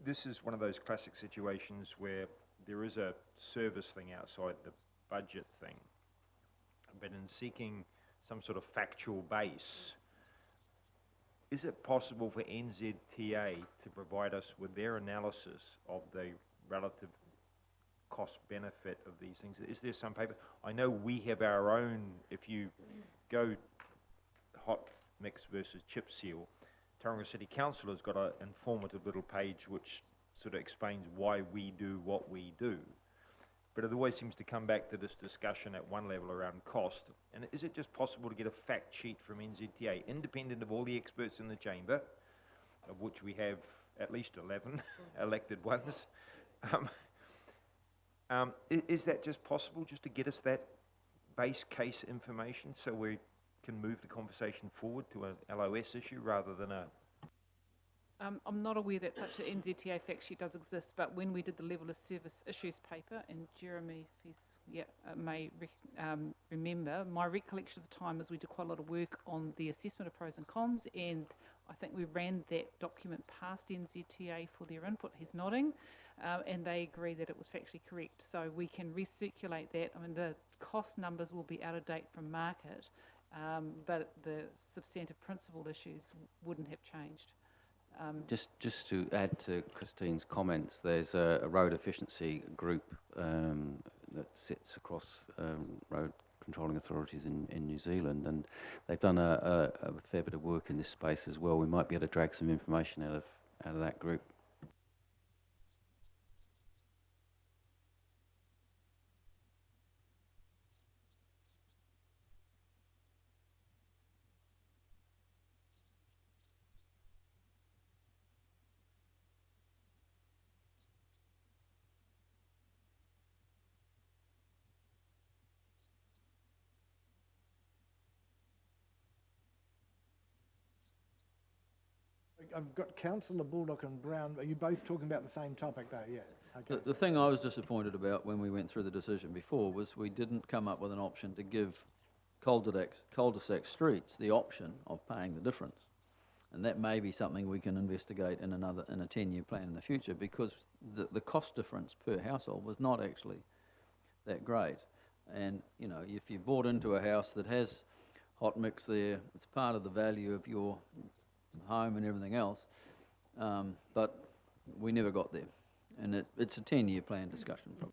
This is one of those classic situations where there is a service thing outside the budget thing, but in seeking some sort of factual base, is it possible for NZTA to provide us with their analysis of the relative cost benefit of these things? Is there some paper? I know we have our own, if you go hot mix versus chip seal, Tauranga City Council has got an informative little page which sort of explains why we do what we do. But it always seems to come back to this discussion at one level around cost. And is it just possible to get a fact sheet from NZTA, independent of all the experts in the chamber, of which we have at least 11 elected ones? Is that just possible, just to get us that base case information so we can move the conversation forward to an LOS issue rather than a... I'm not aware that such an NZTA fact sheet does exist, but when we did the level of service issues paper, and Jeremy may remember, my recollection of the time is we did quite a lot of work on the assessment of pros and cons, and I think we ran that document past NZTA for their input. He's nodding, and they agree that it was factually correct. So we can recirculate that. I mean, the cost numbers will be out of date from market, but the substantive principle issues wouldn't have changed. Just to add to Christine's comments, there's a road efficiency group that sits across road controlling authorities in New Zealand, and they've done a fair bit of work in this space as well. We might be able to drag some information out of that group. I've got Councillor Bullock and Brown. Are you both talking about the same topic though? Yeah. Okay. The thing I was disappointed about when we went through the decision before was we didn't come up with an option to give cul-de-sac streets the option of paying the difference. And that may be something we can investigate in a 10-year plan in the future, because the cost difference per household was not actually that great. And, you know, if you bought into a house that has hot mix there, it's part of the value of your home and everything else, but we never got there. And it's a 10-year plan discussion. I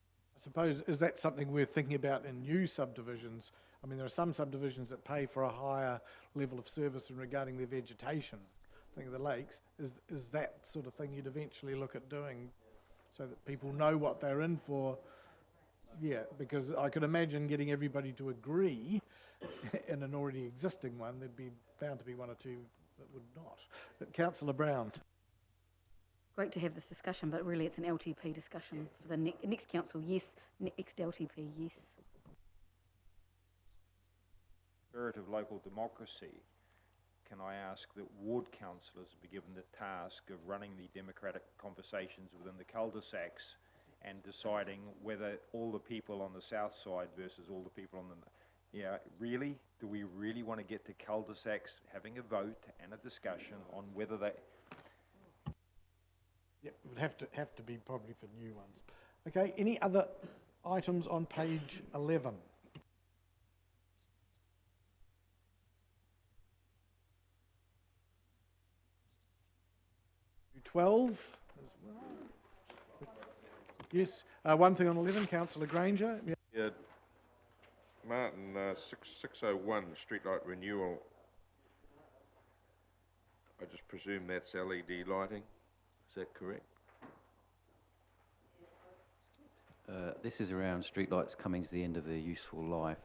suppose, is that something we're thinking about in new subdivisions? I mean, there are some subdivisions that pay for a higher level of service regarding their vegetation. Think of the lakes. Is that sort of thing you'd eventually look at doing so that people know what they're in for? Yeah, because I could imagine getting everybody to agree in an already existing one, there'd be bound to be one or two that would not. But Councillor Brown. Great to have this discussion, but really it's an LTP discussion for the next council, yes. Next LTP, yes. Spirit of local democracy, can I ask that ward councillors be given the task of running the democratic conversations within the cul-de-sacs and deciding whether all the people on the south side versus all the people on the... Yeah, really? Do we really want to get to cul-de-sacs having a vote and a discussion on whether they... Yep, it would have to be probably for new ones. Okay, any other items on page 11? Page 12 as well. Yes, one thing on 11, Councillor Granger. Yeah. Yeah, Martin, 601 streetlight renewal. I just presume that's LED lighting. Is that correct? This is around streetlights coming to the end of their useful life.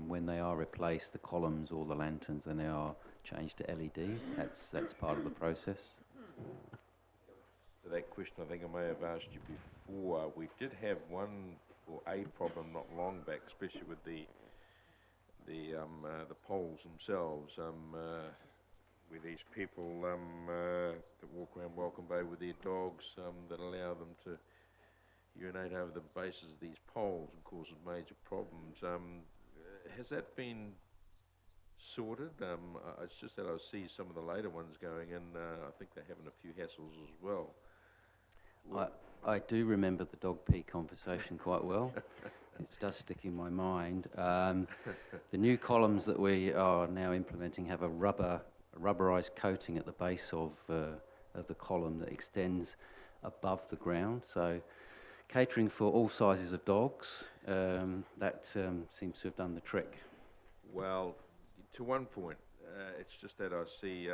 When they are replaced, the columns or the lanterns, then they are changed to LED. That's part of the process. So that question I think I may have asked you before. We did have one or a problem not long back, especially with the poles themselves. With these people that walk around Welcome Bay with their dogs that allow them to urinate over the bases of these poles and causes major problems. Has that been sorted? It's just that I see some of the later ones going in. I think they're having a few hassles as well. I do remember the dog pee conversation quite well. It does stick in my mind. The new columns that we are now implementing have a rubberized coating at the base of the column that extends above the ground. So catering for all sizes of dogs, that seems to have done the trick. Well, to one point, it's just that I see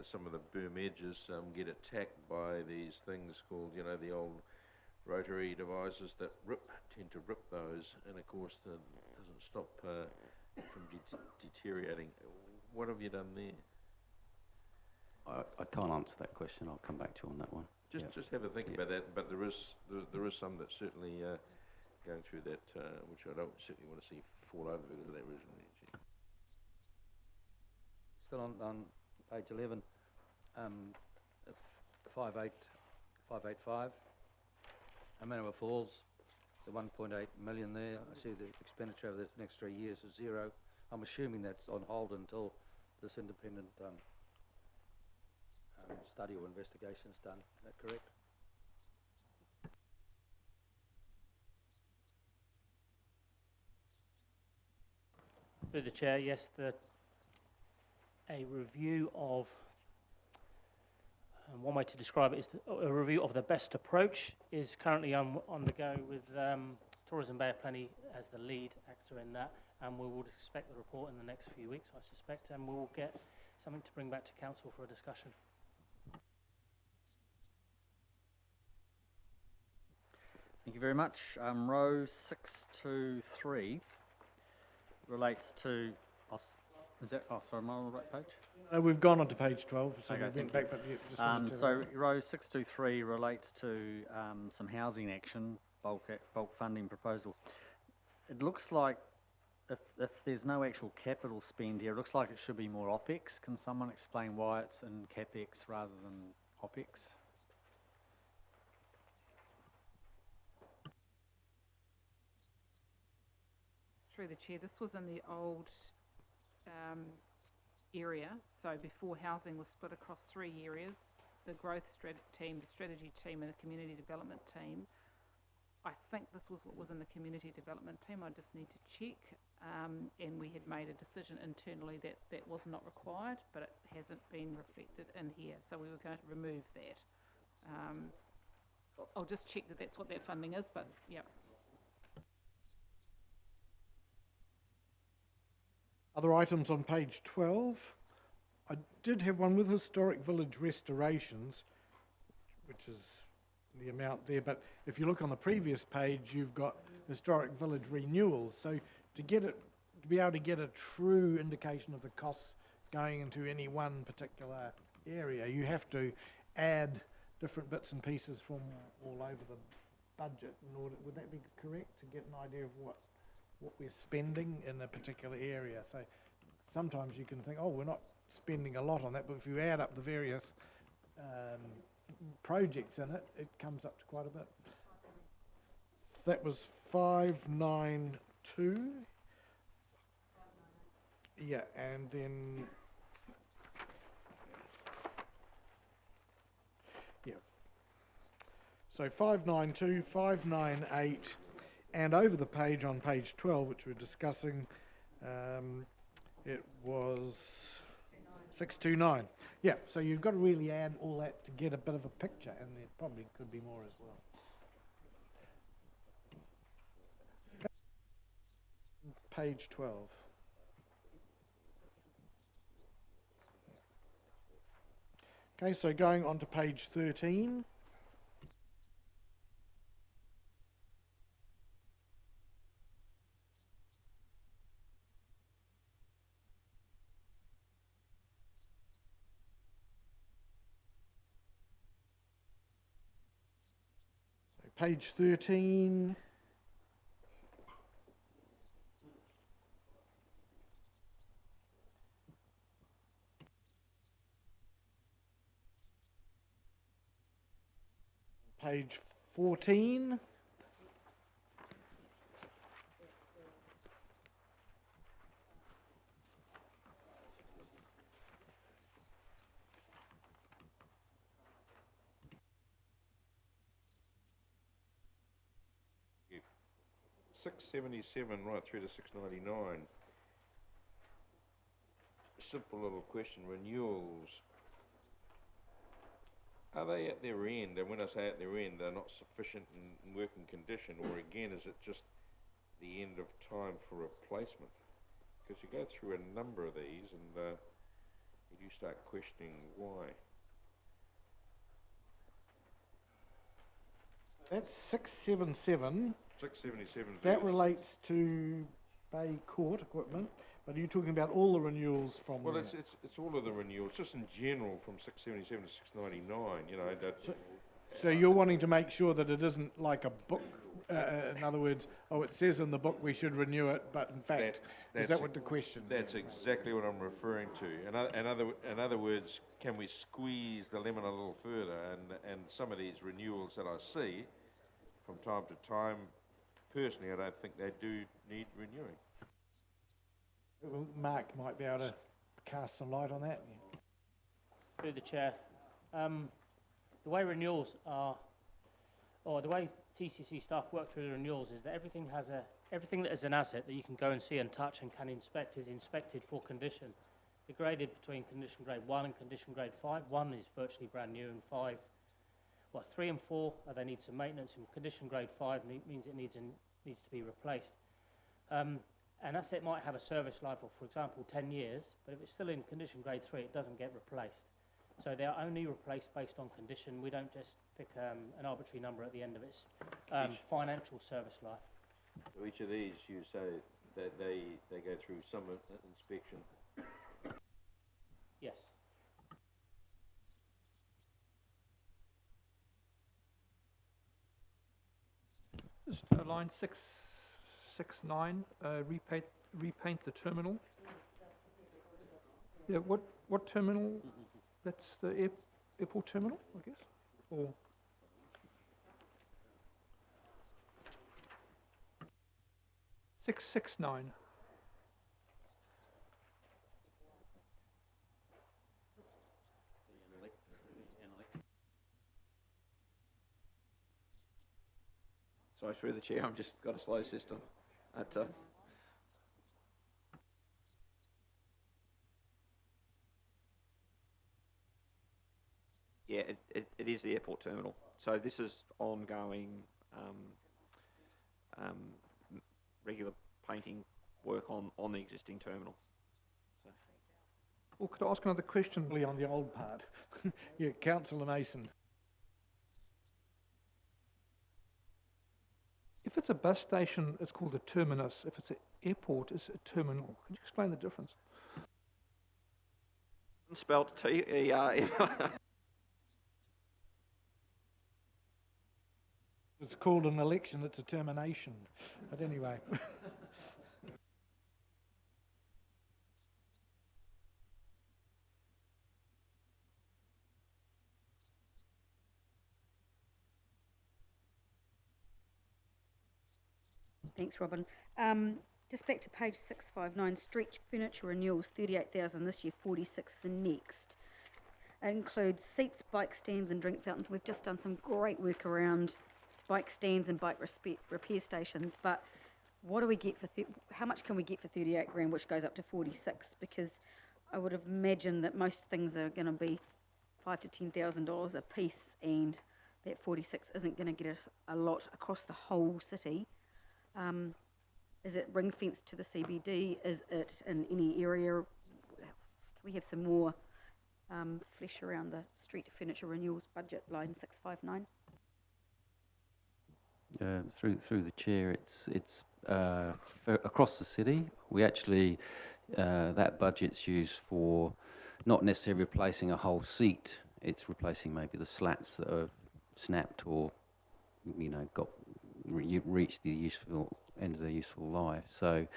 some of the boom edges get attacked by these things called, you know, the old rotary devices that tend to rip those, and of course that doesn't stop from deteriorating. What have you done there? I can't answer that question. I'll come back to you on that one. Just have a think about that. But there is some that certainly going through that, which I don't certainly want to see fall over because of that reason. Still on page 11, 585, Amanawa Falls, the 1.8 million there. I see the expenditure over the next 3 years is zero. I'm assuming that's on hold until this independent study or investigation is done. Is that correct? Through the chair, yes, a review of, one way to describe it is a review of the best approach is currently on the go with Tourism Bay of Plenty as the lead actor in that, and we will expect the report in the next few weeks, I suspect, and we will get something to bring back to council for a discussion. Thank you very much. Row 623 relates to... Is that... Oh, sorry, am I on the right page? We've gone on to page 12, so okay, we went back, but just wanted to... So row 623 relates to some housing action, bulk funding proposal. It looks like if there's no actual capital spend here, it looks like it should be more OPEX. Can someone explain why it's in CapEx rather than OPEX? Through the chair, this was in the old area. So before housing was split across 3 areas, the growth team, the strategy team, and the community development team. I think this was what was in the community development team. I just need to check. And we had made a decision internally that that was not required, but it hasn't been reflected in here. So we were going to remove that. I'll just check that that's what that funding is, but yeah. Other items on page 12. I did have one with historic village restorations, which is the amount there, but if you look on the previous page, you've got historic village renewals. So to be able to get a true indication of the costs going into any one particular area, you have to add different bits and pieces from all over the budget in order, would that be correct, to get an idea of what we're spending in a particular area? So sometimes you can think, oh, we're not spending a lot on that, but if you add up the various projects in it, it comes up to quite a bit. That was 592. Yeah, and then yeah. So 592, 598, and over the page on page 12, which we're discussing, it was 629. Yeah, so you've got to really add all that to get a bit of a picture, and there probably could be more as well. Page 12. Okay, so going on to page 13. So page 13. Page 14. Yeah. 677 right through to 699. Simple little question, renewals. Are they at their end? And when I say at their end, they're not sufficient in working condition, or again, is it just the end of time for replacement? Because you go through a number of these and you do start questioning why. That's 677. 677. That relates to Bay Court equipment, but are you talking about all the renewals from Well, there? it's all of the renewals, just in general from 677 to 699, you know. That So you're wanting to make sure that it isn't like a book, in other words, oh, it says in the book we should renew it, but in fact, is that what the question is? That's exactly what I'm referring to. In other words, can we squeeze the lemon a little further? And some of these renewals that I see from time to time, personally, I don't think they do need renewing. Well, Mark might be able to cast some light on that. Through the chair, the way renewals are, or the way TCC staff work through the renewals is that everything that is an asset that you can go and see and touch and can inspect is inspected for condition. They're graded between condition grade 1 and condition grade 5. 1 is virtually brand new, and 3 and 4 they need some maintenance, and condition grade 5 means it needs to be replaced. An asset might have a service life of, for example, 10 years, but if it's still in condition grade 3, it doesn't get replaced. So they're only replaced based on condition. We don't just pick an arbitrary number at the end of its financial service life. So each of these, you say that they go through some inspection. Yes. Just line 669, repaint the terminal. Yeah, what terminal? That's the airport terminal, I guess? Or 669. Sorry, through the chair, I've just got a slow system. Yeah, it is the airport terminal. So this is ongoing regular painting work on the existing terminal. So. Well, could I ask another question? On the old part. Yeah, Councillor Mason. If it's a bus station, it's called a terminus. If it's an airport, it's a terminal. Can you explain the difference? Spelled T-E-R-M. It's called an election, it's a termination. But anyway. Thanks, Robin. Just back to page 659, street furniture renewals, 38,000 this year, 46 the next. It includes seats, bike stands and drink fountains. We've just done some great work around bike stands and bike repair stations, but what do we get for, how much can we get for 38 grand, which goes up to 46? Because I would have imagined that most things are going to be $5,000 to $10,000 a piece, and that 46 isn't going to get us a lot across the whole city. Is it ring fenced to the CBD? Is it in any area? Can we have some more flesh around the street furniture renewals budget line 659? Through the chair, it's across the city. We actually that budget's used for not necessarily replacing a whole seat. It's replacing maybe the slats that are snapped or got reached the useful end of their useful life. So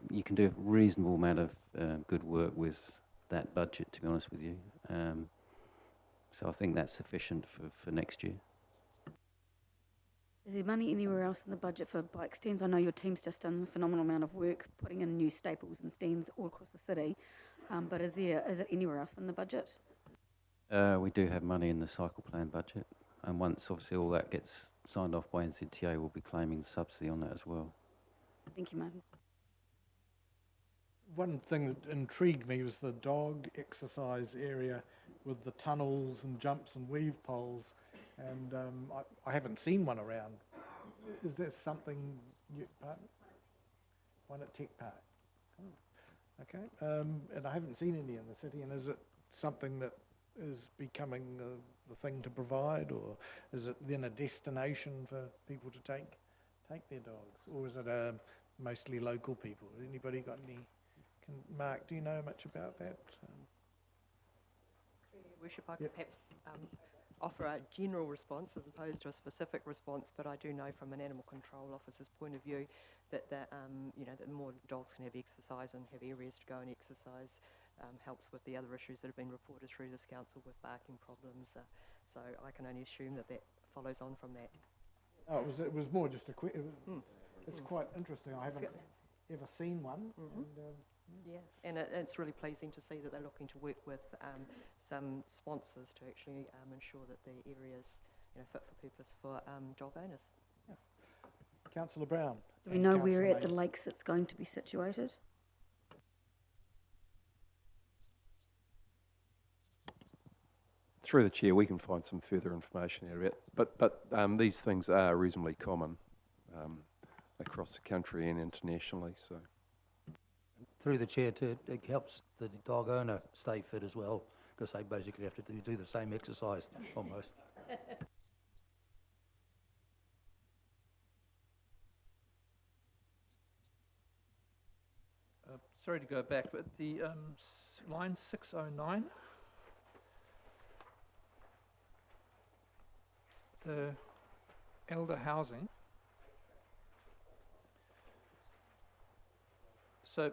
you can do a reasonable amount of good work with that budget, to be honest with you. So I think that's sufficient for next year. Is there money anywhere else in the budget for bike stands? I know your team's just done a phenomenal amount of work putting in new staples and stands all across the city, but is it anywhere else in the budget? We do have money in the cycle plan budget, and once obviously all that gets signed off by NZTA, we'll be claiming subsidy on that as well. Thank you, Martin. One thing that intrigued me was the dog exercise area with the tunnels and jumps and weave poles, and I haven't seen one around. Is there something, one at Tech Park? Oh, okay, and I haven't seen any in the city, and is it something that is becoming the thing to provide, or is it then a destination for people to take their dogs, or is it mostly local people? Anybody got any? Mark, do you know much about that? Your Worship, I could perhaps offer a general response as opposed to a specific response, but I do know from an animal control officer's point of view that that more dogs can have exercise and have areas to go and exercise helps with the other issues that have been reported through this council with barking problems. So I can only assume that follows on from that. Oh, it was more just a quick. It's quite interesting. I haven't ever seen one. Yeah, and it's really pleasing to see that they're looking to work with some sponsors to actually ensure that the area's fit for purpose for dog owners. Yeah. Councillor Brown. Do we know where at the lakes it's going to be situated? Through the chair, we can find some further information out of it, but these things are reasonably common across the country and internationally. So, through the chair too, it helps the dog owner stay fit as well, because they basically have to do the same exercise almost. Sorry to go back, but the line 609, the elder housing, So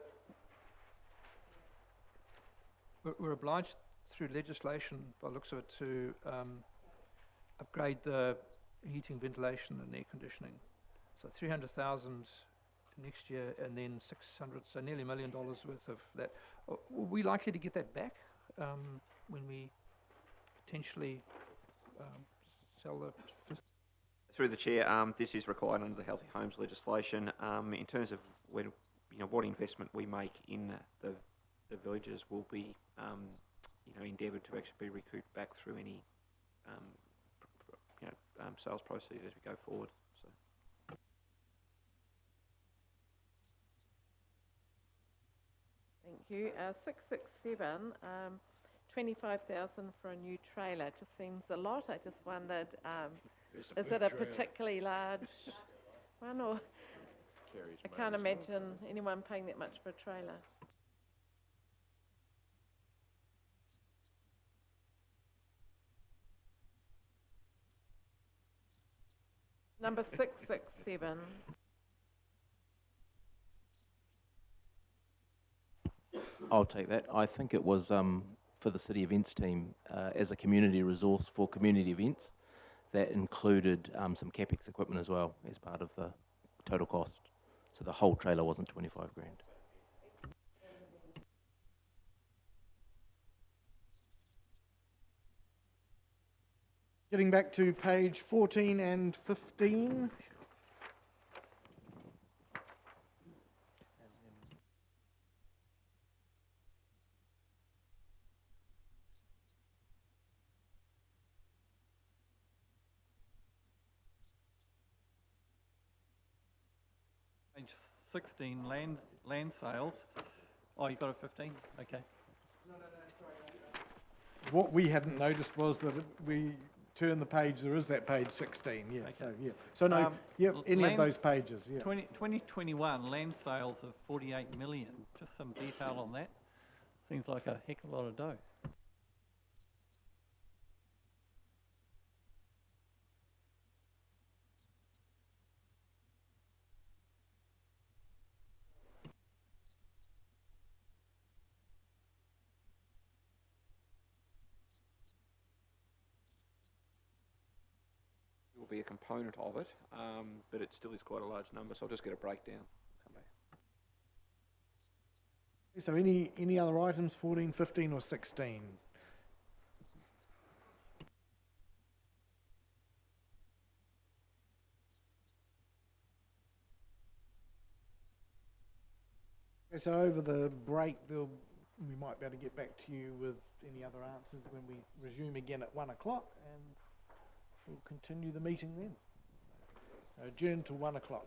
we're obliged through legislation, by the looks of it, to upgrade the heating, ventilation and air conditioning. So 300,000 next year and then 600, so nearly $1 million worth of that. Are we likely to get that back when we potentially sell the... Through the chair, this is required under the Healthy Homes legislation. In terms of where, what investment we make in the villages will be, endeavoured to actually be recouped back through any, sales proceeds as we go forward. So. Thank you. 667, 25,000 for a new trailer. Just seems a lot. I just wondered, is it a particularly large one, or I can't imagine anyone paying that much for a trailer. Number 667. I'll take that. I think it was for the city events team as a community resource for community events. That included some CapEx equipment as well as part of the total cost. So the whole trailer wasn't 25 grand. Getting back to page 14 and 15. Page 16, land sales. Oh, you got a 15? Okay. What we hadn't noticed was that we turn the page, there is that page 16, yeah. Okay. So, yeah. So, no, any of those pages, yeah. 2021 land sales of 48 million. Just some detail on that. Seems like a heck of a lot of dough. Will be a component of it, but it still is quite a large number, so I'll just get a breakdown. Come back. So any other items, 14, 15 or 16? Okay, so over the break, we might be able to get back to you with any other answers when we resume again at 1 o'clock, and we'll continue the meeting then. Adjourn till 1 o'clock.